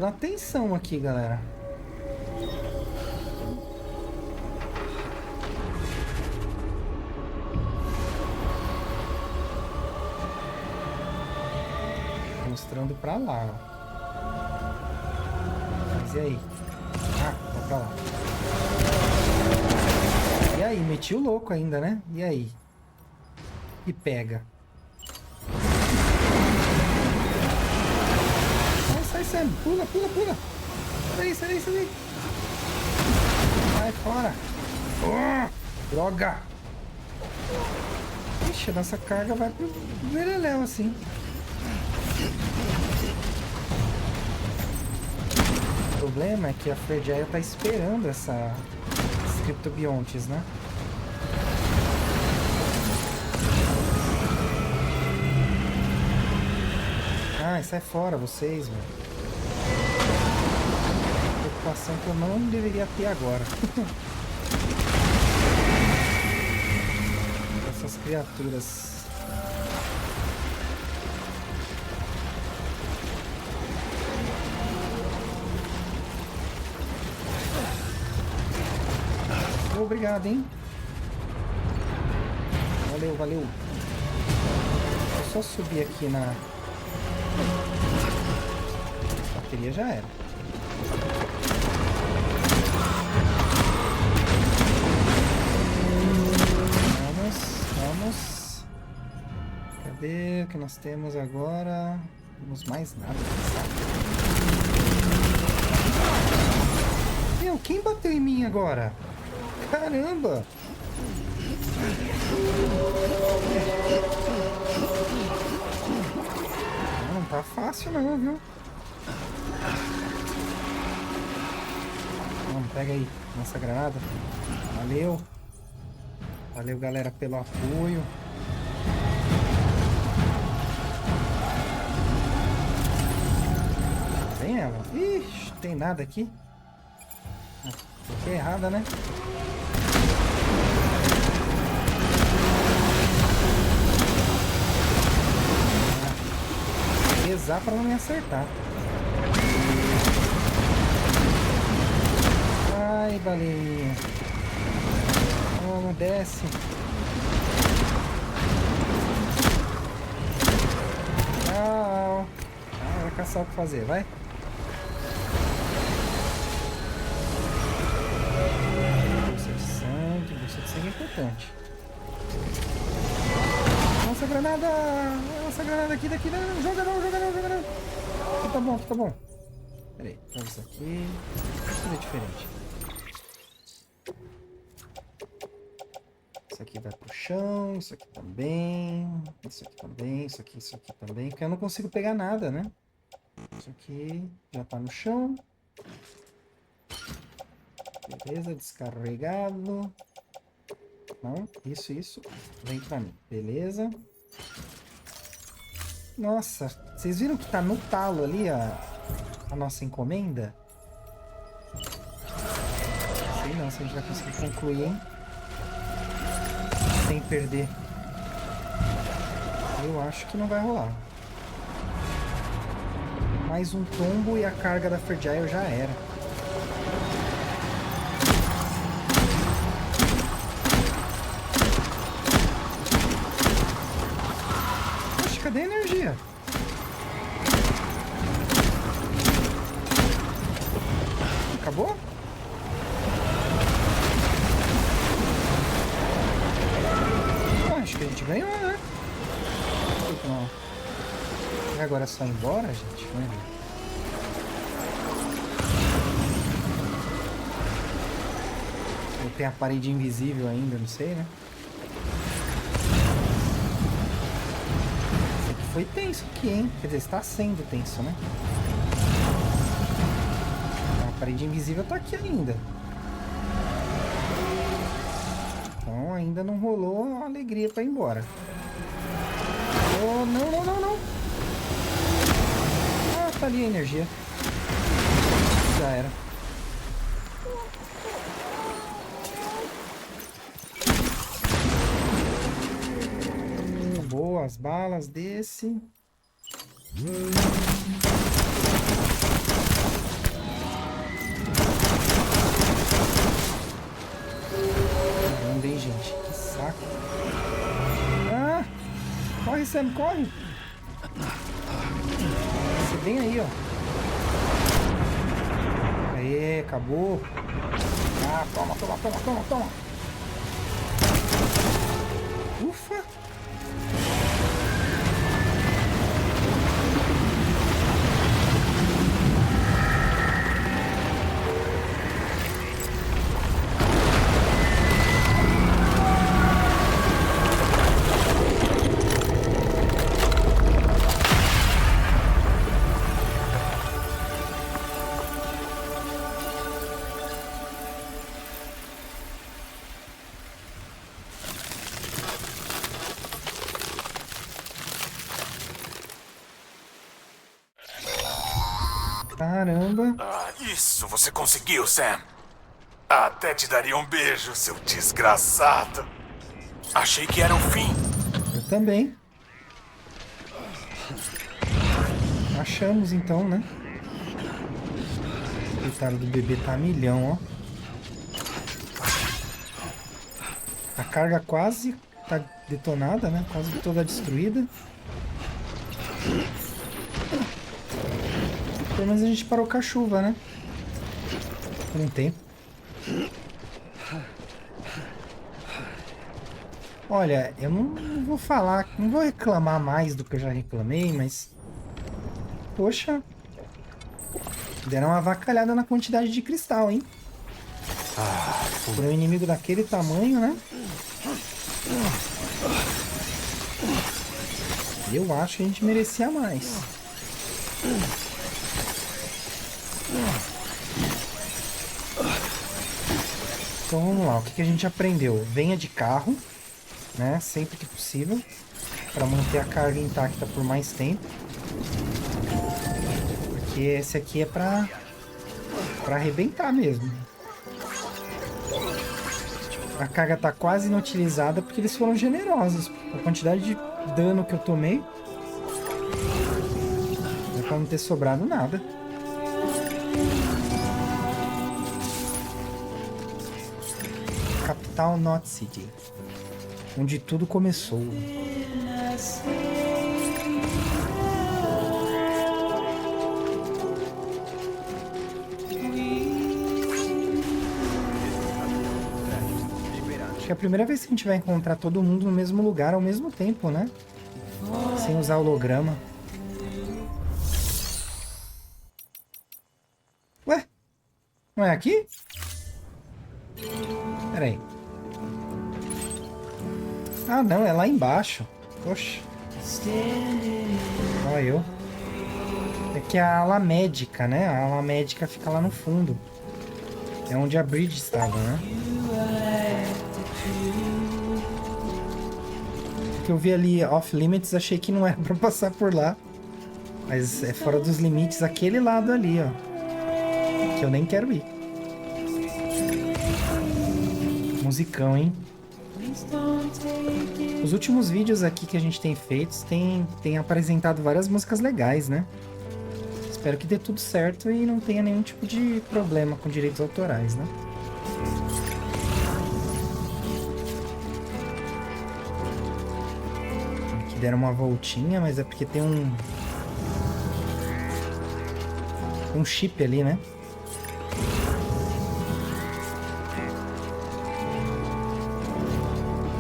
na atenção aqui, galera. Mostrando pra lá, ó. Mas e aí? Ah, tá pra lá. E aí? Meti o louco ainda, né? E aí? E pega. Sai, Sam. Pula, pula, pula. Sai daí, sai daí, sai daí. Sai fora. Oh, droga. Ixi, a nossa carga vai pro beleléu assim. O problema é que a Fragile tá esperando esses criptobiontes, né? Ai, sai fora vocês, meu. Preocupação que eu não deveria ter agora. Essas criaturas. Obrigado, hein? Valeu, valeu. Vou só subir aqui na... A bateria já era. Vamos, vamos. Cadê o que nós temos agora? Não temos mais nada. Meu, quem bateu em mim agora? Caramba! Não tá fácil não, viu? Vamos, pega aí nossa granada. Valeu. Valeu, galera, pelo apoio. Vem ela. Ixi, tem nada aqui. Aqui é errada, né? Rezar pra não me acertar. Ai, balinha. Oh, não desce. Tchau. Ah, vai caçar o que fazer, vai. Bolsa de sangue é importante. Nossa granada! Nossa granada aqui, daqui, não, joga não, joga não, joga não. Aqui tá bom, aqui tá bom. Pera aí, vamos isso aqui. Tudo é diferente. Isso aqui vai pro chão, isso aqui também. Isso aqui também, isso aqui também. Porque eu não consigo pegar nada, né? Isso aqui já tá no chão. Beleza, descarregado. Não, isso. Vem pra mim. Beleza. Nossa, vocês viram que tá no talo ali a nossa encomenda? Sei não se a gente vai conseguir concluir, hein? Sem perder. Eu acho que não vai rolar. Mais um tombo e a carga da Fragile já era. Cadê a energia? Acabou? Acho que a gente ganhou, né? Não. E agora é só ir embora, gente? Vamos ver. Tem a parede invisível ainda, não sei, né? Foi tenso aqui, hein? Quer dizer, está sendo tenso, né? A parede invisível tá aqui ainda. Então ainda não rolou a alegria pra ir embora. Oh, não, não, não, não. Ah, tá ali a energia. Já era. Boas balas desse. Corre, Sam, corre. Você vem aí, ó. Aê, acabou. Ah, toma. Ufa. Caramba. Ah, isso você conseguiu, Sam. Até te daria um beijo, seu desgraçado. Achei que era o fim. Eu também. Achamos então, né? O coitado do bebê tá a milhão, ó. A carga quase tá detonada, né? Quase toda destruída. Pelo menos a gente parou com a chuva, né? Por um tempo. Olha, eu não vou falar, não vou reclamar mais do que eu já reclamei, mas... Poxa, deram uma avacalhada na quantidade de cristal, hein? Por um inimigo daquele tamanho, né? Eu acho que a gente merecia mais. Então vamos lá, o que a gente aprendeu? Venha de carro, né? Sempre que possível, para manter a carga intacta por mais tempo. Porque esse aqui é para arrebentar mesmo. A carga tá quase inutilizada porque eles foram generosos. A quantidade de dano que eu tomei é para não ter sobrado nada. Capital Knot City, onde tudo começou. Acho que é a primeira vez que a gente vai encontrar todo mundo no mesmo lugar ao mesmo tempo, né? Sem usar holograma. Ué? Não é aqui? Pera aí. Ah, não, é lá embaixo. Poxa. Olha eu. É que a ala médica, né? A ala médica fica lá no fundo. É onde a Bridge estava, né? Que eu vi ali off limits, achei que não era pra passar por lá. Mas é fora dos limites aquele lado ali, ó. Que eu nem quero ir. Musicão, hein? Os últimos vídeos aqui que a gente tem feito tem apresentado várias músicas legais, né? Espero que dê tudo certo e não tenha nenhum tipo de problema com direitos autorais, né? Aqui deram uma voltinha, mas é porque tem um chip ali, né?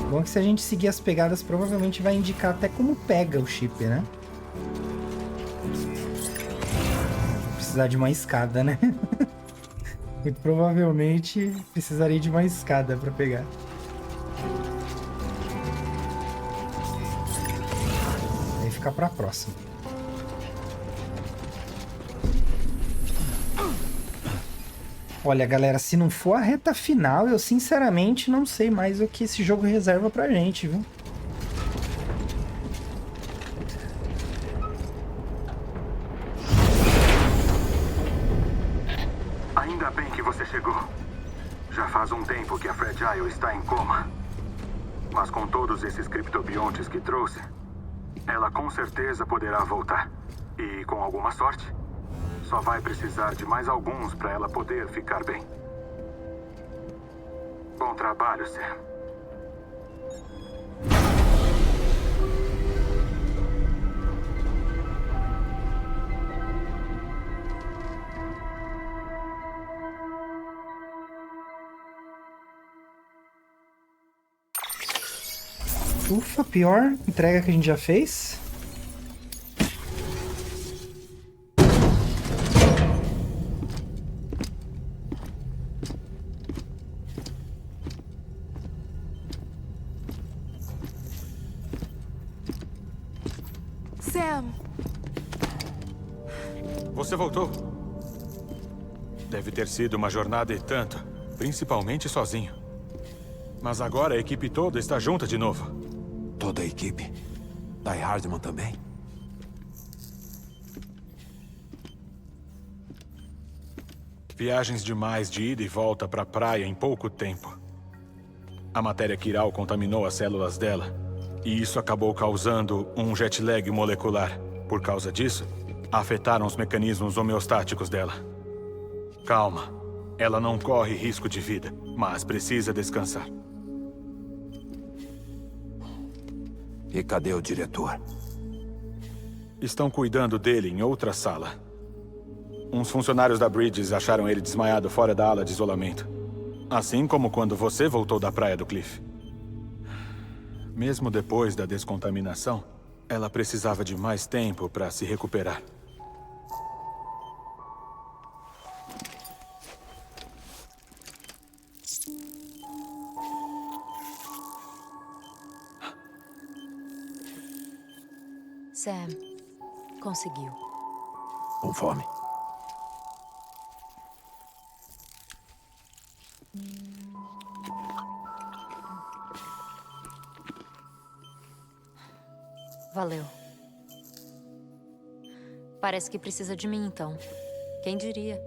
Bom que se a gente seguir as pegadas, provavelmente vai indicar até como pega o chip, né? Vou precisar de uma escada, né? Muito provavelmente precisaria de uma escada para pegar. Aí fica para a próxima. Olha, galera, se não for a reta final, eu sinceramente não sei mais o que esse jogo reserva pra gente, viu? Ainda bem que você chegou. Já faz um tempo que a Fragile está em coma. Mas com todos esses criptobiontes que trouxe, ela com certeza poderá voltar. E com alguma sorte, só vai precisar de mais alguns para ela poder ficar bem. Bom trabalho, Sam. Ufa, pior entrega que a gente já fez. Sam! Você voltou? Deve ter sido uma jornada e tanto, principalmente sozinho. Mas agora a equipe toda está junta de novo. Toda a equipe? Die Hardman também? Viagens demais de ida e volta para a praia em pouco tempo. A matéria quiral contaminou as células dela. E isso acabou causando um jet lag molecular. Por causa disso, afetaram os mecanismos homeostáticos dela. Calma. Ela não corre risco de vida, mas precisa descansar. E cadê o diretor? Estão cuidando dele em outra sala. Uns funcionários da Bridges acharam ele desmaiado fora da ala de isolamento. Assim como quando você voltou da praia do Cliff. Mesmo depois da descontaminação, ela precisava de mais tempo para se recuperar. Sam, conseguiu. Com fome? Valeu. Parece que precisa de mim, então. Quem diria?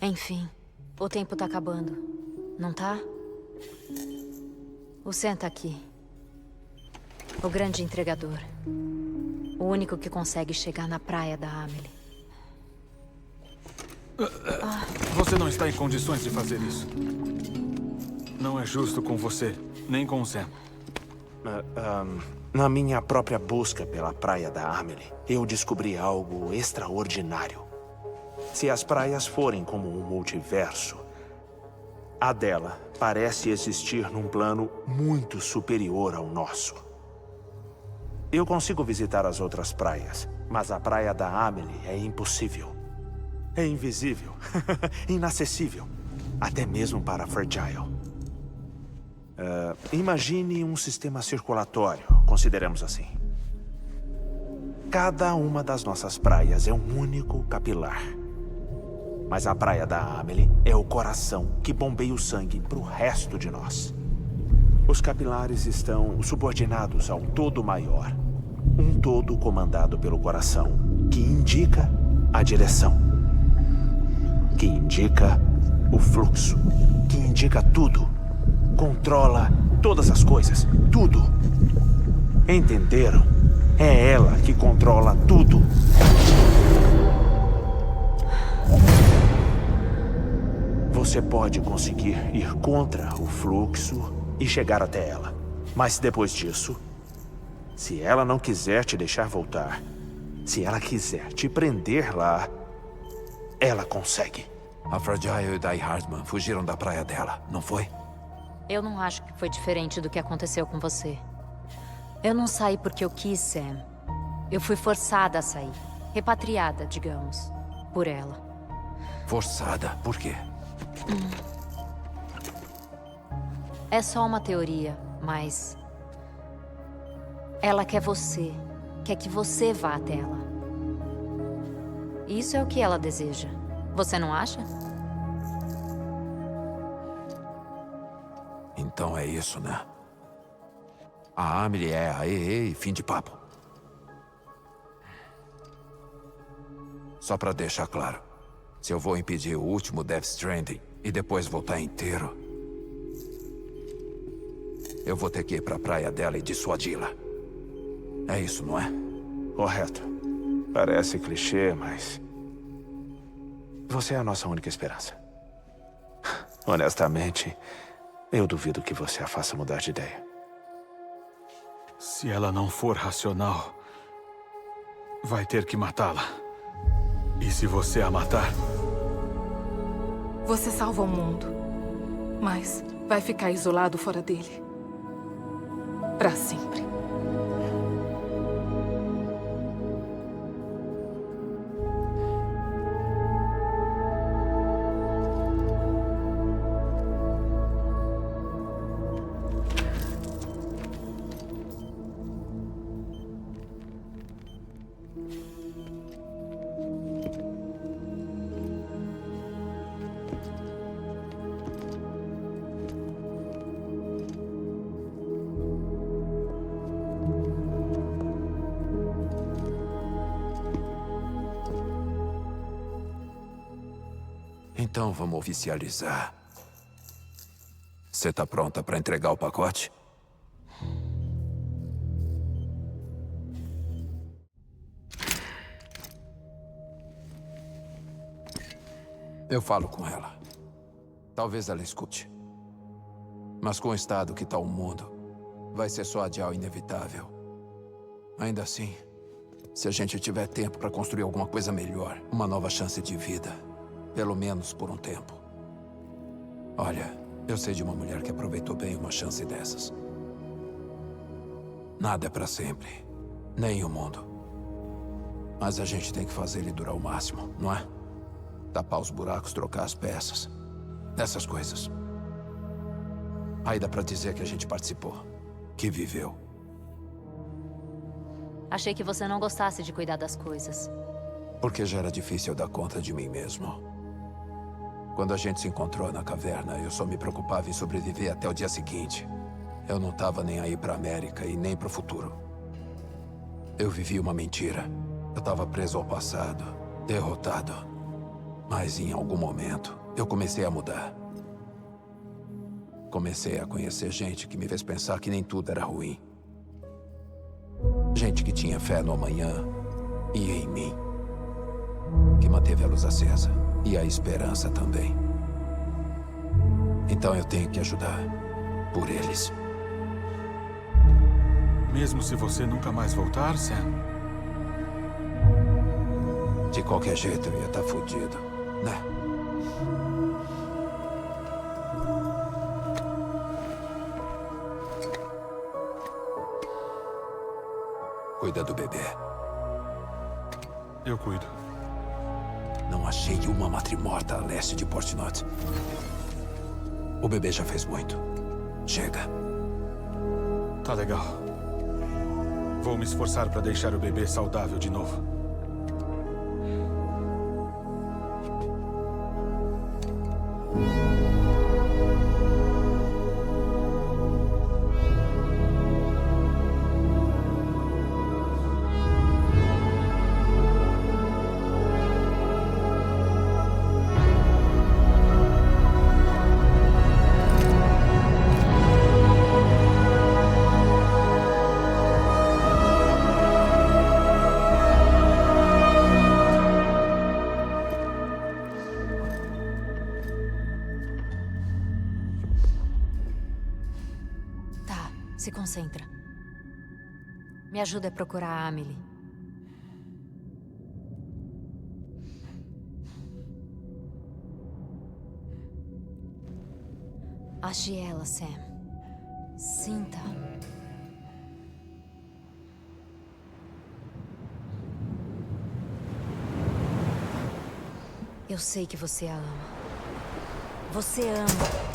Enfim, o tempo tá acabando, não tá? O Sam tá aqui. O grande entregador. O único que consegue chegar na praia da Amelie. Você não está em condições de fazer isso. Não é justo com você, nem com o Sam. Na minha própria busca pela praia da Amelie, eu descobri algo extraordinário. Se as praias forem como um multiverso, a dela parece existir num plano muito superior ao nosso. Eu consigo visitar as outras praias, mas a praia da Amelie é impossível. É invisível, inacessível, até mesmo para Fragile. Imagine um sistema circulatório, consideremos assim. Cada uma das nossas praias é um único capilar. Mas a praia da Amelie é o coração que bombeia o sangue para o resto de nós. Os capilares estão subordinados ao todo maior. Um todo comandado pelo coração, que indica a direção. Que indica o fluxo. Que indica tudo. Controla todas as coisas. Tudo. Entenderam? É ela que controla tudo. Você pode conseguir ir contra o fluxo e chegar até ela. Mas depois disso, se ela não quiser te deixar voltar, se ela quiser te prender lá, ela consegue. A Fragile e Die Hardman fugiram da praia dela, não foi? Eu não acho que foi diferente do que aconteceu com você. Eu não saí porque eu quis, Sam. Eu fui forçada a sair. Repatriada, digamos, por ela. Forçada? Por quê? É só uma teoria, mas... ela quer você. Quer que você vá até ela. Isso é o que ela deseja. Você não acha? Então é isso, né? A Amelie é a EE e fim de papo. Só pra deixar claro. Se eu vou impedir o último Death Stranding e depois voltar inteiro, eu vou ter que ir pra praia dela e dissuadi-la. É isso, não é? Correto. Parece clichê, mas... você é a nossa única esperança. Honestamente, eu duvido que você a faça mudar de ideia. Se ela não for racional, vai ter que matá-la. E se você a matar... Você salva o mundo, mas vai ficar isolado fora dele. Pra sempre. Então vamos oficializar. Você tá pronta para entregar o pacote? Eu falo com ela. Talvez ela escute. Mas com o estado que tá o mundo, vai ser só adiar o inevitável. Ainda assim, se a gente tiver tempo para construir alguma coisa melhor, uma nova chance de vida, pelo menos por um tempo. Olha, eu sei de uma mulher que aproveitou bem uma chance dessas. Nada é para sempre, nem o mundo. Mas a gente tem que fazer ele durar o máximo, não é? Tapar os buracos, trocar as peças. Essas coisas. Aí dá pra dizer que a gente participou. Que viveu. Achei que você não gostasse de cuidar das coisas. Porque já era difícil dar conta de mim mesmo. Quando a gente se encontrou na caverna, eu só me preocupava em sobreviver até o dia seguinte. Eu não tava nem aí pra América e nem pro futuro. Eu vivi uma mentira. Eu tava preso ao passado, derrotado. Mas em algum momento, eu comecei a mudar. Comecei a conhecer gente que me fez pensar que nem tudo era ruim. Gente que tinha fé no amanhã e em mim. Que manteve a luz acesa e a esperança também. Então eu tenho que ajudar por eles. Mesmo se você nunca mais voltar, Sam? De qualquer jeito eu ia estar fudido, né? Cuida do bebê. Eu cuido. Não achei uma matrimorta a leste de Port Knot. O bebê já fez muito. Chega. Tá legal. Vou me esforçar para deixar o bebê saudável de novo. Se concentra. Me ajuda a procurar a Amelie. Ache ela, Sam. Sinta. Eu sei que você a ama. Você ama.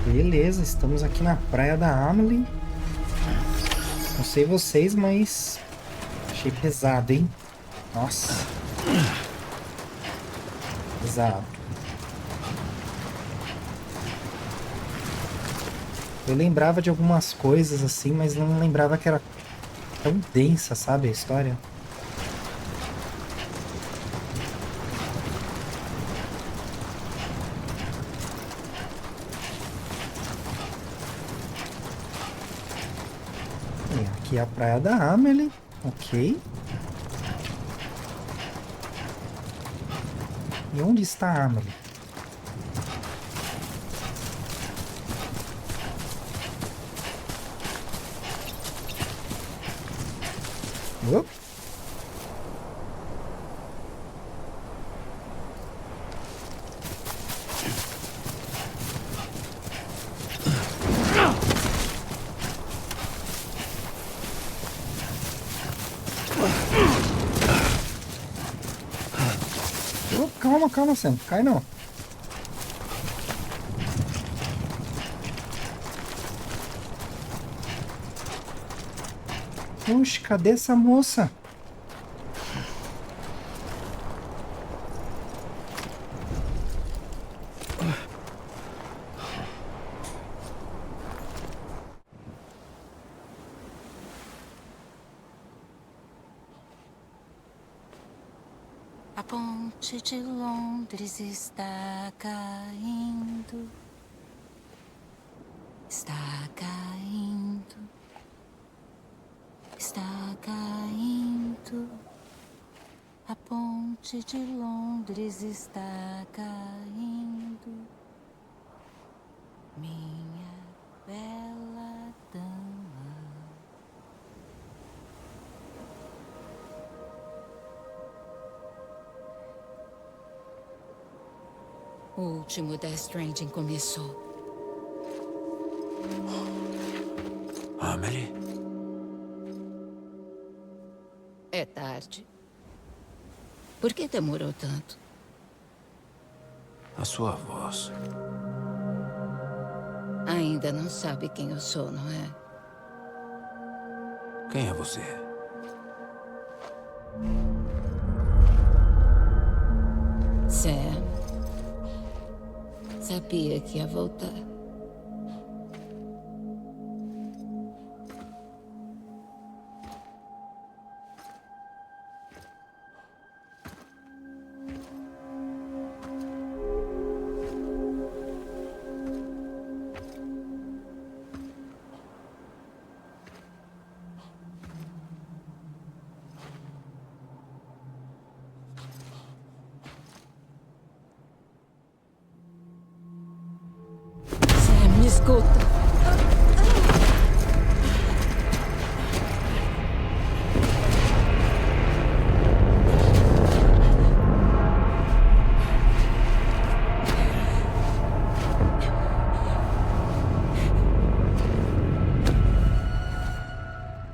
Beleza, estamos aqui na praia da Amelie. Não sei vocês, mas achei pesado, hein? Nossa. Pesado. Eu lembrava de algumas coisas assim, mas não lembrava que era tão densa, sabe, a história. Aqui é a praia da Amelie, ok. E onde está a Amelie? Opa. Calma, calma, Sam. Cai não. Oxe, cadê essa moça? A ponte de Londres está caindo. Está caindo. Está caindo. A ponte de Londres está caindo. Minha bela dama. O último Death Stranding começou. Amelie? É tarde. Por que demorou tanto? A sua voz. Ainda não sabe quem eu sou, não é? Quem é você? Sam. Sabia que ia voltar. Me escuta.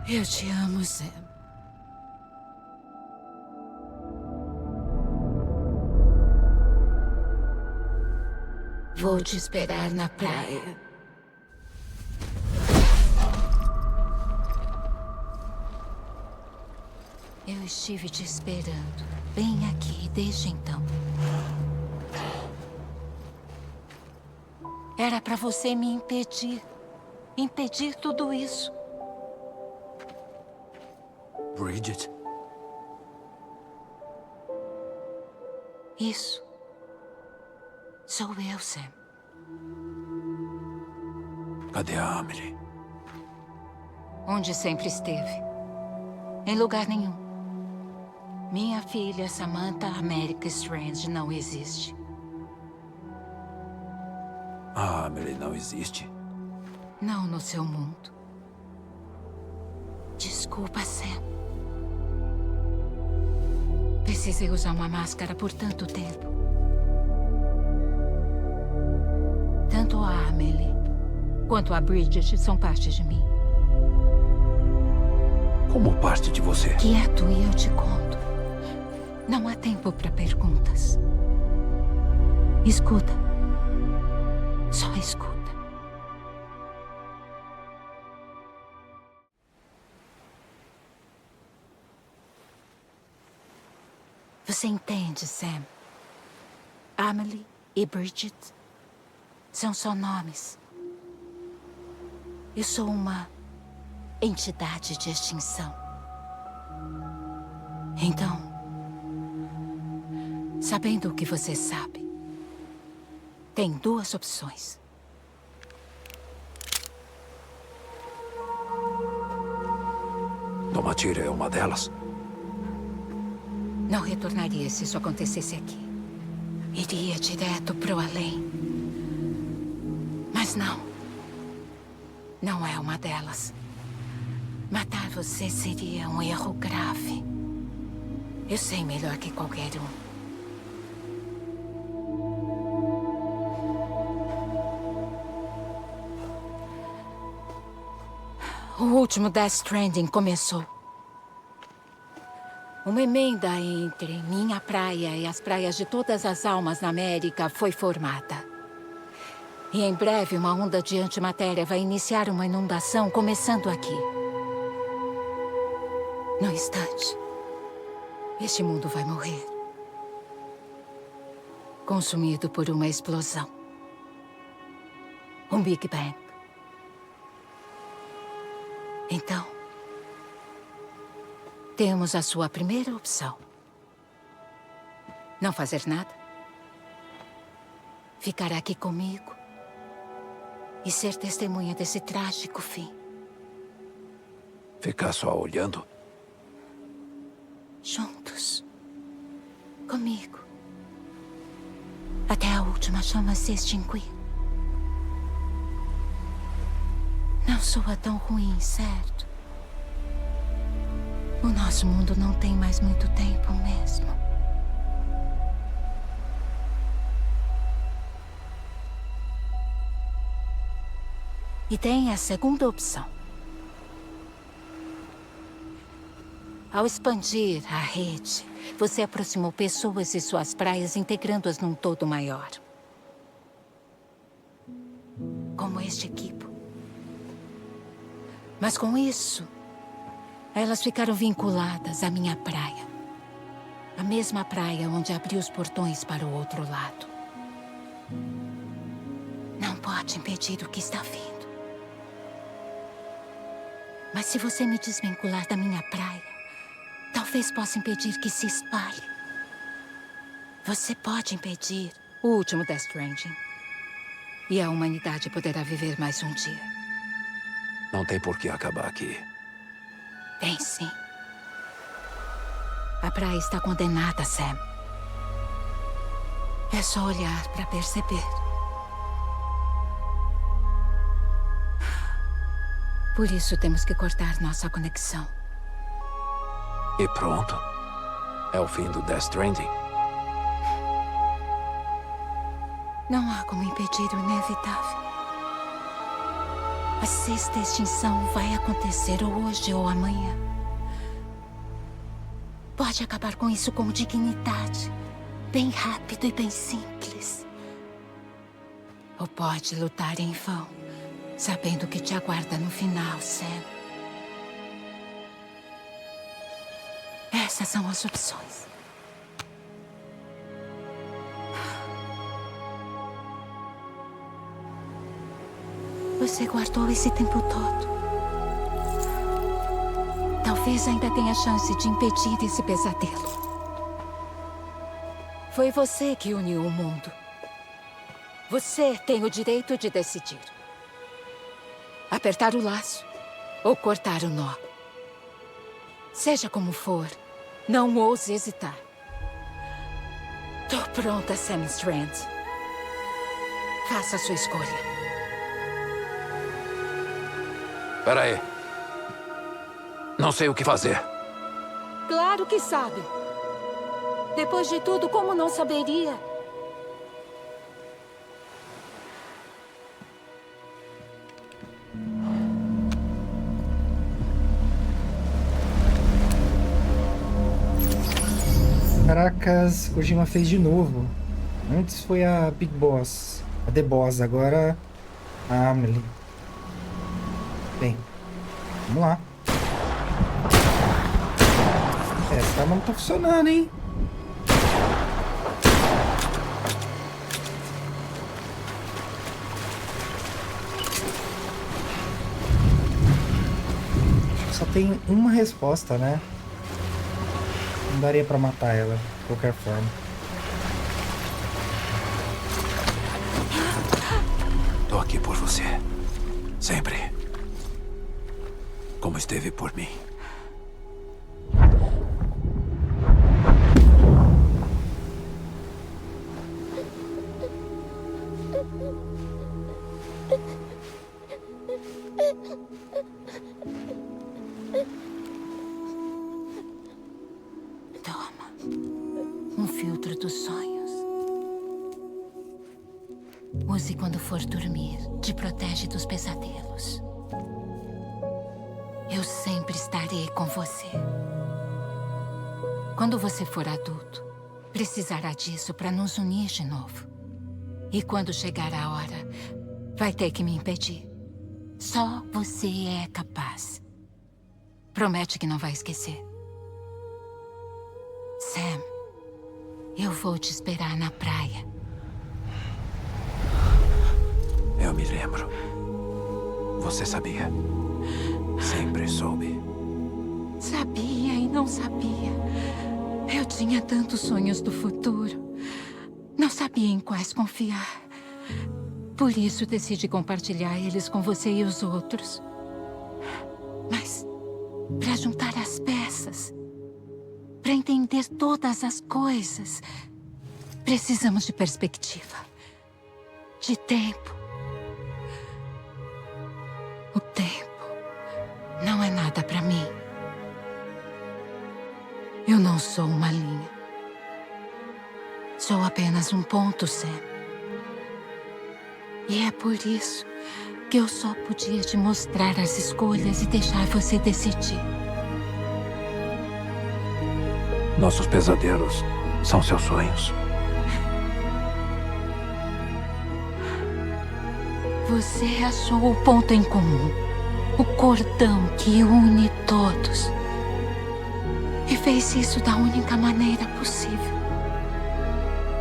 Eu te amo, Sam. Vou te esperar na praia. Eu estive te esperando, bem aqui desde então. Era pra você me impedir. Impedir tudo isso. Bridget? Isso. Sou eu, Sam. Cadê a Amelie? Onde sempre esteve. Em lugar nenhum. Minha filha, Samantha America Strange, não existe. A Amelie não existe? Não no seu mundo. Desculpa, Sam. Precisei usar uma máscara por tanto tempo. Tanto a Amelie quanto a Bridget são parte de mim. Como parte de você? Quieto e eu te conto. Não há tempo para perguntas. Escuta. Só escuta. Você entende, Sam? Amelie e Bridget são só nomes. Eu sou uma entidade de extinção. Então, sabendo o que você sabe, tem duas opções. Domatira é uma delas? Não retornaria se isso acontecesse aqui. Iria direto pro além. Mas não. Não é uma delas. Matar você seria um erro grave. Eu sei melhor que qualquer um. O último Death Stranding começou. Uma emenda entre minha praia e as praias de todas as almas na América foi formada. E em breve uma onda de antimatéria vai iniciar uma inundação começando aqui. No instante, este mundo vai morrer. Consumido por uma explosão. Um Big Bang. Então, temos a sua primeira opção. Não fazer nada. Ficar aqui comigo. E ser testemunha desse trágico fim. Ficar só olhando? Juntos. Comigo. Até a última chama se extinguir. Não soa tão ruim, certo? O nosso mundo não tem mais muito tempo mesmo. E tem a segunda opção. Ao expandir a rede, você aproximou pessoas e suas praias, integrando-as num todo maior. Como este equipo. Mas com isso, elas ficaram vinculadas à minha praia. A mesma praia onde abri os portões para o outro lado. Não pode impedir o que está vindo. Mas se você me desvincular da minha praia, talvez possa impedir que se espalhe. Você pode impedir o último Death Stranding. E a humanidade poderá viver mais um dia. Não tem por que acabar aqui. Tem sim. A praia está condenada, Sam. É só olhar para perceber. Por isso temos que cortar nossa conexão. E pronto. É o fim do Death Stranding. Não há como impedir o inevitável. A sexta extinção vai acontecer ou hoje ou amanhã. Pode acabar com isso com dignidade. Bem rápido e bem simples. Ou pode lutar em vão, sabendo o que te aguarda no final, Sam. Essas são as opções. Você guardou esse tempo todo. Talvez ainda tenha chance de impedir esse pesadelo. Foi você que uniu o mundo. Você tem o direito de decidir. Apertar o laço ou cortar o nó. Seja como for, não ouse hesitar. Tô pronta, Sam Strand. Faça a sua escolha. Espera aí. Não sei o que fazer. Claro que sabe. Depois de tudo, como não saberia? Caracas, Kojima fez de novo. Antes foi a Big Boss, a The Boss, agora a Amelie. Bem, vamos lá. Essa arma não tá funcionando, hein? só tem uma resposta, né? Não daria pra matar ela, de qualquer forma. Tô aqui por você. Sempre. Como esteve por mim. Toma. Um filtro dos sonhos. Use quando for dormir. Te protege dos pesadelos. Eu sempre estarei com você. Quando você for adulto, precisará disso para nos unir de novo. E quando chegar a hora, vai ter que me impedir. Só você é capaz. Promete que não vai esquecer. Sam, eu vou te esperar na praia. Eu me lembro. Você sabia. Sempre soube. Sabia e não sabia. Eu tinha tantos sonhos do futuro. Não sabia em quais confiar. Por isso decidi compartilhar eles com você e os outros. Mas, para juntar as peças, para entender todas as coisas, precisamos de perspectiva, de tempo. O tempo não é nada para mim. Eu não sou uma linha. Sou apenas um ponto, Sam. E é por isso que eu só podia te mostrar as escolhas e deixar você decidir. Nossos pesadelos são seus sonhos. Você achou o ponto em comum, o cordão que une todos. E fez isso da única maneira possível.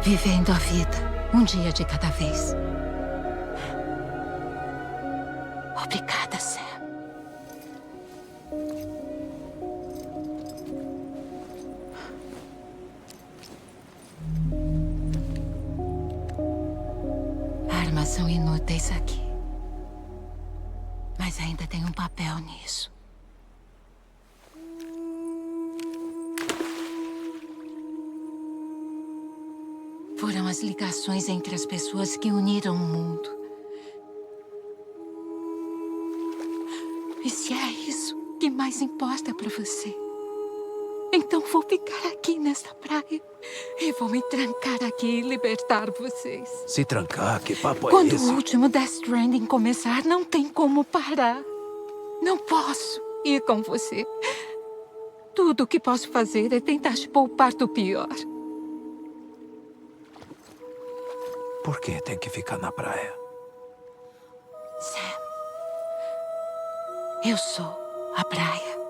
Vivendo a vida, um dia de cada vez. Obrigada, Sam. Armas são inúteis aqui. Mas ainda tem um papel nisso. Foram as ligações entre as pessoas que uniram o mundo. E se é isso que mais importa pra você, então vou ficar aqui nessa praia e vou me trancar aqui e libertar vocês. Se trancar? Que papo é Quando esse? o último Death Stranding começar, não tem como parar. Não posso ir com você. Tudo o que posso fazer é tentar te poupar do pior. Por que tem que ficar na praia? Sam, eu sou a praia.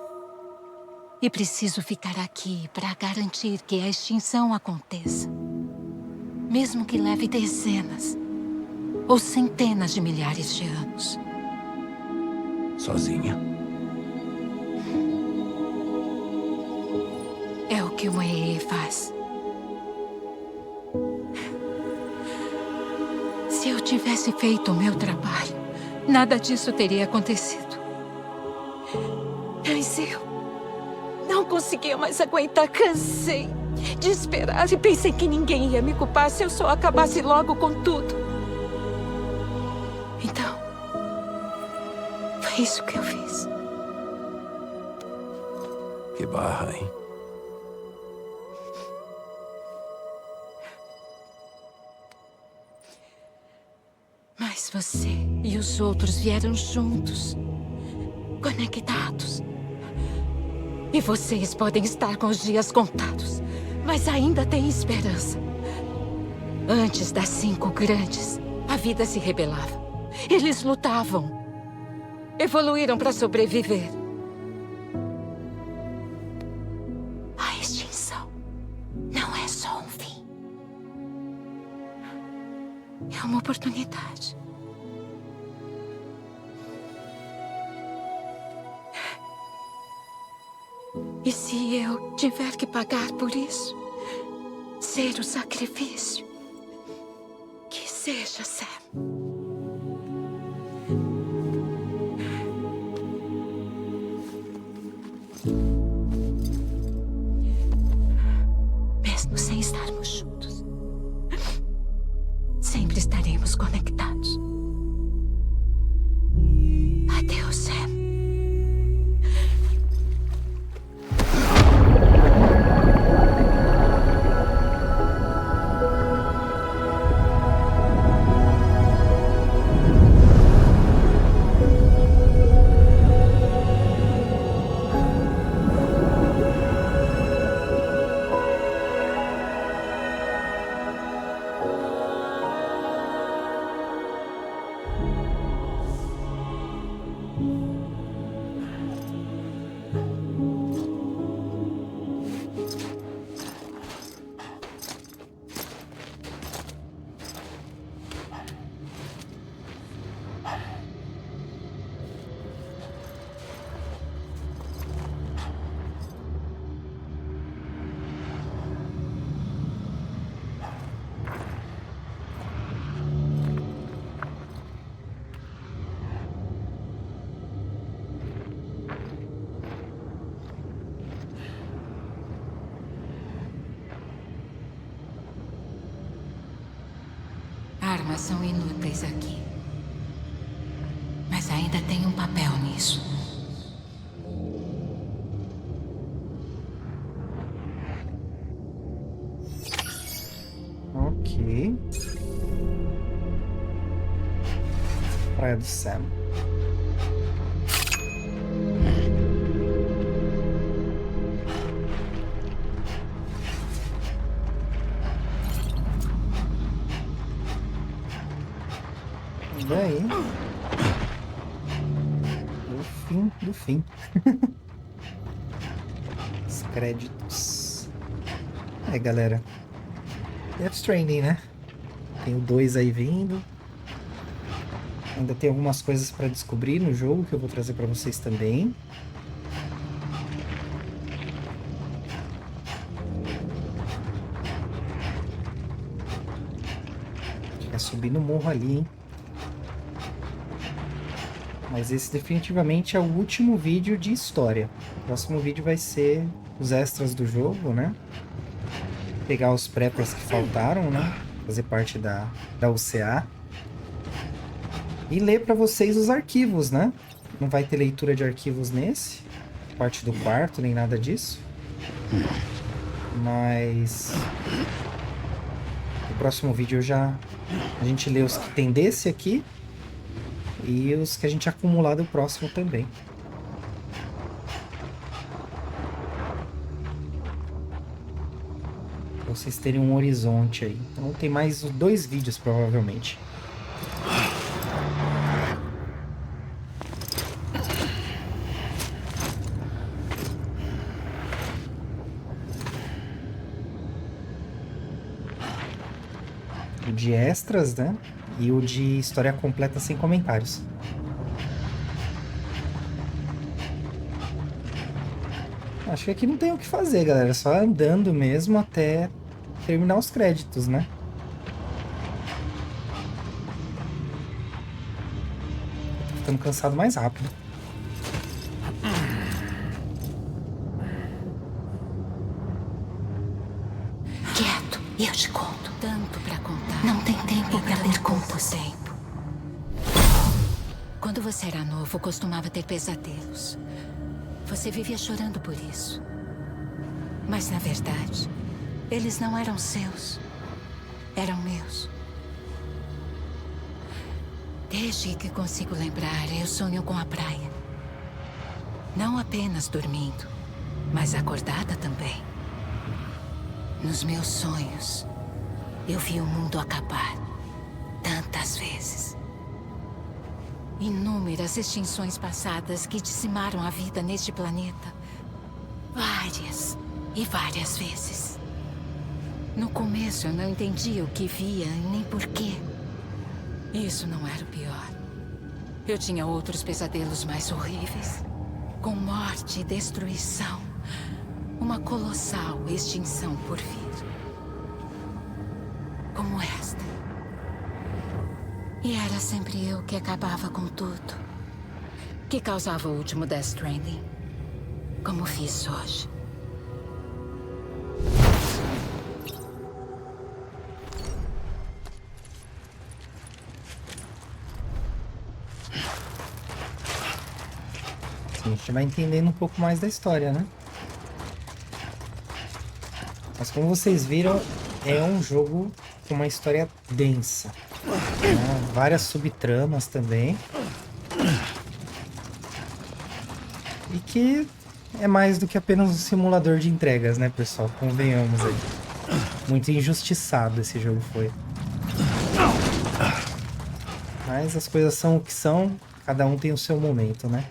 E preciso ficar aqui para garantir que a extinção aconteça. Mesmo que leve dezenas ou centenas de milhares de anos. Sozinha? É o que o Moe faz. Se eu tivesse feito o meu trabalho, nada disso teria acontecido. Mas eu não conseguia mais aguentar, cansei de esperar e pensei que ninguém ia me culpar se eu só acabasse logo com tudo. Então, foi isso que eu fiz. Que barra, hein? Mas você e os outros vieram juntos, conectados. E vocês podem estar com os dias contados, mas ainda tem esperança. Antes das 5 grandes, a vida se rebelava. Eles lutavam. Evoluíram para sobreviver. A extinção não é só um fim. É uma oportunidade. E se eu tiver que pagar por isso? Ser o sacrifício? Que seja, Sam. Mesmo sem estarmos juntos, sempre estaremos conectados. Adeus, Sam. Armas são inúteis aqui. Mas ainda tem um papel nisso. Ok. Praia do Sam. E aí? O fim do fim. Os créditos. É, galera. Death Stranding, né? Tem o 2 aí vindo. Ainda tem algumas coisas para descobrir no jogo que eu vou trazer para vocês também. É subir no morro ali, hein? Mas esse definitivamente é o último vídeo de história. O próximo vídeo vai ser os extras do jogo, né? Pegar os preppers que faltaram, né? Fazer parte da UCA. E ler para vocês os arquivos, né? Não vai ter leitura de arquivos nesse. Parte do quarto, nem nada disso. Mas... no próximo vídeo a gente lê os que tem desse aqui. E os que a gente acumular do próximo também. Pra vocês terem um horizonte aí. Então tem mais 2 vídeos provavelmente. O de extras, né? E o de história completa sem comentários. Acho que aqui não tem o que fazer, galera. É só andando mesmo até terminar os créditos, né? Tô ficando cansado mais rápido. Quieto, e eu te conto. Tanto pra contar. Não tem tempo pra ler conto tempo. Quando você era novo, costumava ter pesadelos. Você vivia chorando por isso. Mas, na verdade, eles não eram seus. Eram meus. Desde que consigo lembrar, eu sonho com a praia. Não apenas dormindo, mas acordada também. Nos meus sonhos, eu vi o mundo acabar. Tantas vezes. Inúmeras extinções passadas que dizimaram a vida neste planeta. Várias e várias vezes. No começo eu não entendia o que via e nem porquê. Isso não era o pior. Eu tinha outros pesadelos mais horríveis. Com morte e destruição. uma colossal extinção por vir. Como esta. E era sempre eu que acabava com tudo. Que causava o último Death Stranding. Como fiz hoje. A gente vai entendendo um pouco mais da história, né? Mas como vocês viram, é um jogo com uma história densa. Né? Várias subtramas também. E que é mais do que apenas um simulador de entregas, né, pessoal? Convenhamos aí. Muito injustiçado esse jogo foi. Mas as coisas são o que são, cada um tem o seu momento, né?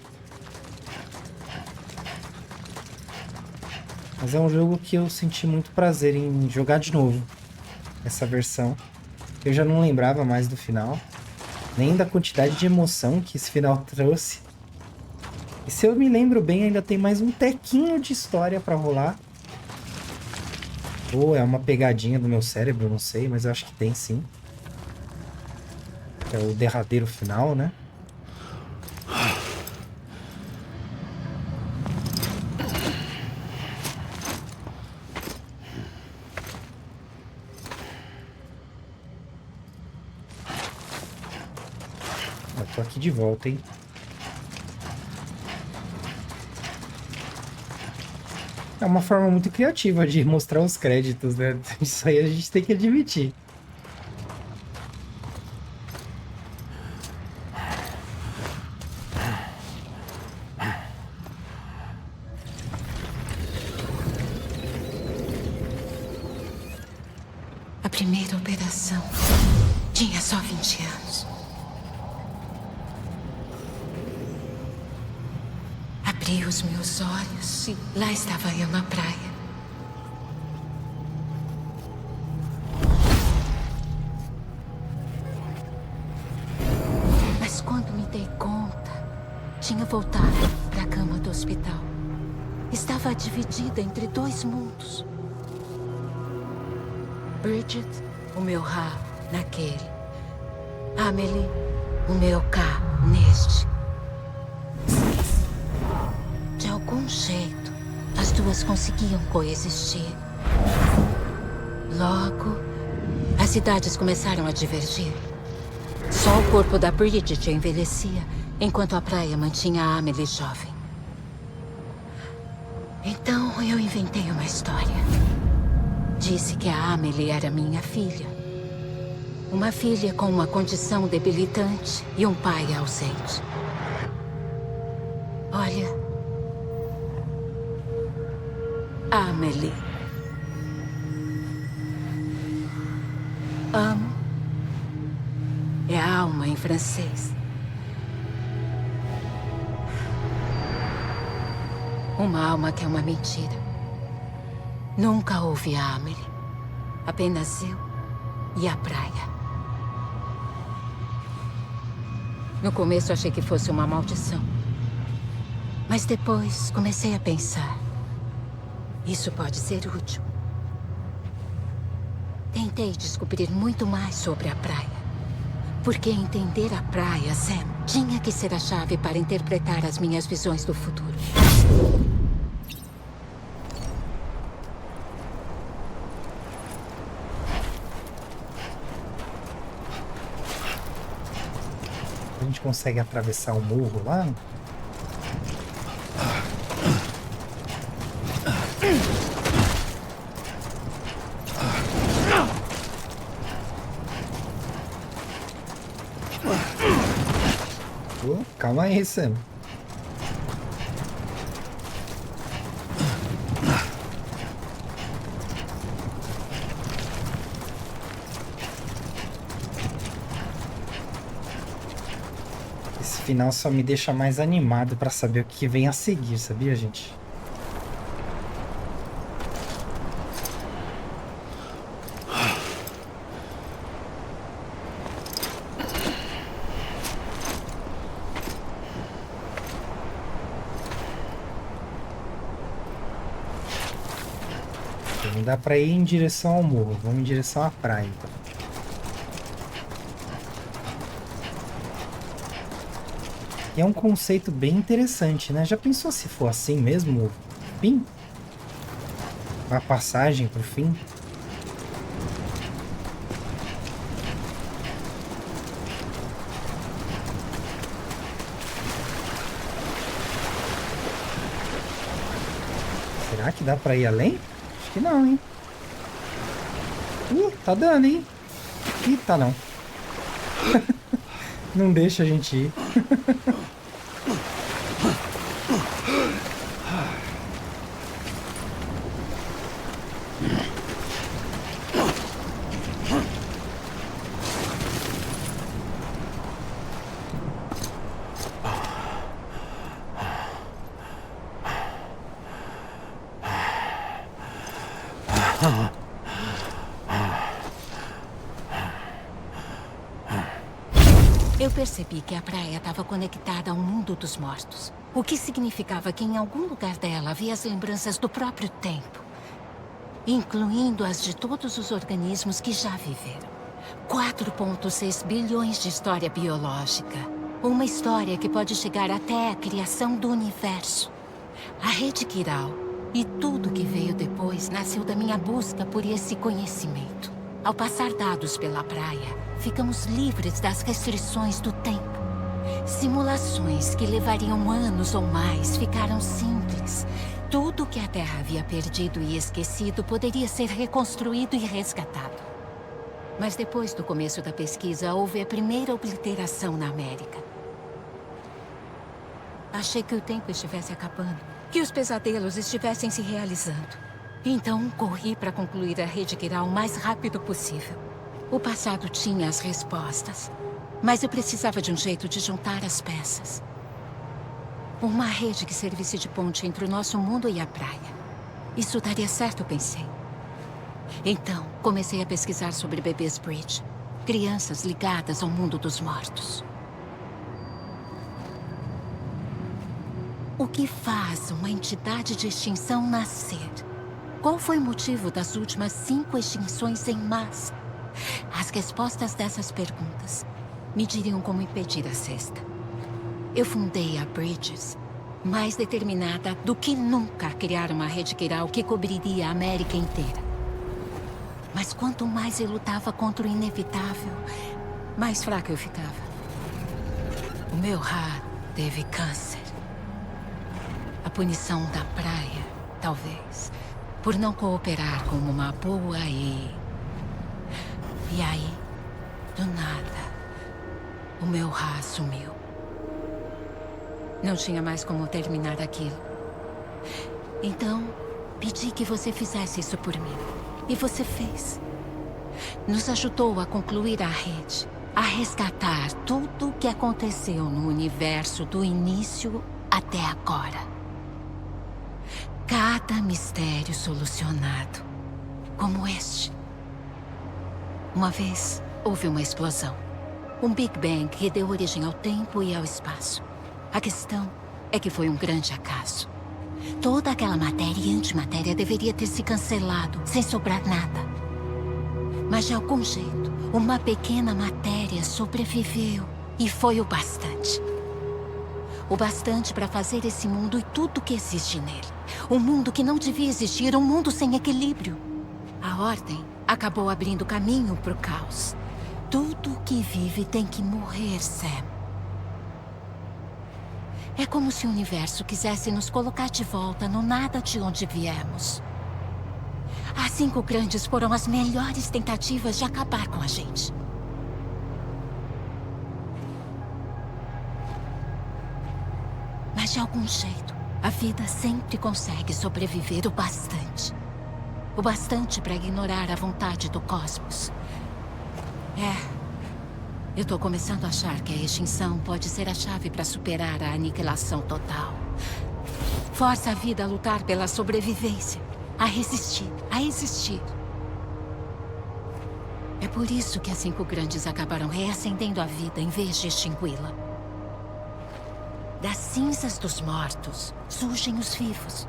Mas é um jogo que eu senti muito prazer em jogar de novo. Essa versão. Eu já não lembrava mais do final. Nem da quantidade de emoção que esse final trouxe. E se eu me lembro bem, ainda tem mais um tequinho de história pra rolar. Ou é uma pegadinha do meu cérebro, não sei, mas eu acho que tem sim. É o derradeiro final, né? Eu tô aqui de volta, hein? É uma forma muito criativa de mostrar os créditos, né? Isso aí a gente tem que admitir. A primeira operação tinha só 20 anos. Abri os meus olhos e lá estava eu na praia. Mas quando me dei conta, tinha voltado para a cama do hospital. Estava dividida entre dois mundos. Bridget, o meu Ra, naquele. Amelie, o meu Ka, neste. De algum jeito, as duas conseguiam coexistir. Logo, as cidades começaram a divergir. Só o corpo da Bridget envelhecia, enquanto a praia mantinha a Amelie jovem. Então, eu inventei uma história. Disse que a Amelie era minha filha. Uma filha com uma condição debilitante e um pai ausente. Olha... Amelie. Amo. É alma em francês. Uma alma que é uma mentira. Nunca houve a Amelie. Apenas eu e a praia. No começo achei que fosse uma maldição. Mas depois comecei a pensar. Isso pode ser útil. Tentei descobrir muito mais sobre a praia. Porque entender a praia, Sam, tinha que ser a chave para interpretar as minhas visões do futuro. A gente consegue atravessar o morro lá? Oh, calma aí, Sam. Esse final só me deixa mais animado pra saber o que vem a seguir, sabia, gente? Não dá pra ir em direção ao morro. Vamos em direção à praia, então. E é um conceito bem interessante, né? Já pensou se for assim mesmo o fim? A passagem pro fim? Será que dá pra ir além? Acho que não, hein? Tá dando, hein? Ih, tá não. Não deixa a gente ir. Eu percebi que a praia estava conectada ao mundo dos mortos. O que significava que em algum lugar dela havia as lembranças do próprio tempo. Incluindo as de todos os organismos que já viveram. 4,6 bilhões de história biológica. Uma história que pode chegar até a criação do universo. A Rede Kiral e tudo que veio depois nasceu da minha busca por esse conhecimento. Ao passar dados pela praia, ficamos livres das restrições do tempo. Simulações que levariam anos ou mais ficaram simples. Tudo que a Terra havia perdido e esquecido poderia ser reconstruído e resgatado. Mas depois do começo da pesquisa, houve a primeira obliteração na América. Achei que o tempo estivesse acabando, que os pesadelos estivessem se realizando. Então, corri para concluir a Rede Kiral o mais rápido possível. O passado tinha as respostas, mas eu precisava de um jeito de juntar as peças. Uma rede que servisse de ponte entre o nosso mundo e a praia. Isso daria certo, pensei. Então, comecei a pesquisar sobre bebês Bridge. Crianças ligadas ao mundo dos mortos. O que faz uma entidade de extinção nascer? Qual foi o motivo das últimas 5 extinções em massa? As respostas dessas perguntas me diriam como impedir a sexta. Eu fundei a Bridges, mais determinada do que nunca a criar uma rede Kiral que cobriria a América inteira. Mas quanto mais eu lutava contra o inevitável, mais fraca eu ficava. O meu Ra teve câncer. A punição da praia, talvez, por não cooperar como uma boa E aí, do nada, o meu Ra sumiu. Não tinha mais como terminar aquilo. Então, pedi que você fizesse isso por mim. E você fez. Nos ajudou a concluir a rede, a resgatar tudo o que aconteceu no universo do início até agora. Cada mistério solucionado, como este. Uma vez, houve uma explosão. Um Big Bang que deu origem ao tempo e ao espaço. A questão é que foi um grande acaso. Toda aquela matéria e antimatéria deveria ter se cancelado, sem sobrar nada. Mas de algum jeito, uma pequena matéria sobreviveu. E foi o bastante. O bastante para fazer esse mundo e tudo que existe nele. Um mundo que não devia existir, um mundo sem equilíbrio. A ordem acabou abrindo caminho para o caos. Tudo que vive tem que morrer, Sam. É como se o universo quisesse nos colocar de volta no nada de onde viemos. As 5 grandes foram as melhores tentativas de acabar com a gente. Mas de algum jeito, a vida sempre consegue sobreviver o bastante. O bastante para ignorar a vontade do cosmos. Eu tô começando a achar que a extinção pode ser a chave para superar a aniquilação total. Força a vida a lutar pela sobrevivência, a resistir, a existir. É por isso que as 5 grandes acabaram reacendendo a vida em vez de extingui-la. Das cinzas dos mortos surgem os vivos,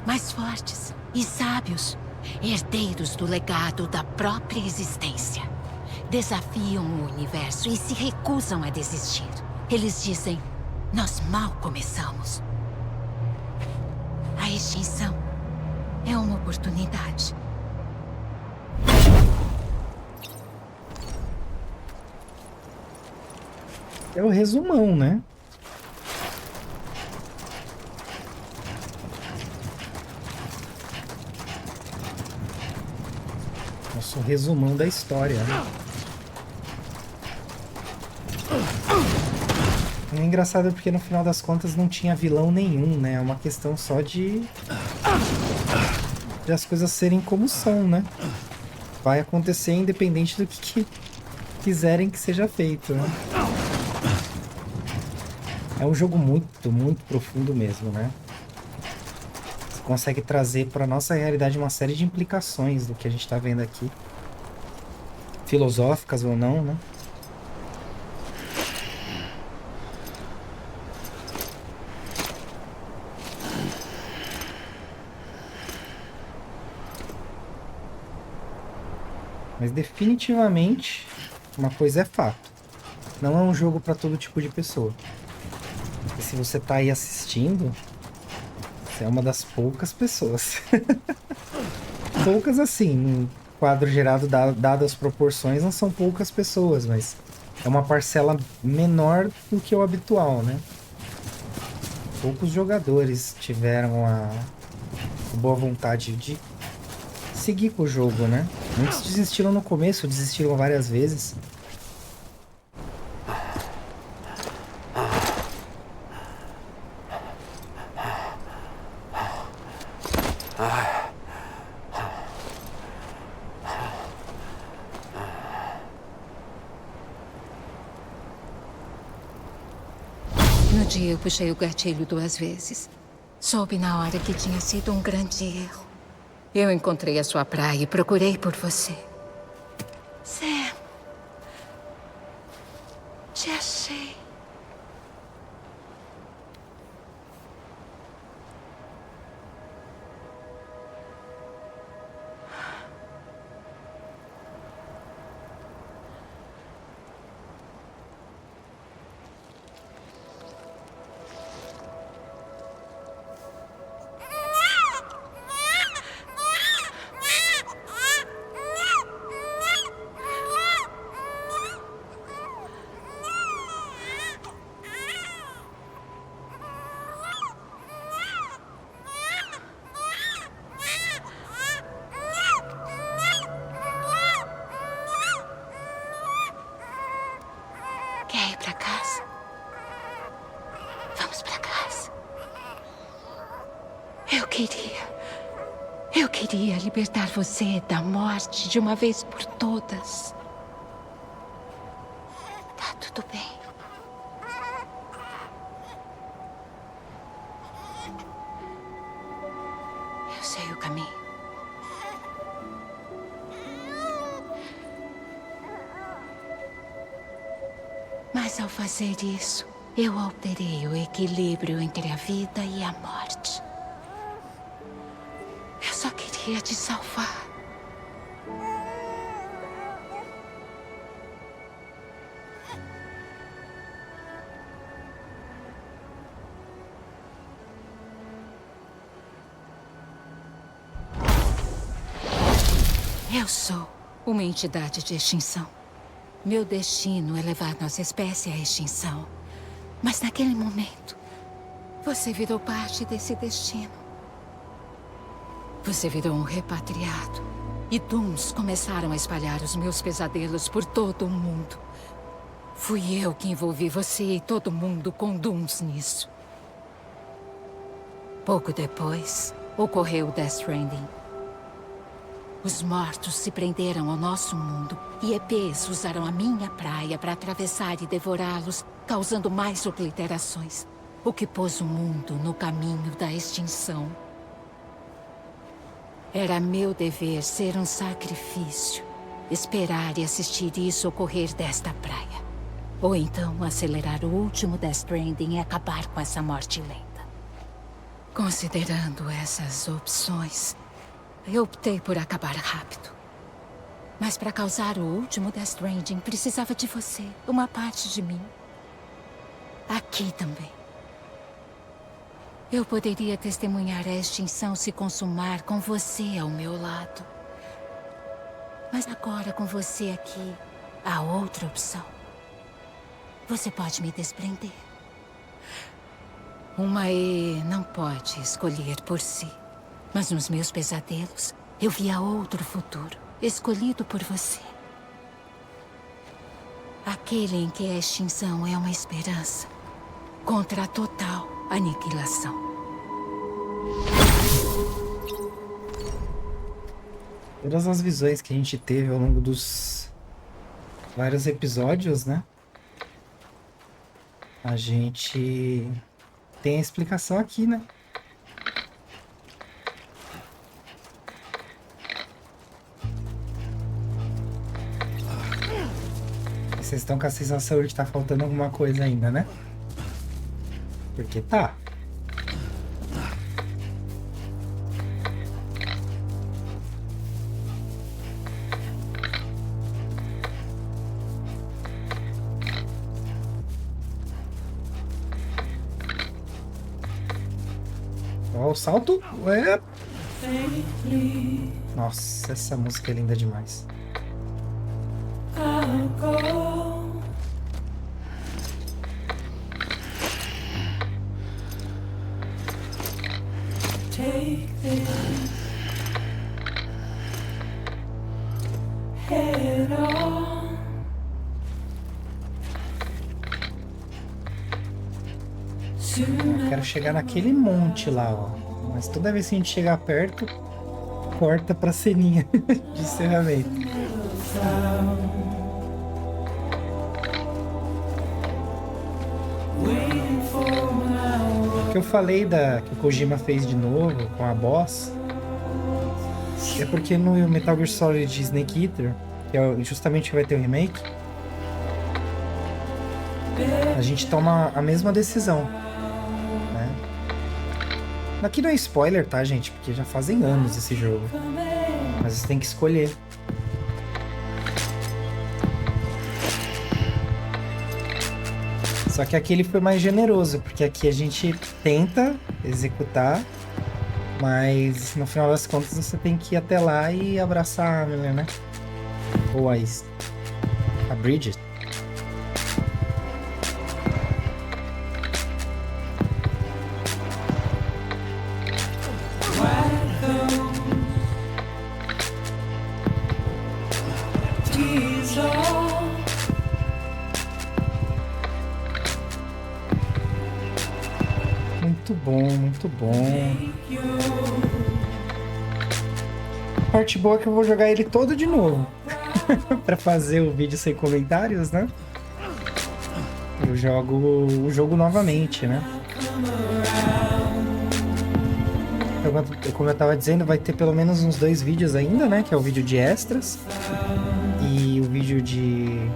mais fortes e sábios herdeiros do legado da própria existência. Desafiam o universo e se recusam a desistir. Eles dizem, nós mal começamos. A extinção é uma oportunidade. É o resumão, né? Nosso resumão da história, né? É engraçado porque no final das contas não tinha vilão nenhum, né? É uma questão só de as coisas serem como são, né? Vai acontecer independente do que quiserem que seja feito, né? É um jogo muito, muito profundo mesmo, né? Você consegue trazer para nossa realidade uma série de implicações do que a gente está vendo aqui. Filosóficas ou não, né? Mas definitivamente, uma coisa é fato. Não é um jogo para todo tipo de pessoa. E se você tá aí assistindo, você é uma das poucas pessoas. Poucas assim, no quadro gerado, dado as proporções, não são poucas pessoas, mas é uma parcela menor do que o habitual, né? Poucos jogadores tiveram a boa vontade de seguir com o jogo, né? Muitos desistiram no começo, desistiram várias vezes. No dia eu puxei o gatilho 2 vezes. Soube na hora que tinha sido um grande erro. Eu encontrei a sua praia e procurei por você. Sam. Te achei. Quer ir pra casa? Vamos pra casa. Eu queria libertar você da morte de uma vez por todas. Tá tudo bem. Eu sei o caminho. Mas ao fazer isso, eu alterei o equilíbrio entre a vida e a morte. Eu só queria te salvar. Eu sou uma entidade de extinção. Meu destino é levar nossa espécie à extinção. Mas naquele momento, você virou parte desse destino. Você virou um repatriado. E Dooms começaram a espalhar os meus pesadelos por todo o mundo. Fui eu que envolvi você e todo mundo com Dooms nisso. Pouco depois, ocorreu o Death Stranding. Os mortos se prenderam ao nosso mundo e EPs usaram a minha praia para atravessar e devorá-los, causando mais obliterações, o que pôs o mundo no caminho da extinção. Era meu dever ser um sacrifício, esperar e assistir isso ocorrer desta praia. Ou então acelerar o último Death Stranding e acabar com essa morte lenta. Considerando essas opções, Eu optei por acabar rápido. Mas para causar o último Death Stranding, precisava de você. Uma parte de mim. Aqui também. Eu poderia testemunhar a extinção se consumar com você ao meu lado. Mas agora, com você aqui, há outra opção. Você pode me desprender. Uma E não pode escolher por si. Mas nos meus pesadelos, eu via outro futuro, escolhido por você. Aquele em que a extinção é uma esperança contra a total aniquilação. Todas as visões que a gente teve ao longo dos vários episódios, né? A gente tem a explicação aqui, né? Vocês estão com a sensação de que tá faltando alguma coisa ainda, né? Porque tá. Ó, o salto. Ué. Nossa, essa música é linda demais. Eu quero chegar naquele monte lá, ó. Mas toda vez que a gente chegar perto, corta pra ceninha de encerramento. O que eu falei que o Kojima fez de novo com a boss é porque no Metal Gear Solid Snake Eater, que é justamente que vai ter o remake, a gente toma a mesma decisão, né? Aqui não é spoiler, tá, gente? Porque já fazem anos esse jogo. Mas você tem que escolher. Só que aqui ele foi mais generoso, porque aqui a gente tenta executar, mas no final das contas você tem que ir até lá e abraçar a Amelie, né? Ou a Bridget. Muito bom, muito bom. A parte boa é que eu vou jogar ele todo de novo. Pra fazer o vídeo sem comentários, né? Eu jogo o jogo novamente, né? Então, como eu tava dizendo, vai ter pelo menos uns 2 vídeos ainda, né? Que é o vídeo de extras e o vídeo de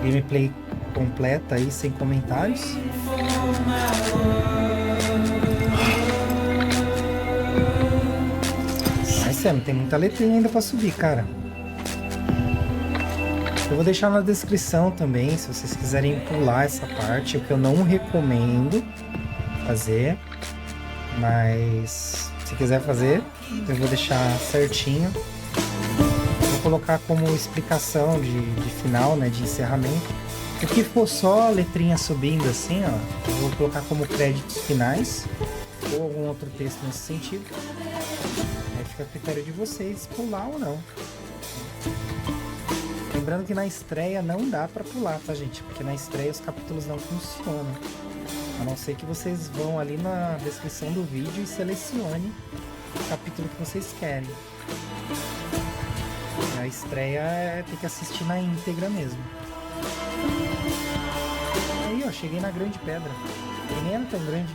gameplay completa aí, sem comentários. Mas, Sam, tem muita letrinha ainda pra subir, cara. Eu vou deixar na descrição também, se vocês quiserem pular essa parte, o que eu não recomendo fazer. Mas se quiser fazer, eu vou deixar certinho. Vou colocar como explicação de final, né, de encerramento. O que for só a letrinha subindo assim, ó, eu vou colocar como créditos finais ou algum outro texto nesse sentido. Aí fica a critério de vocês pular ou não. Lembrando que na estreia não dá pra pular, tá, gente? Porque na estreia os capítulos não funcionam. A não ser que vocês vão ali na descrição do vídeo e selecione o capítulo que vocês querem. A estreia tem que assistir na íntegra mesmo. Aí, ó, cheguei na Grande Pedra. E nem era tão grande.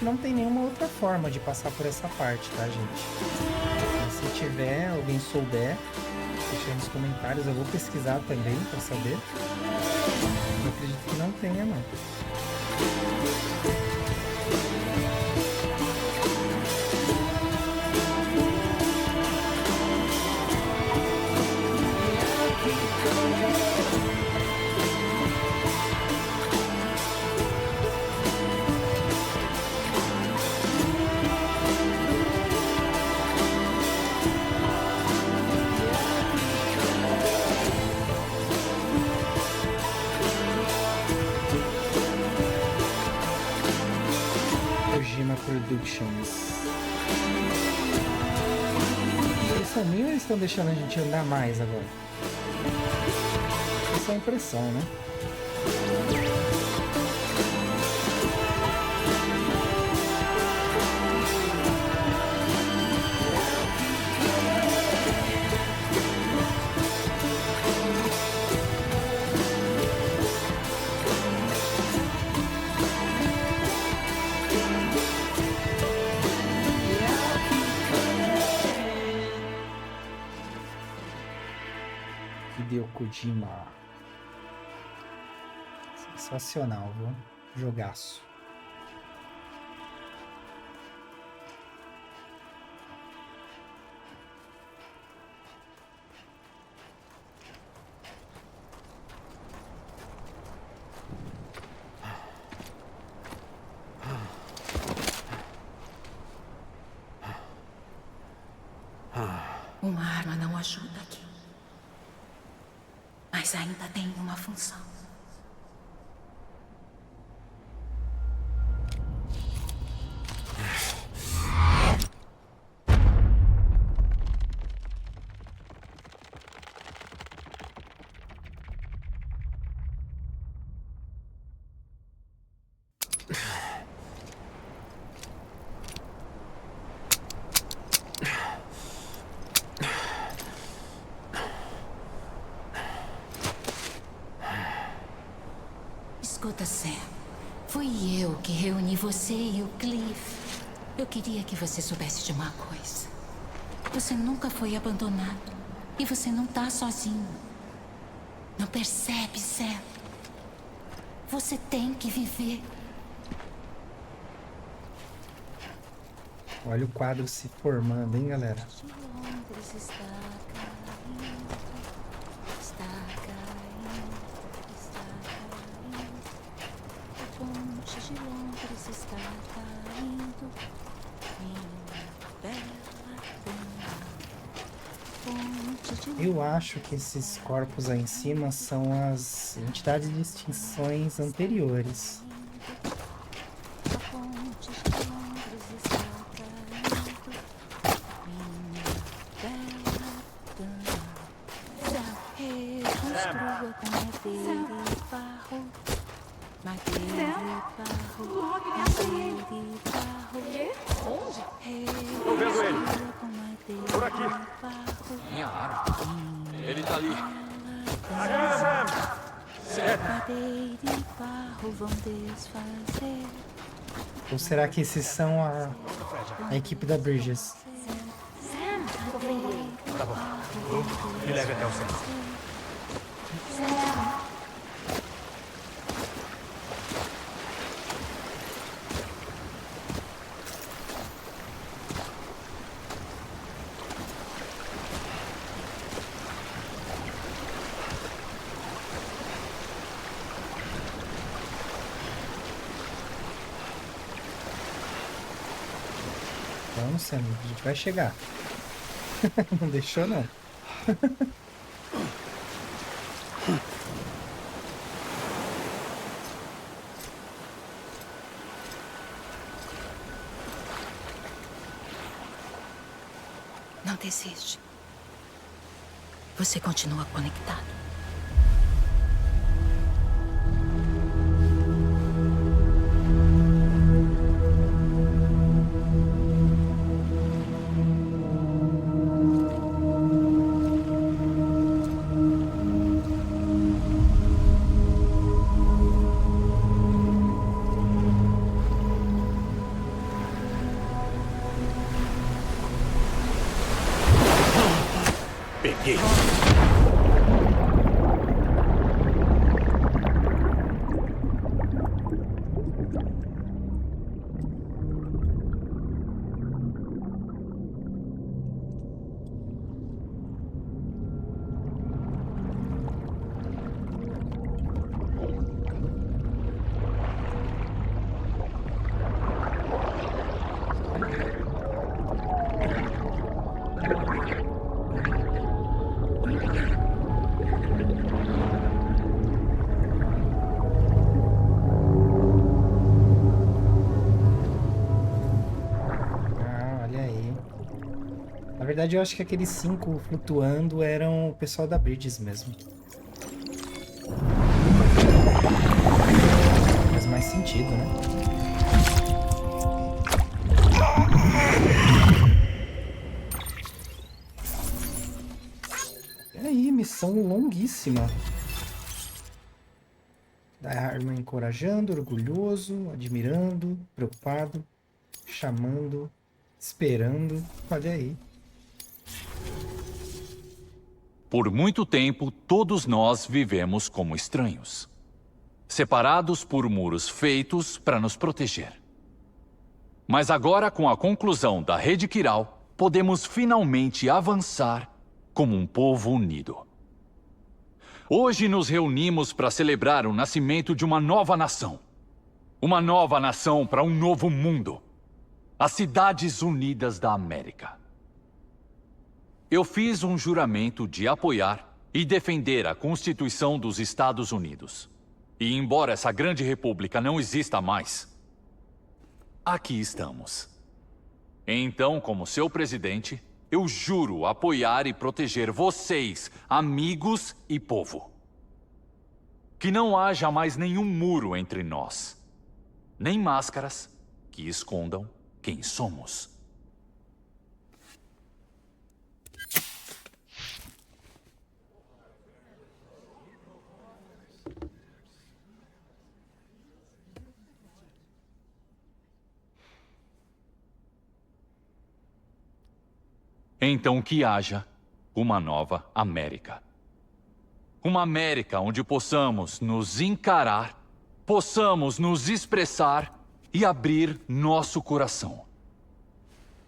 infelizmente não tem nenhuma outra forma de passar por essa parte, tá, gente? Se tiver, alguém souber, deixa aí nos comentários. Eu vou pesquisar também pra saber. Eu acredito que não tenha, não. Productions. Eles são mil ou eles estão deixando a gente andar mais agora? Essa é a impressão, né? Hideo Kojima. Sensacional, viu? Jogaço. Uma arma não ajuda aqui. Mas ainda tem uma função. Escuta, Sam. Fui eu que reuni você e o Cliff. Eu queria que você soubesse de uma coisa. Você nunca foi abandonado. E você não tá sozinho. Não percebe, Sam? Você tem que viver. Olha o quadro se formando, hein, galera? Eu acho que esses corpos aí em cima são as entidades de extinções anteriores. Tô vendo ele. Por aqui. Minha arma. Ele tá ali. Ajuda, Sam. Ou será que esses são a equipe da Bridges? Tá bom. Me leve até o centro. Vamos, Sam, a gente vai chegar. Não deixou, não. Não desiste. Você continua conectado. verdade, eu acho que aqueles 5 flutuando eram o pessoal da Bridges mesmo. Faz mais sentido, né? Peraí, missão longuíssima. Da arma encorajando, orgulhoso, admirando, preocupado, chamando, esperando. Olha aí. Por muito tempo, todos nós vivemos como estranhos, separados por muros feitos para nos proteger. Mas agora, com a conclusão da Rede Kiral, podemos finalmente avançar como um povo unido. Hoje nos reunimos para celebrar o nascimento de uma nova nação. Uma nova nação para um novo mundo. As Cidades Unidas da América. Eu fiz um juramento de apoiar e defender a Constituição dos Estados Unidos. E embora essa grande república não exista mais, aqui estamos. Então, como seu presidente, eu juro apoiar e proteger vocês, amigos e povo. Que não haja mais nenhum muro entre nós, nem máscaras que escondam quem somos. Então que haja uma nova América. Uma América onde possamos nos encarar, possamos nos expressar e abrir nosso coração.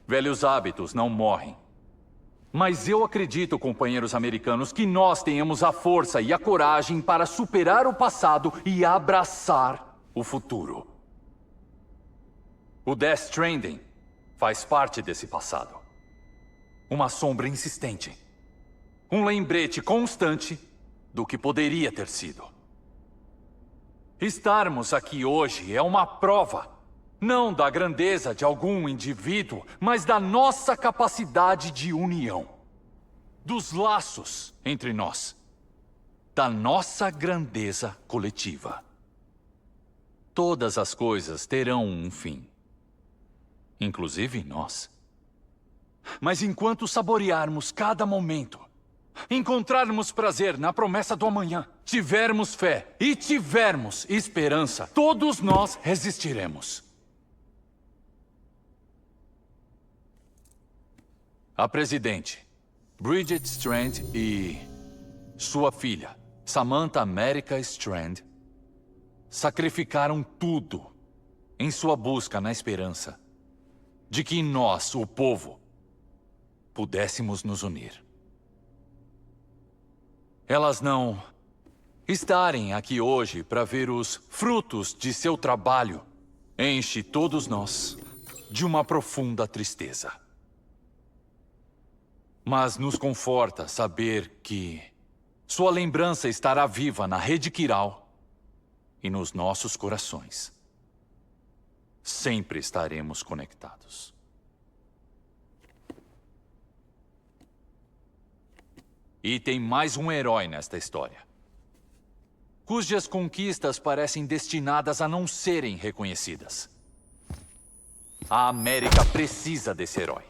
Velhos hábitos não morrem. Mas eu acredito, companheiros americanos, que nós tenhamos a força e a coragem para superar o passado e abraçar o futuro. O Death Stranding faz parte desse passado. Uma sombra insistente. Um lembrete constante do que poderia ter sido. Estarmos aqui hoje é uma prova, não da grandeza de algum indivíduo, mas da nossa capacidade de união. Dos laços entre nós. Da nossa grandeza coletiva. Todas as coisas terão um fim. Inclusive nós. Mas enquanto saborearmos cada momento, encontrarmos prazer na promessa do amanhã, tivermos fé e tivermos esperança, todos nós resistiremos. A presidente, Bridget Strand, e sua filha, Samantha America Strand, sacrificaram tudo em sua busca na esperança de que nós, o povo, pudéssemos nos unir. Elas não estarem aqui hoje para ver os frutos de seu trabalho enche todos nós de uma profunda tristeza. Mas nos conforta saber que sua lembrança estará viva na Rede Kiral e nos nossos corações. Sempre estaremos conectados. E tem mais um herói nesta história, cujas conquistas parecem destinadas a não serem reconhecidas. A América precisa desse herói.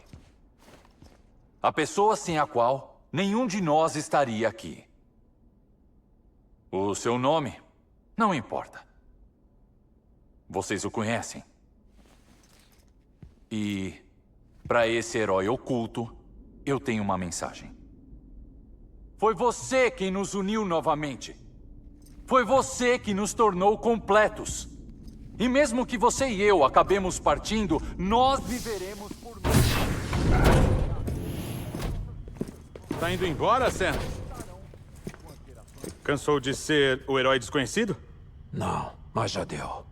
A pessoa sem a qual nenhum de nós estaria aqui. O seu nome não importa. Vocês o conhecem. E para esse herói oculto, eu tenho uma mensagem. Foi você quem nos uniu novamente. Foi você que nos tornou completos. E mesmo que você e eu acabemos partindo, nós viveremos por... Tá indo embora, Sam? Cansou de ser o herói desconhecido? Não, mas já deu.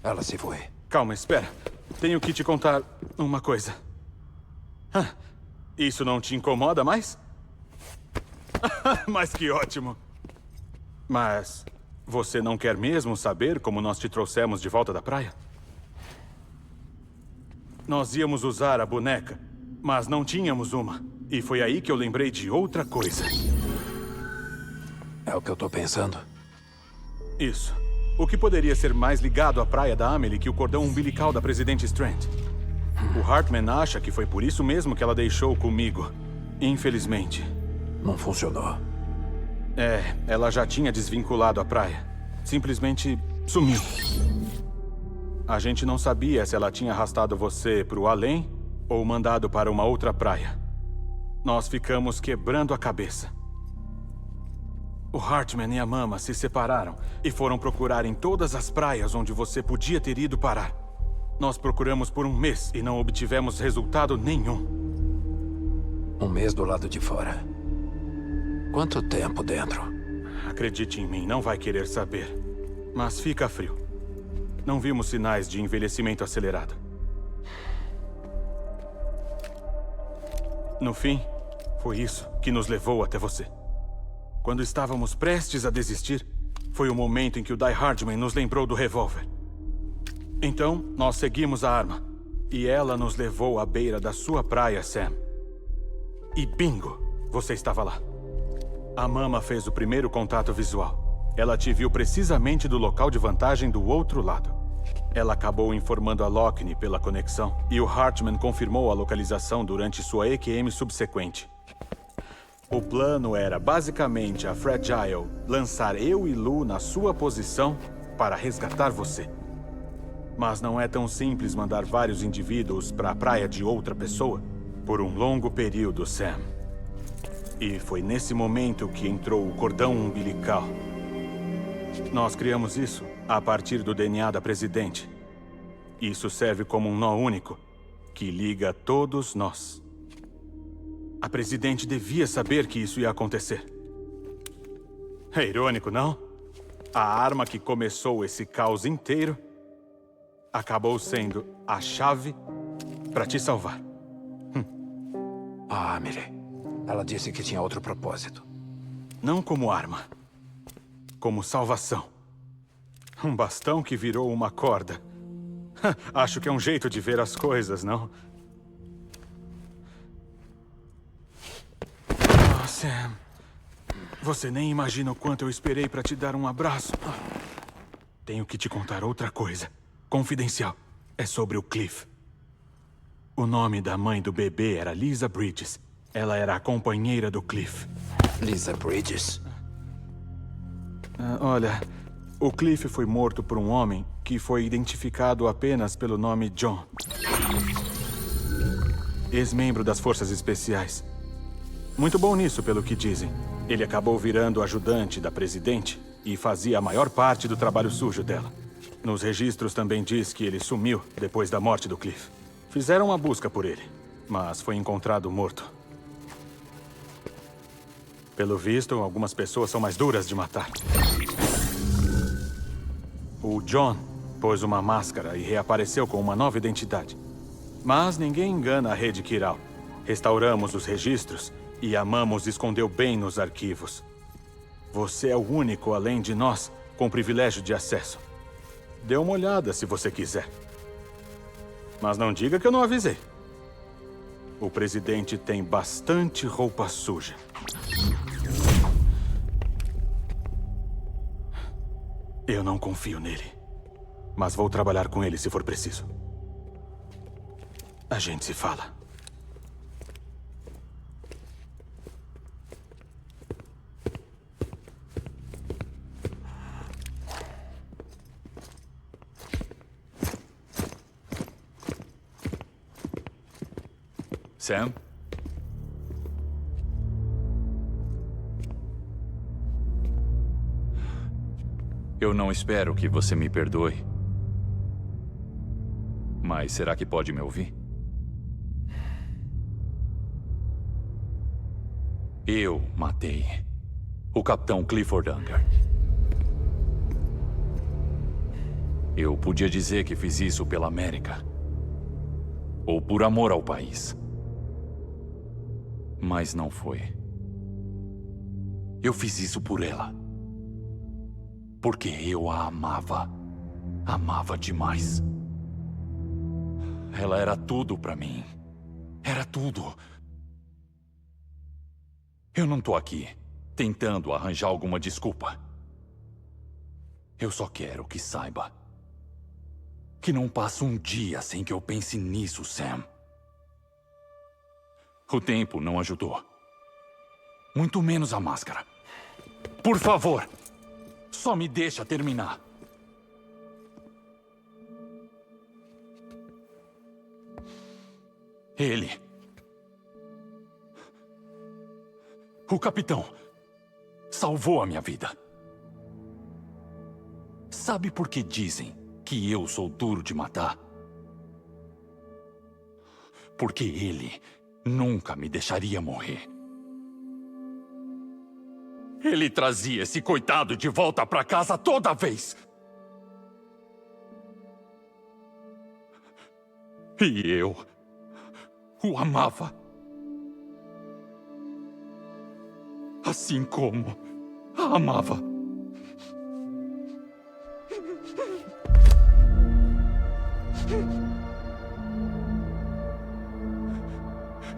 Ela se foi. Calma, espera. Tenho que te contar uma coisa. Isso não te incomoda mais? Mas que ótimo. Mas você não quer mesmo saber como nós te trouxemos de volta da praia? Nós íamos usar a boneca, mas não tínhamos uma. E foi aí que eu lembrei de outra coisa. É o que eu tô pensando. Isso. O que poderia ser mais ligado à praia da Amelie que o cordão umbilical da Presidente Strand? O Hartman acha que foi por isso mesmo que ela deixou comigo. Infelizmente. Não funcionou. Ela já tinha desvinculado a praia. Simplesmente sumiu. A gente não sabia se ela tinha arrastado você pro além ou mandado para uma outra praia. Nós ficamos quebrando a cabeça. O Hartman e a Mama se separaram e foram procurar em todas as praias onde você podia ter ido parar. Nós procuramos por 1 mês e não obtivemos resultado nenhum. 1 mês do lado de fora. Quanto tempo dentro? Acredite em mim, não vai querer saber. Mas fica frio. Não vimos sinais de envelhecimento acelerado. No fim, foi isso que nos levou até você. Quando estávamos prestes a desistir, foi o momento em que o Die Hardman nos lembrou do revólver. Então, nós seguimos a arma. E ela nos levou à beira da sua praia, Sam. E bingo, você estava lá. A Mama fez o primeiro contato visual. Ela te viu precisamente do local de vantagem do outro lado. Ela acabou informando a Lockne pela conexão, e o Hartman confirmou a localização durante sua EQM subsequente. O plano era, basicamente, a Fragile lançar eu e Lou na sua posição para resgatar você. Mas não é tão simples mandar vários indivíduos para a praia de outra pessoa por um longo período, Sam. E foi nesse momento que entrou o cordão umbilical. Nós criamos isso a partir do DNA da Presidente. Isso serve como um nó único que liga todos nós. A Presidente devia saber que isso ia acontecer. É irônico, não? A arma que começou esse caos inteiro acabou sendo a chave para te salvar. A Amelie. Ela disse que tinha outro propósito. Não como arma. Como salvação. Um bastão que virou uma corda. Acho que é um jeito de ver as coisas, não? Oh, Sam. Você nem imagina o quanto eu esperei para te dar um abraço. Tenho que te contar outra coisa. Confidencial. É sobre o Cliff. O nome da mãe do bebê era Lisa Bridges. Ela era a companheira do Cliff. Lisa Bridges? Olha, o Cliff foi morto por um homem que foi identificado apenas pelo nome John. Ex-membro das Forças Especiais. Muito bom nisso, pelo que dizem. Ele acabou virando ajudante da Presidente e fazia a maior parte do trabalho sujo dela. Nos registros também diz que ele sumiu depois da morte do Cliff. Fizeram uma busca por ele, mas foi encontrado morto. Pelo visto, algumas pessoas são mais duras de matar. O John pôs uma máscara e reapareceu com uma nova identidade. Mas ninguém engana a rede Kiral. Restauramos os registros e a Mama os escondeu bem nos arquivos. Você é o único, além de nós, com privilégio de acesso. Dê uma olhada se você quiser. Mas não diga que eu não avisei. O Presidente tem bastante roupa suja. Eu não confio nele. Mas vou trabalhar com ele se for preciso. A gente se fala. Sam? Eu não espero que você me perdoe. Mas será que pode me ouvir? Eu matei o Capitão Clifford Unger. Eu podia dizer que fiz isso pela América. Ou por amor ao país. Mas não foi. Eu fiz isso por ela. Porque eu a amava. Amava demais. Ela era tudo pra mim. Era tudo. Eu não tô aqui tentando arranjar alguma desculpa. Eu só quero que saiba que não passa um dia sem que eu pense nisso, Sam. O tempo não ajudou. Muito menos a máscara. Por favor, só me deixa terminar. Ele... O capitão salvou a minha vida. Sabe por que dizem que eu sou duro de matar? Porque ele nunca me deixaria morrer. Ele trazia esse coitado de volta pra casa toda vez. E eu o amava. Assim como a amava.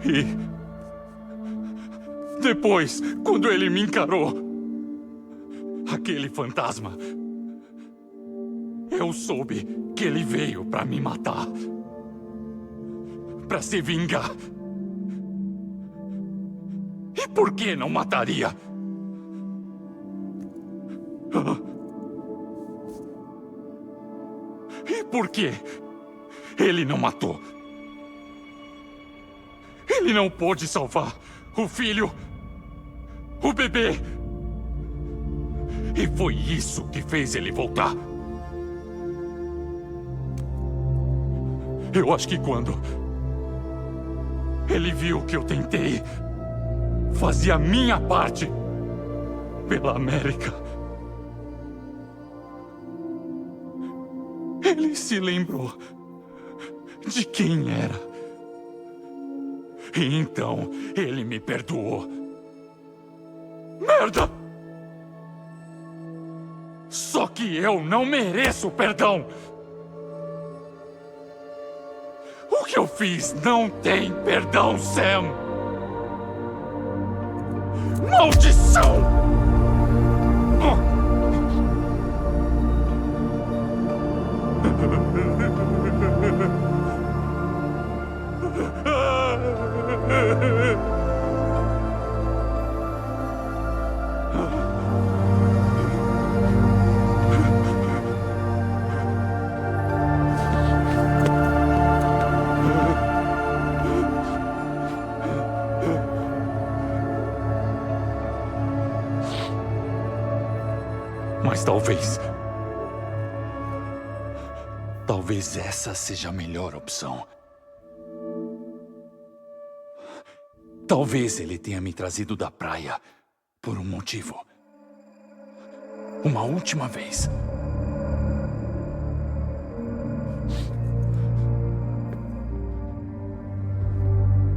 E depois, quando ele me encarou, aquele fantasma, eu soube que ele veio pra me matar. Pra se vingar. E por que não mataria? E por que ele não matou? Ele não pôde salvar o filho, o bebê. E foi isso que fez ele voltar. Eu acho que quando ele viu que eu tentei fazer a minha parte pela América, ele se lembrou de quem era. E então ele me perdoou. Merda! Só que eu não mereço perdão. O que eu fiz não tem perdão, Sam. Maldição! Mas talvez essa seja a melhor opção. Talvez ele tenha me trazido da praia por um motivo. Uma última vez.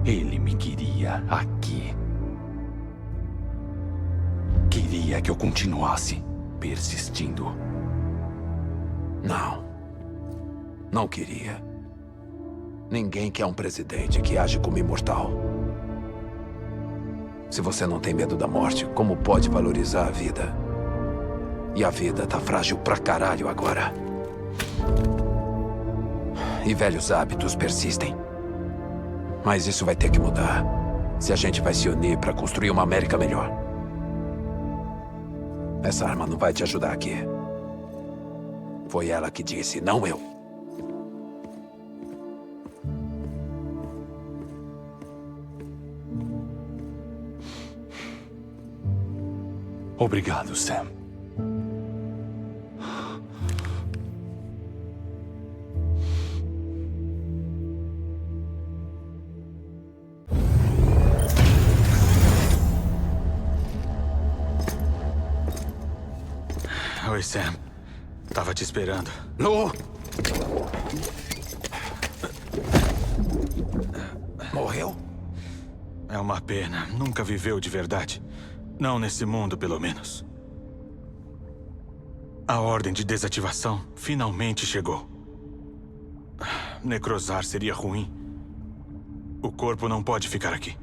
Ele me queria aqui. Queria que eu continuasse persistindo. Não queria. Ninguém quer um presidente que age como imortal. Se você não tem medo da morte, como pode valorizar a vida? E a vida tá frágil pra caralho agora. E velhos hábitos persistem. Mas isso vai ter que mudar. Se a gente vai se unir pra construir uma América melhor. Essa arma não vai te ajudar aqui. Foi ela que disse, não eu. Obrigado, Sam. Oi, Sam. Tava te esperando. Lu! Morreu? É uma pena. Nunca viveu de verdade. Não nesse mundo, pelo menos. A ordem de desativação finalmente chegou. Necrosar seria ruim. O corpo não pode ficar aqui.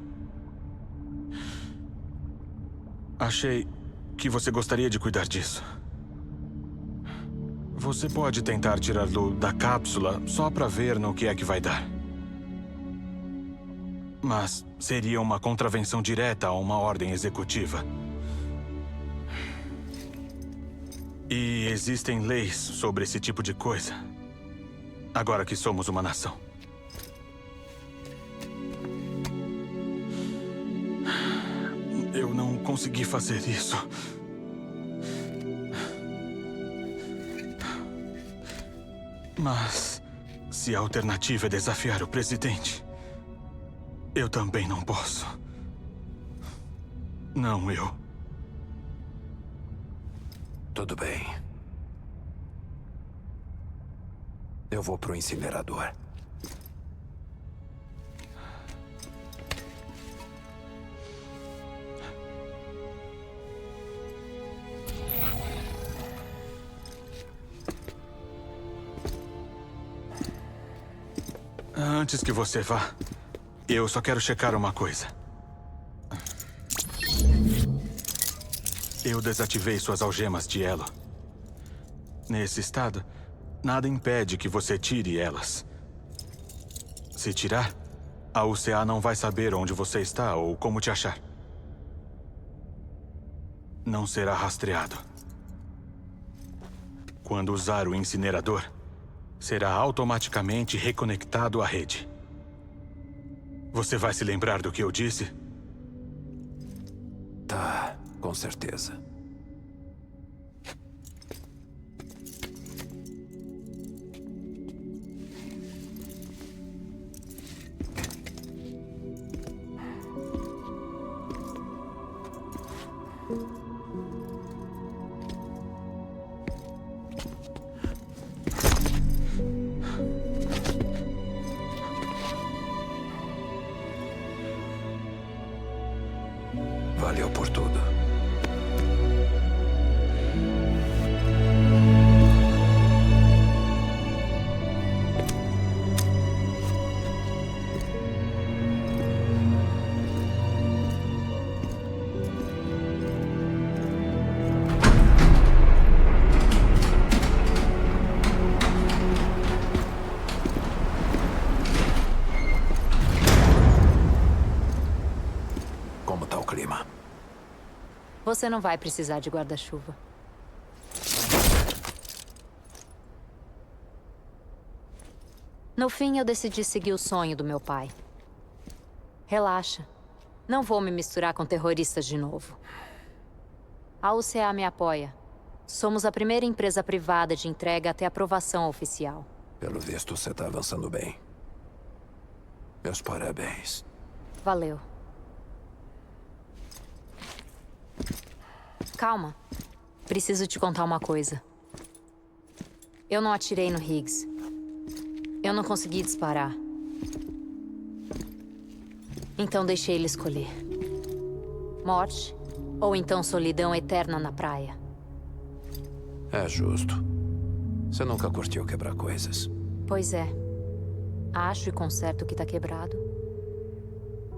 Achei que você gostaria de cuidar disso. Você pode tentar tirar Lu da cápsula só pra ver no que é que vai dar. Mas seria uma contravenção direta a uma ordem executiva. E existem leis sobre esse tipo de coisa. Agora que somos uma nação. Eu não consegui fazer isso. Mas se a alternativa é desafiar o presidente, eu também não posso. Não, eu. Tudo bem. Eu vou pro incinerador. Antes que você vá, eu só quero checar uma coisa. Eu desativei suas algemas de elo. Nesse estado, nada impede que você tire elas. Se tirar, a UCA não vai saber onde você está ou como te achar. Não será rastreado. Quando usar o incinerador, será automaticamente reconectado à rede. Você vai se lembrar do que eu disse? Tá, com certeza. Valeu por tudo. Como tá o clima? Você não vai precisar de guarda-chuva. No fim, eu decidi seguir o sonho do meu pai. Relaxa. Não vou me misturar com terroristas de novo. A UCA me apoia. Somos a primeira empresa privada de entrega até aprovação oficial. Pelo visto, você tá avançando bem. Meus parabéns. Valeu. Calma. Preciso te contar uma coisa. Eu não atirei no Higgs. Eu não consegui disparar. Então deixei ele escolher. Morte ou então solidão eterna na praia. É justo. Você nunca curtiu quebrar coisas. Pois é. Acho e conserto o que tá quebrado.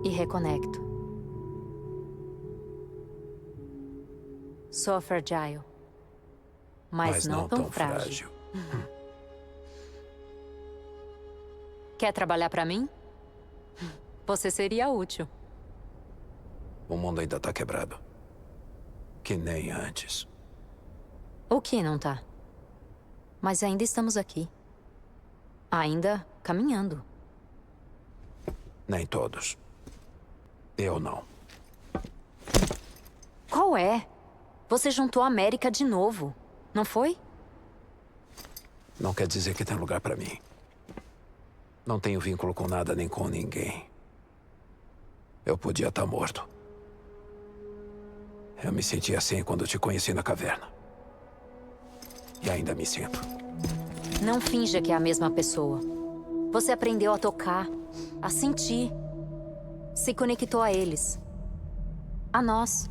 E reconecto. Sou fragile. Mas não tão frágil. Quer trabalhar pra mim? Você seria útil. O mundo ainda tá quebrado. Que nem antes. O que não tá? Mas ainda estamos aqui. Ainda caminhando. Nem todos. Eu não. Qual é? Você juntou a América de novo, não foi? Não quer dizer que tem lugar pra mim. Não tenho vínculo com nada nem com ninguém. Eu podia estar morto. Eu me senti assim quando te conheci na caverna. E ainda me sinto. Não finja que é a mesma pessoa. Você aprendeu a tocar, a sentir. Se conectou a eles. A nós.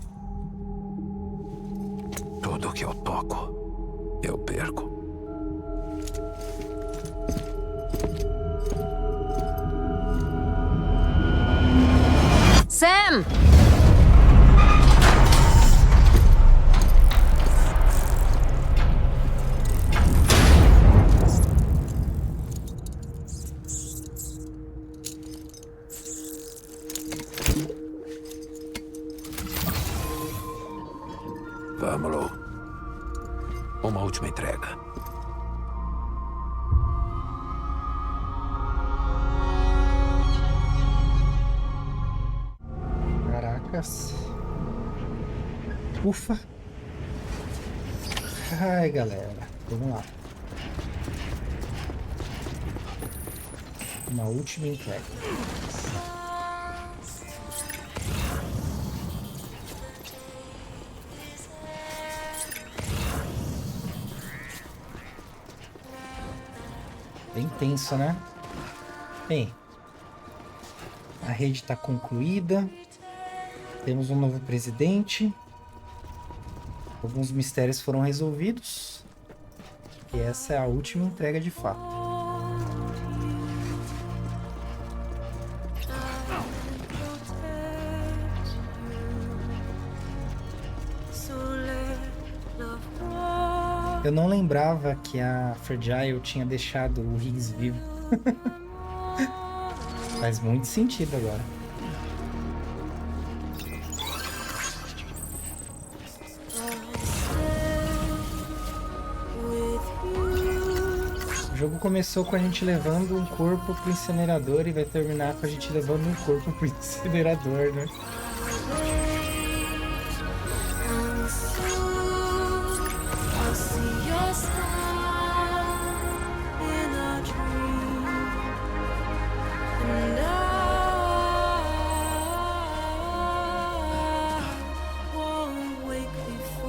Tudo que eu toco, eu perco. Sam! entrega. Caracas. Ufa. Ai, galera. Vamos lá. Uma última entrega. Bem tenso, né? Bem, a rede está concluída. Temos um novo presidente. Alguns mistérios foram resolvidos. E essa é a última entrega de fato. Eu não lembrava que a Fragile tinha deixado o Higgs vivo. Faz muito sentido agora. O jogo começou com a gente levando um corpo pro incinerador e vai terminar com a gente levando um corpo pro incinerador, né?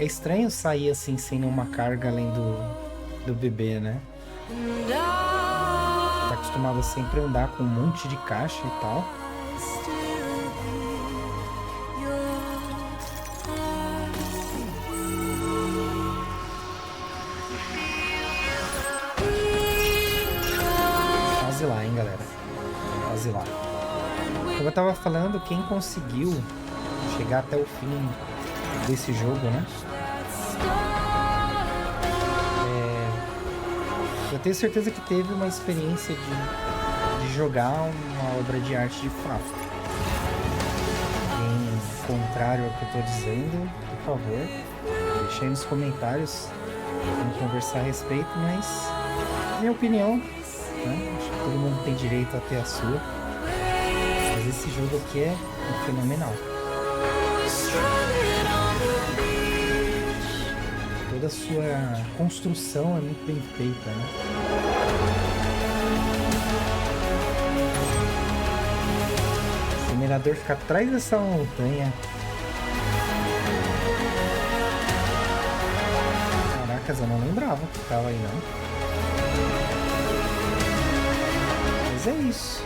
É estranho sair assim sem nenhuma carga além do bebê, né? Tá acostumado a sempre andar com um monte de caixa e tal. Quase lá, hein, galera? Quase lá. Como eu tava falando, quem conseguiu chegar até o fim desse jogo, né? Eu tenho certeza que teve uma experiência de jogar uma obra de arte de fato. Em contrário ao que eu tô dizendo, por favor, deixe aí nos comentários. Vamos conversar a respeito, mas minha opinião, né? Acho que todo mundo tem direito a ter a sua. Mas esse jogo aqui é fenomenal. Toda a sua construção é muito bem feita, né? O minerador fica atrás dessa montanha. Caracas, eu não lembrava que ficava aí, não. Mas é isso.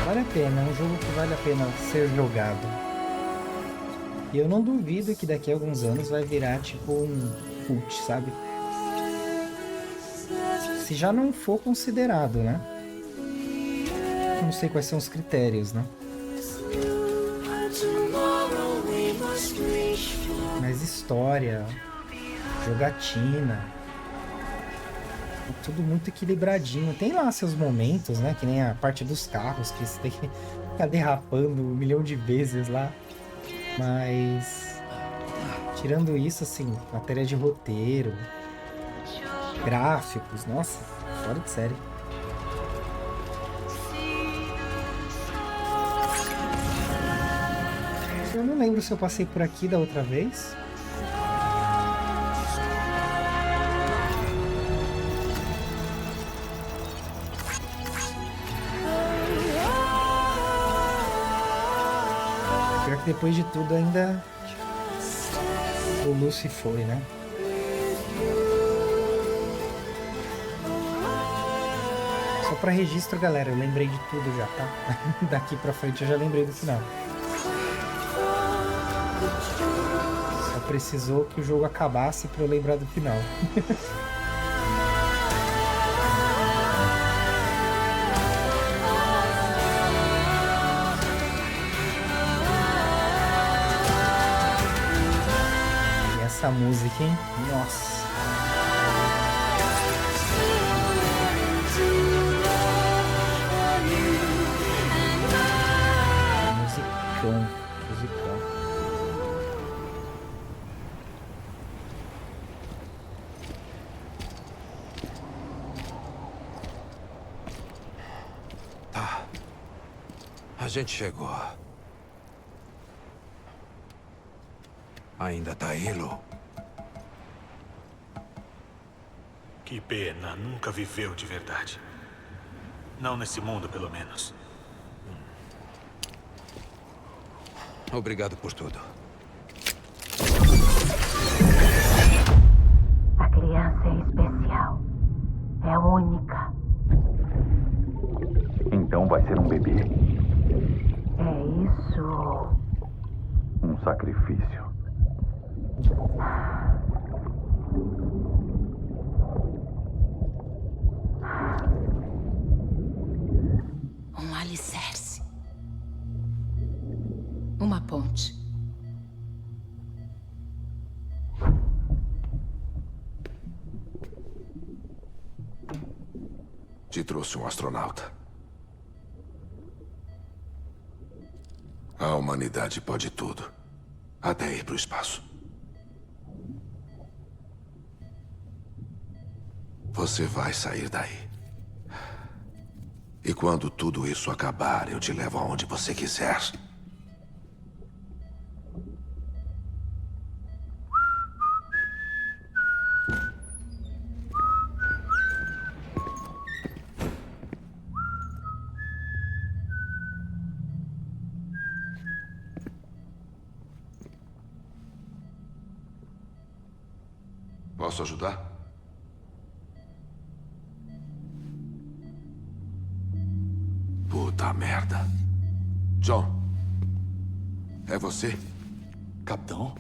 Vale a pena, é um jogo que vale a pena ser jogado. E eu não duvido que daqui a alguns anos vai virar tipo um cult, sabe? Se já não for considerado, né? Não sei quais são os critérios, né? Mas história, jogatina, tudo muito equilibradinho. Tem lá seus momentos, né? Que nem a parte dos carros, que você tem que ficar derrapando 1 milhão de vezes lá. Mas, tirando isso, assim, matéria de roteiro, gráficos, nossa, fora de série. Eu não lembro se eu passei por aqui da outra vez. Depois de tudo ainda o Lucy foi, né? Só pra registro, galera, eu lembrei de tudo já, tá? Daqui pra frente eu já lembrei do final. Só precisou que o jogo acabasse pra eu lembrar do final. Essa música, hein? Nossa. Musicão. A gente chegou. Ainda tá aí, Lu? Que pena, nunca viveu de verdade. Não nesse mundo, pelo menos. Obrigado por tudo. A criança é especial. É única. Então vai ser um bebê. É isso. Um sacrifício. Um alicerce. Uma ponte. Te trouxe um astronauta. A humanidade pode tudo. Até ir para o espaço. Você vai sair daí. E quando tudo isso acabar, eu te levo aonde você quiser. Posso ajudar? Puta merda. John, é você? Capitão?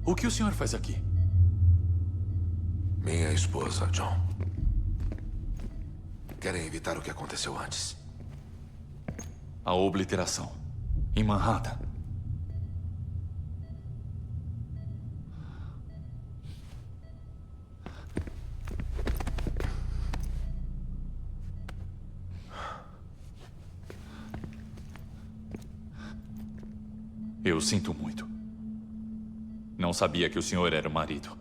O que o senhor faz aqui? Minha esposa, John. Querem evitar o que aconteceu antes. A obliteração. Em Manhattan. Eu sinto muito. Não sabia que o senhor era o marido.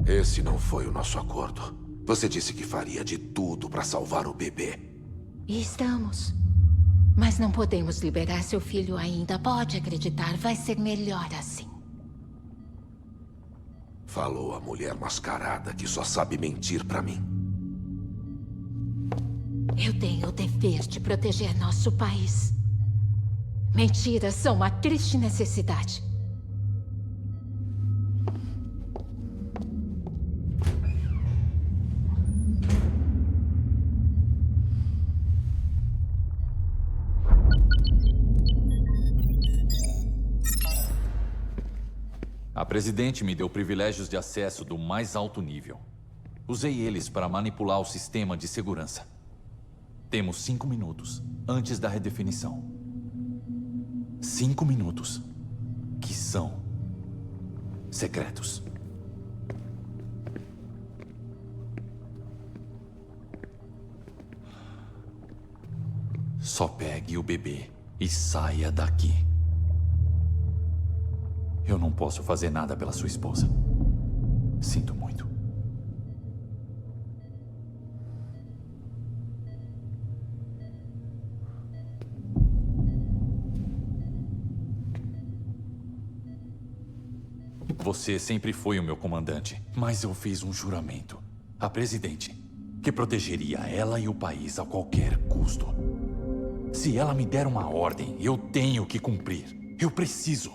Esse não foi o nosso acordo. Você disse que faria de tudo para salvar o bebê. E estamos. Mas não podemos liberar seu filho ainda. Pode acreditar, vai ser melhor assim. Falou a mulher mascarada que só sabe mentir pra mim. Eu tenho o dever de proteger nosso país. Mentiras são uma triste necessidade. A presidente me deu privilégios de acesso do mais alto nível. Usei eles para manipular o sistema de segurança. Temos 5 minutos antes da redefinição. 5 minutos que são secretos. Só pegue o bebê e saia daqui. Eu não posso fazer nada pela sua esposa. Sinto muito. Você sempre foi o meu comandante, mas eu fiz um juramento à presidente que protegeria ela e o país a qualquer custo. Se ela me der uma ordem, eu tenho que cumprir. Eu preciso.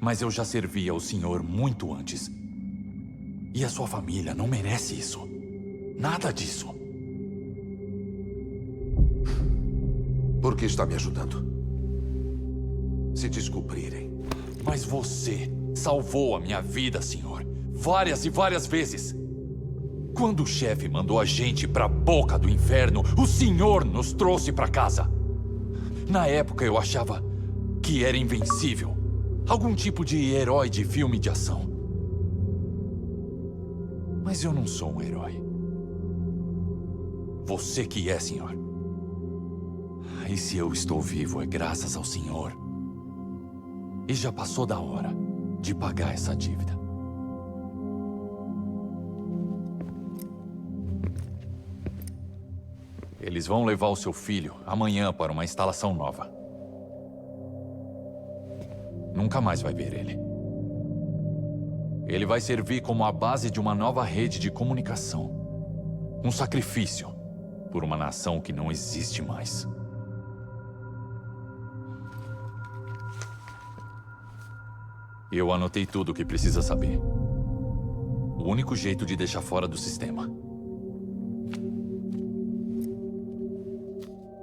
Mas eu já servi ao senhor muito antes. E a sua família não merece isso. Nada disso. Por que está me ajudando? Se descobrirem. Mas você salvou a minha vida, senhor. Várias e várias vezes. Quando o chefe mandou a gente para a boca do inferno, o senhor nos trouxe para casa. Na época eu achava que era invencível. Algum tipo de herói de filme de ação. Mas eu não sou um herói. Você que é, senhor. E se eu estou vivo é graças ao senhor. E já passou da hora de pagar essa dívida. Eles vão levar o seu filho amanhã para uma instalação nova. Nunca mais vai ver ele. Ele vai servir como a base de uma nova rede de comunicação. Um sacrifício por uma nação que não existe mais. Eu anotei tudo o que precisa saber. O único jeito de deixar fora do sistema.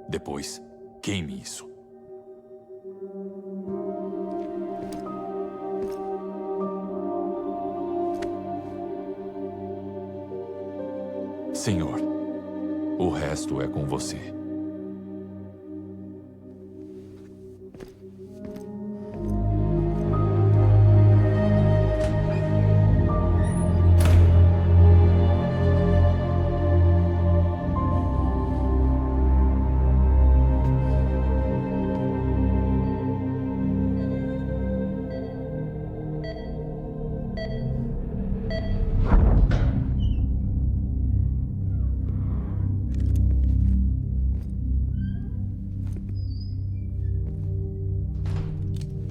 Depois, queime isso. Senhor, o resto é com você.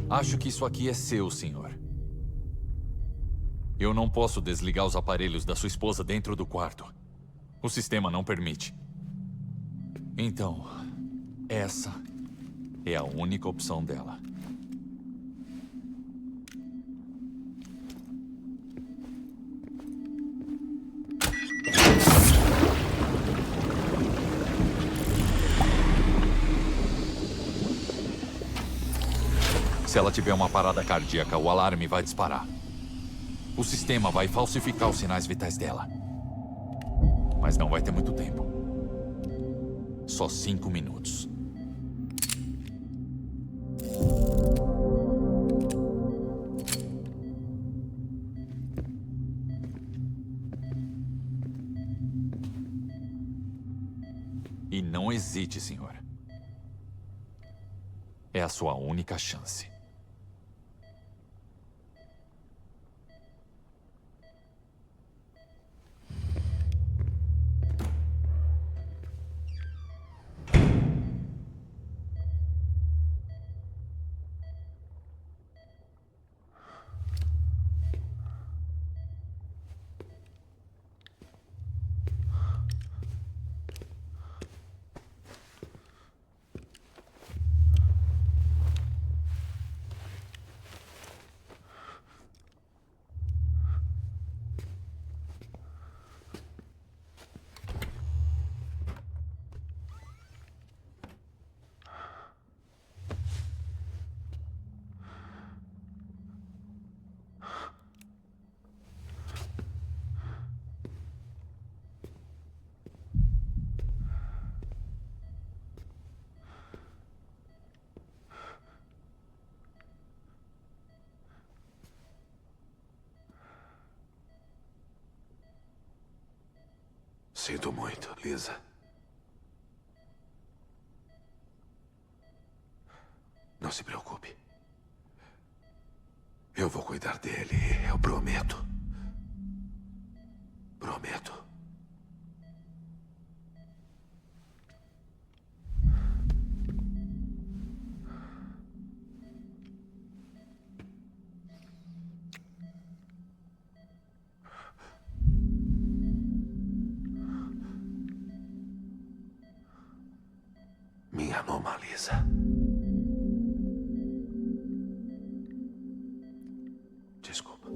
Acho que isso aqui é seu, senhor. Eu não posso desligar os aparelhos da sua esposa dentro do quarto. O sistema não permite. Então, essa é a única opção dela. Se ela tiver uma parada cardíaca, o alarme vai disparar. O sistema vai falsificar os sinais vitais dela. Mas não vai ter muito tempo. Só 5 minutos. E não hesite, senhor. É a sua única chance. Sinto muito, Lisa. Não se preocupe. Eu vou cuidar dele, eu prometo. Prometo. Minha anomalisa. Desculpa.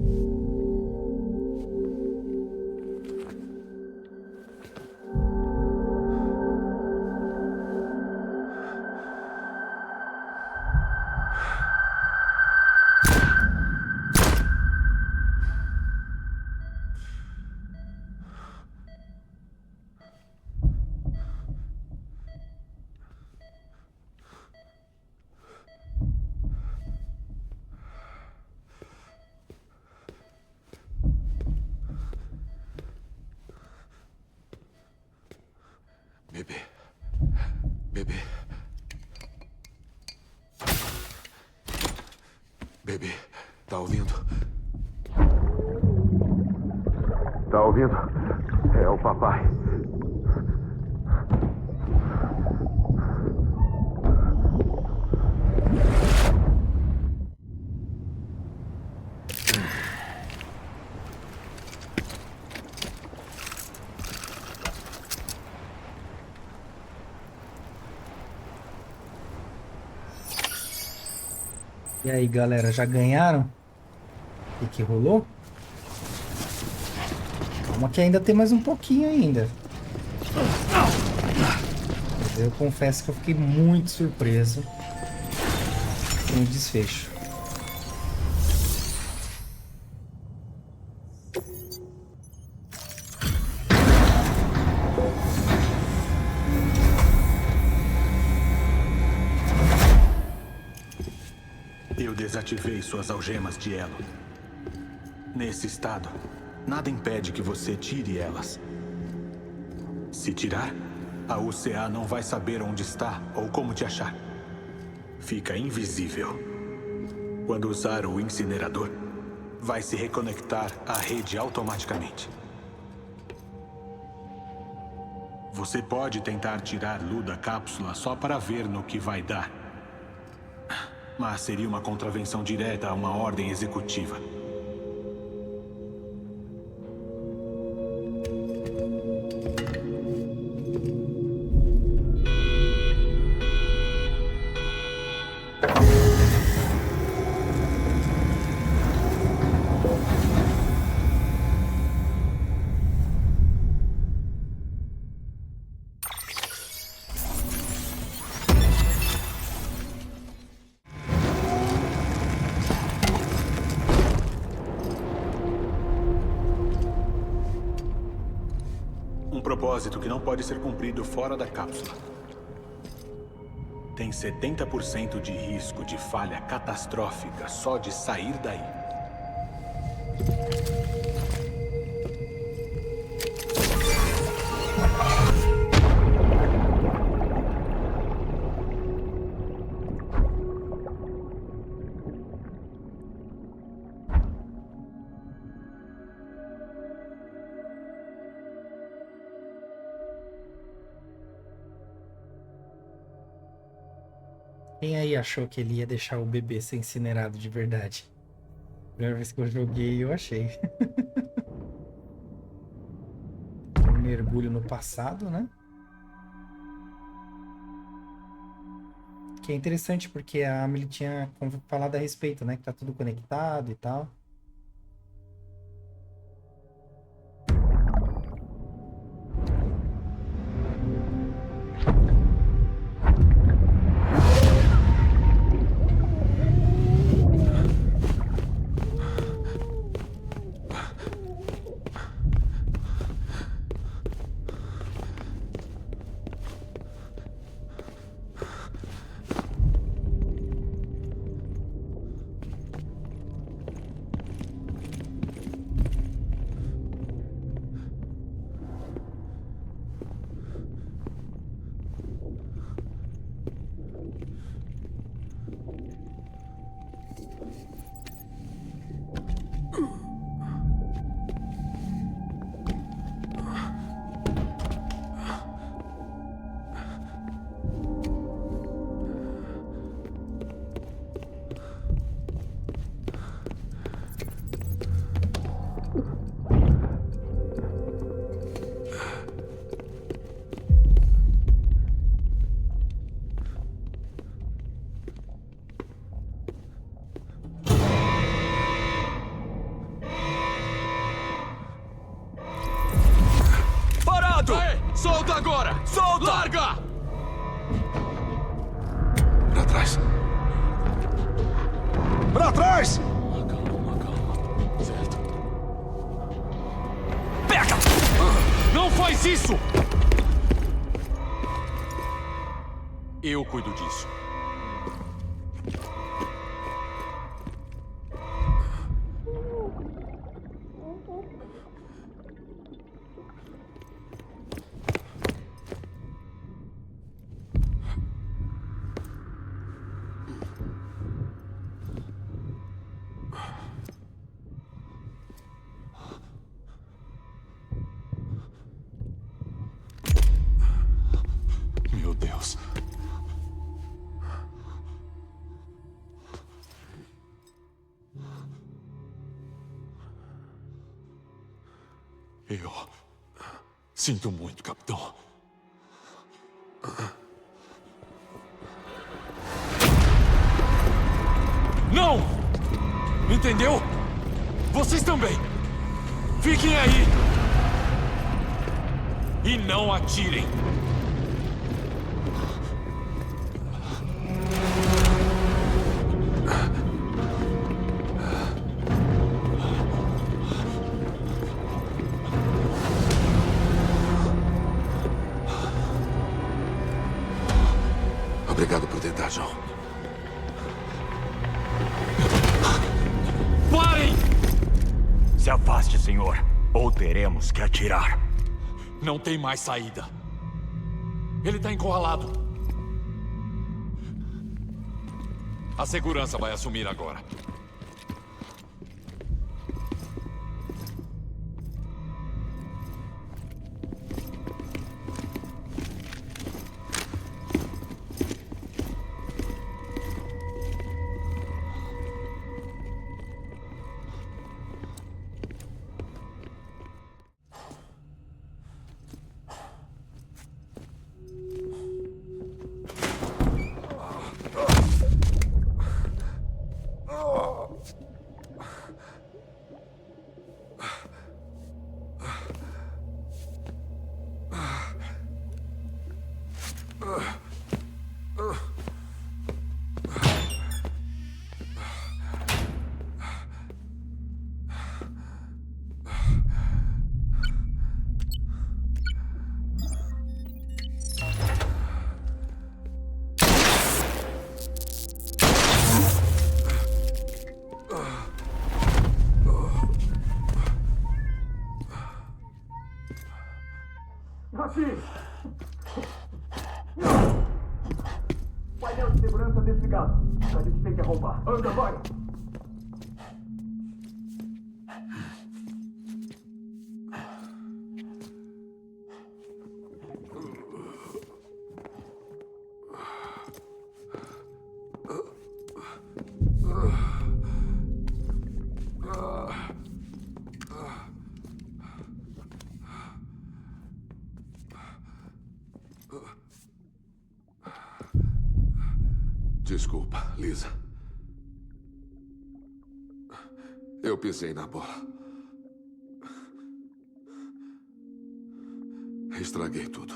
Bebê. Bebê. Bebê, tá ouvindo? Tá ouvindo? É o papai. E aí, galera, já ganharam? O que rolou? Calma que ainda tem mais um pouquinho ainda. Mas eu confesso que eu fiquei muito surpreso com o desfecho. Eu desativei suas algemas de elo. Nesse estado, nada impede que você tire elas. Se tirar, a UCA não vai saber onde está ou como te achar. Fica invisível. Quando usar o incinerador, vai se reconectar à rede automaticamente. Você pode tentar tirar Lu da cápsula só para ver no que vai dar. Mas seria uma contravenção direta a uma ordem executiva. Um propósito que não pode ser cumprido fora da cápsula. Tem 70% de risco de falha catastrófica só de sair daí. Quem aí achou que ele ia deixar o bebê ser incinerado de verdade? Primeira vez que eu joguei, eu achei. Um mergulho no passado, né? Que é interessante porque a Amelie tinha falado a respeito, né? Que tá tudo conectado e tal. Solta agora! Solta! Larga! Pra trás. Pra trás! Calma. Certo. Pega! Não faz isso! Eu cuido disso. Meu Deus. Eu sinto muito, capitão. Não! Entendeu? Vocês também! Fiquem aí! E não atirem! Obrigado por tentar, John. Parem! Se afaste, senhor, ou teremos que atirar. Não tem mais saída. Ele está encurralado. A segurança vai assumir agora. Aqui! Painel de segurança desligado. A gente tem que arrombar. Anda, vai! Desculpa, Lisa. Eu pisei na bola. Estraguei tudo.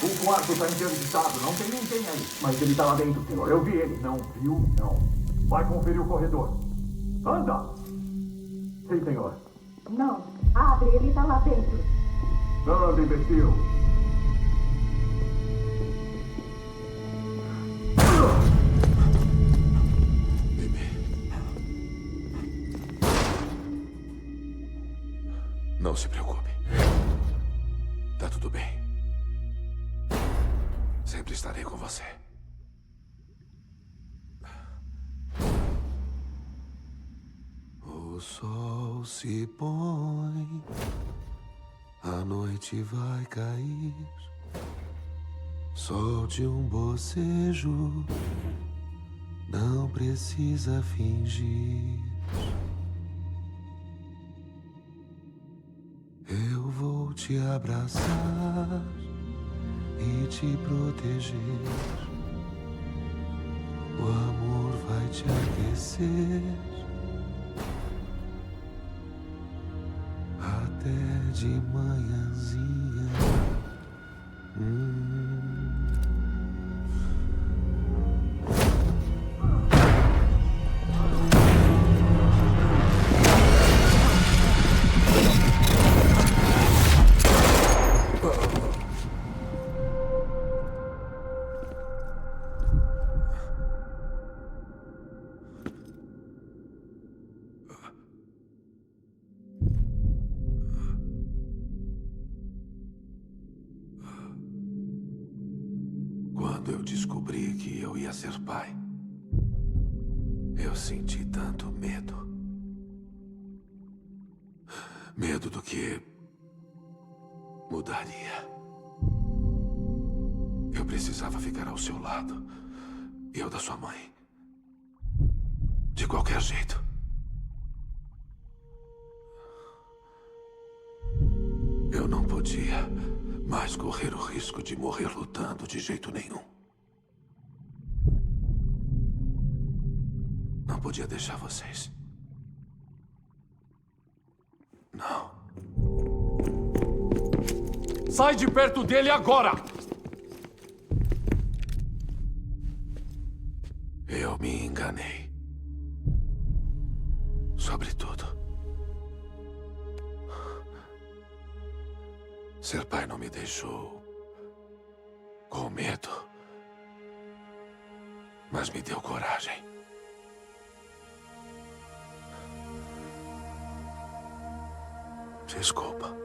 O quarto está interditado, não tem ninguém aí. Mas ele está lá dentro, senhor. Eu vi ele. Não viu? Não. Vai conferir o corredor. Anda! Sim, senhor. Não, abre, ele está lá dentro. Anda, imbecil. Não se preocupe. Tá tudo bem. Sempre estarei com você. O sol se põe, a noite vai cair. Solte um bocejo, não precisa fingir. Eu vou te abraçar e te proteger. O amor vai te aquecer até de manhãzinha. Quando eu descobri que eu ia ser pai, eu senti tanto medo. Medo do que mudaria. Eu precisava ficar ao seu lado. E eu da sua mãe. De qualquer jeito. Eu não podia Mas correr o risco de morrer lutando de jeito nenhum. Não podia deixar vocês. Não. Sai de perto dele agora! Eu me enganei. Sobre tudo. Ser pai não me deixou com medo, mas me deu coragem. Desculpa.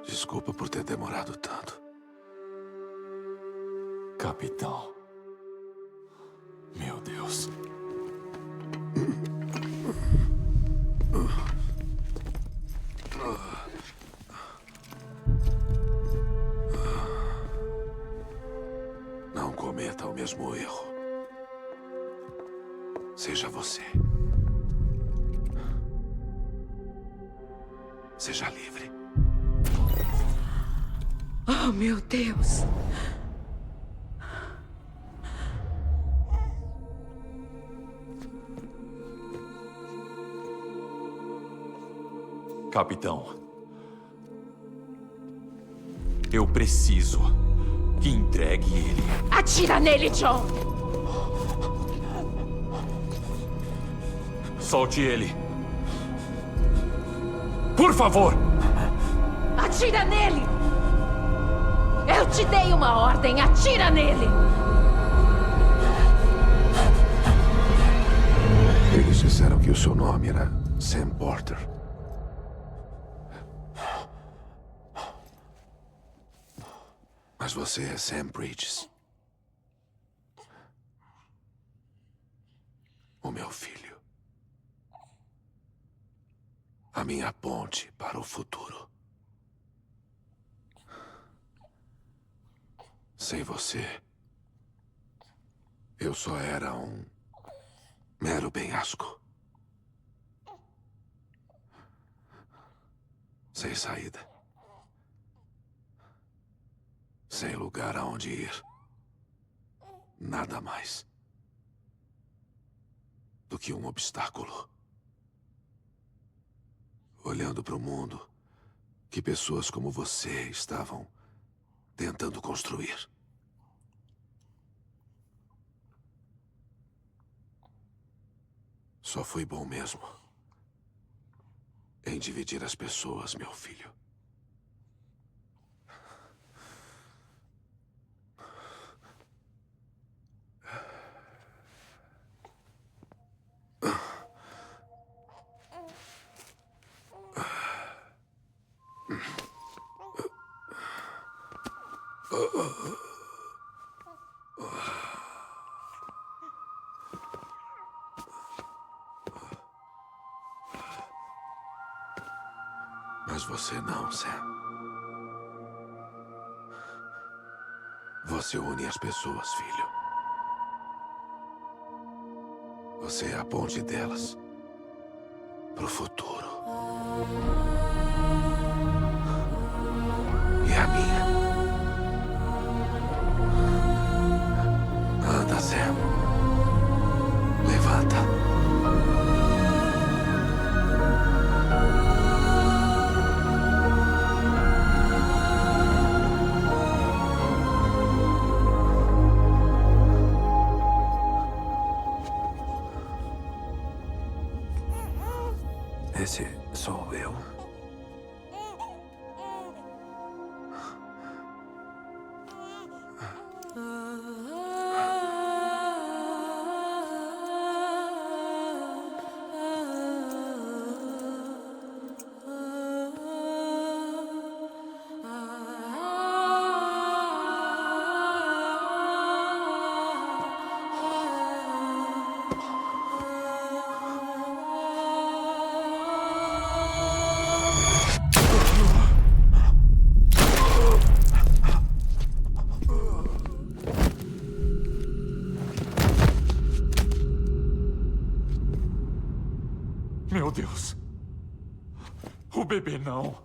Desculpa por ter demorado tanto. Capitão. Meu Deus. Não cometa o mesmo erro. Seja você. Seja livre. Oh, meu Deus. Capitão. Eu preciso que entregue ele. Atira nele, John! Solte ele. Por favor! Atira nele! Eu te dei uma ordem, atira nele! Eles disseram que o seu nome era Sam Porter. Mas você é Sam Bridges. O meu filho. A minha ponte para o futuro. Sem você, eu só era um mero penhasco. Sem saída. Sem lugar aonde ir. Nada mais do que um obstáculo. Olhando para o mundo que pessoas como você estavam tentando construir. Só fui bom mesmo em dividir as pessoas, meu filho. Mas você não, Sam. Você une as pessoas, filho. Você é a ponte delas pro futuro. E a minha. Anda, Sam. Levanta. Esse sou eu. Meu Deus. O bebê não.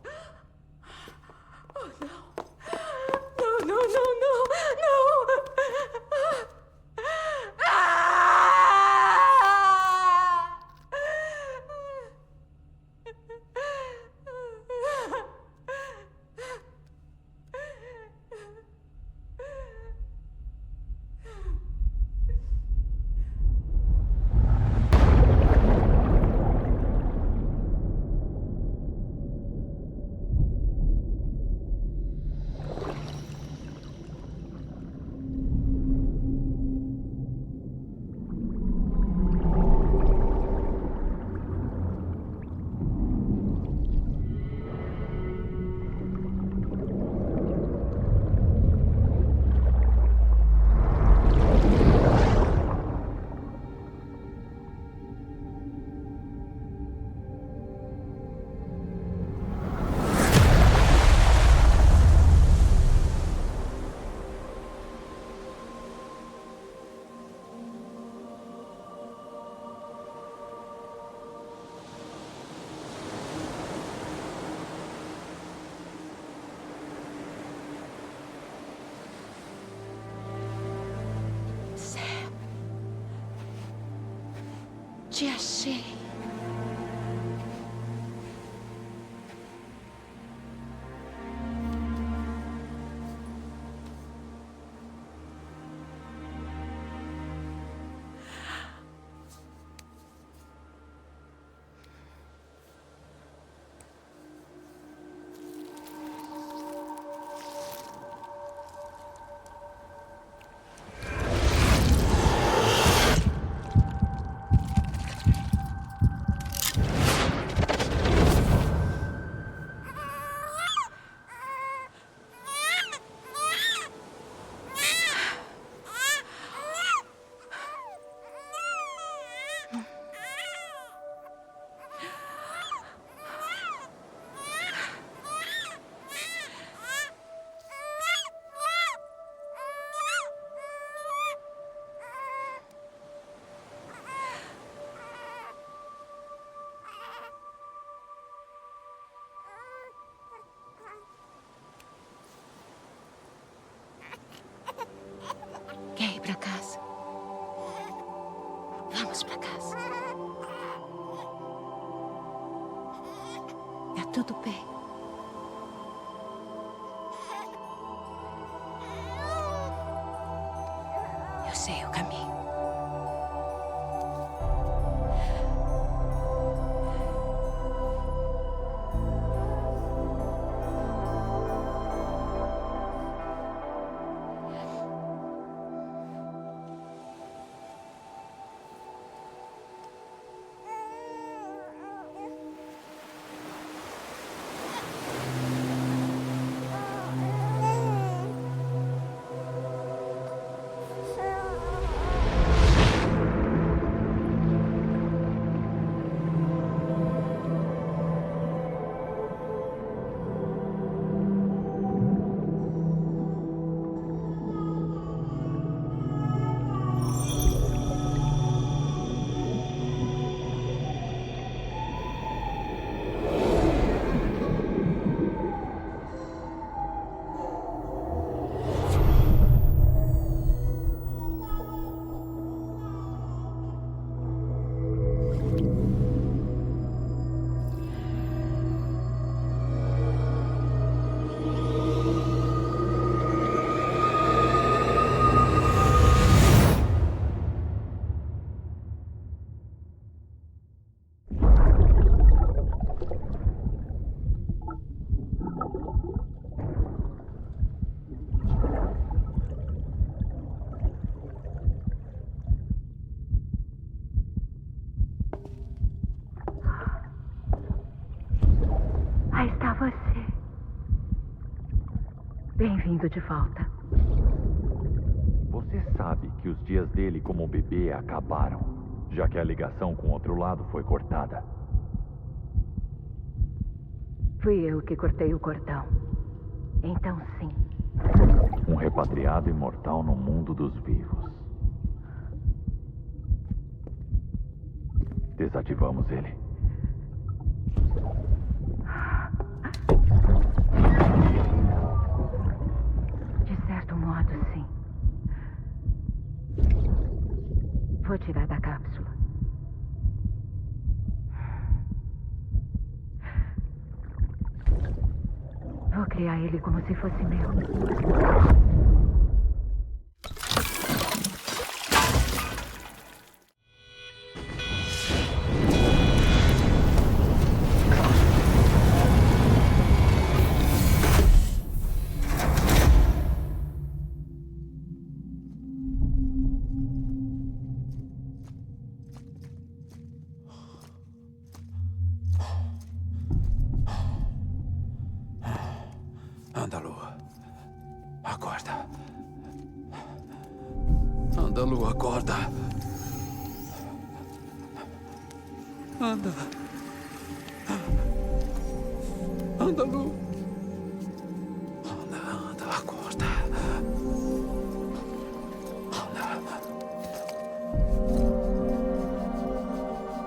Achei. Quer ir pra casa? Vamos pra casa. Tá tudo bem. Eu sei o caminho. Aí está você. Bem-vindo de volta. Você sabe que os dias dele como bebê acabaram, já que a ligação com o outro lado foi cortada. Fui eu que cortei o cordão. Então, sim. Um repatriado imortal no mundo dos vivos. Desativamos ele. De certo modo, sim. Vou tirar da cápsula. Vou criar ele como se fosse meu. Anda, Lua. Acorda. Anda, Lua, acorda. Anda. Anda, Lua. Anda, acorda.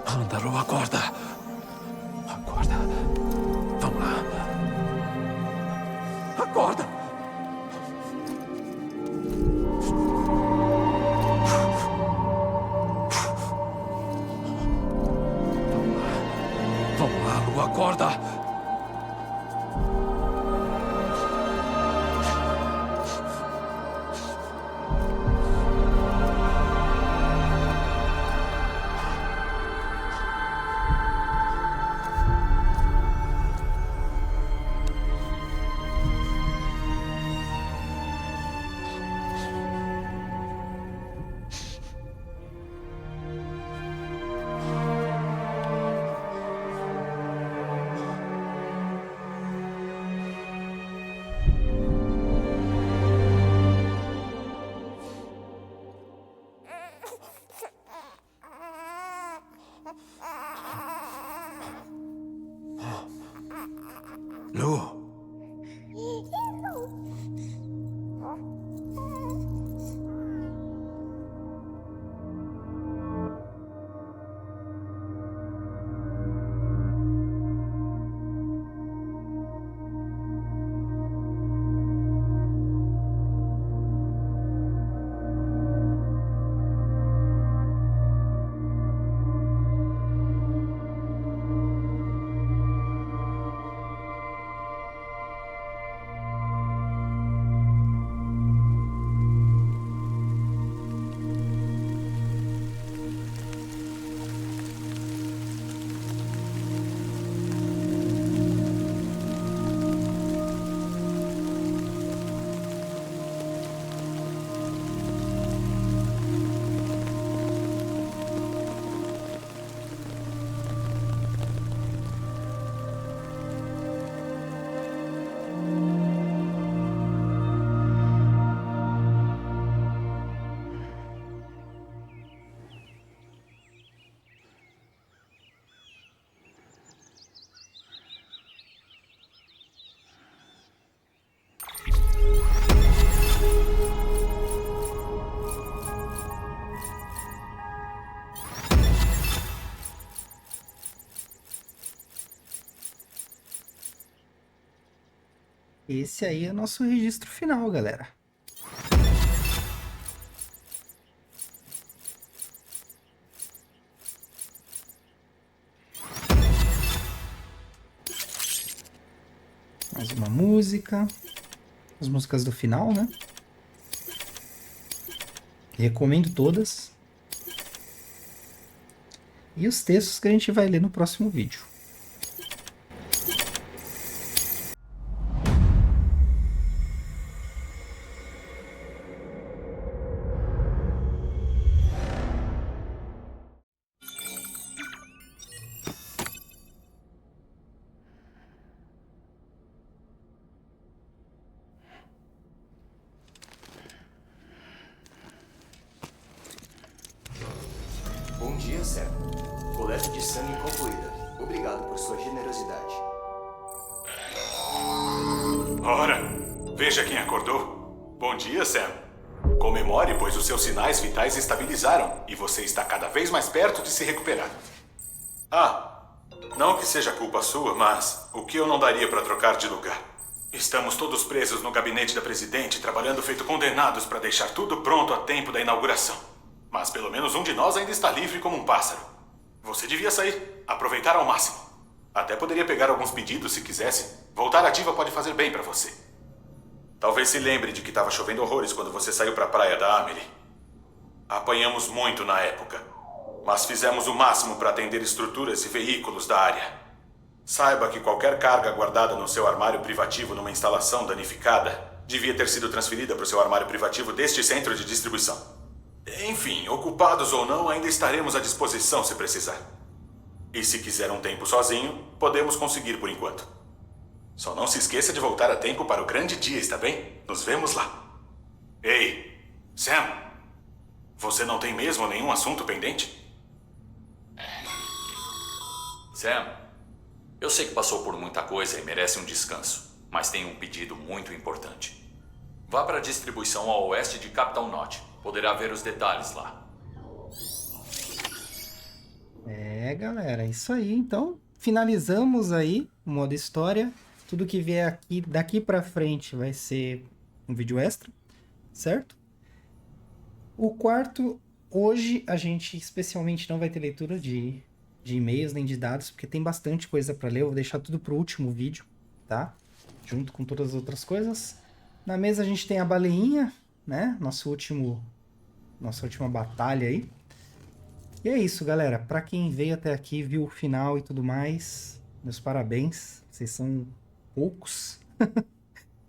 Anda, Lua, acorda. Acorda. Vamos lá. Acorda! esse aí é o nosso registro final, galera. Mais uma música. As músicas do final, né? Recomendo todas. E os textos que a gente vai ler no próximo vídeo. Bom dia, Sam. Coleta de sangue concluída. Obrigado por sua generosidade. Ora, veja quem acordou. Bom dia, Sam. Comemore, pois os seus sinais vitais estabilizaram e você está cada vez mais perto de se recuperar. Ah, não que seja culpa sua, mas o que eu não daria para trocar de lugar? Estamos todos presos no gabinete da presidente, trabalhando feito condenados para deixar tudo pronto a tempo da inauguração. Mas pelo menos um de nós ainda está livre como um pássaro. Você devia sair, aproveitar ao máximo. Até poderia pegar alguns pedidos se quisesse. Voltar ativa pode fazer bem para você. Talvez se lembre de que estava chovendo horrores quando você saiu para a praia da Amelie. Apanhamos muito na época, mas fizemos o máximo para atender estruturas e veículos da área. Saiba que qualquer carga guardada no seu armário privativo numa instalação danificada devia ter sido transferida para o seu armário privativo deste centro de distribuição. Enfim, ocupados ou não, ainda estaremos à disposição se precisar. E se quiser um tempo sozinho, podemos conseguir por enquanto. Só não se esqueça de voltar a tempo para o grande dia, está bem? Nos vemos lá. Ei, Sam, você não tem mesmo nenhum assunto pendente? Sam, eu sei que passou por muita coisa e merece um descanso, mas tem um pedido muito importante. Vá para a distribuição ao oeste de Capital Knot. Poderá ver os detalhes lá. É, galera, é isso aí. Então, finalizamos aí o modo história. Tudo que vier aqui, daqui pra frente vai ser um vídeo extra, certo? O quarto, hoje a gente especialmente não vai ter leitura de e-mails nem de dados, porque tem bastante coisa pra ler. Eu vou deixar tudo pro último vídeo, tá? Junto com todas as outras coisas. Na mesa a gente tem a baleinha, né? Nossa última batalha aí. E é isso, galera. Pra quem veio até aqui, viu o final e tudo mais, meus parabéns. Vocês são poucos.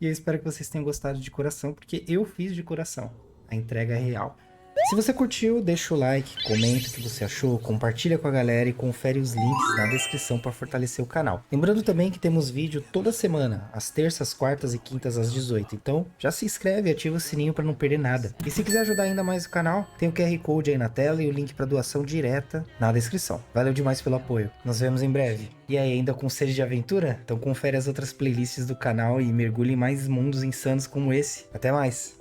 E eu espero que vocês tenham gostado de coração, porque eu fiz de coração. A entrega é real. Se você curtiu, deixa o like, comenta o que você achou, compartilha com a galera e confere os links na descrição para fortalecer o canal. Lembrando também que temos vídeo toda semana, às terças, quartas e quintas às 18. Então já se inscreve e ativa o sininho para não perder nada. E se quiser ajudar ainda mais o canal, tem o QR Code aí na tela e o link para doação direta na descrição. Valeu demais pelo apoio. Nos vemos em breve. E aí, ainda com sede de aventura? Então confere as outras playlists do canal e mergulhe em mais mundos insanos como esse. Até mais!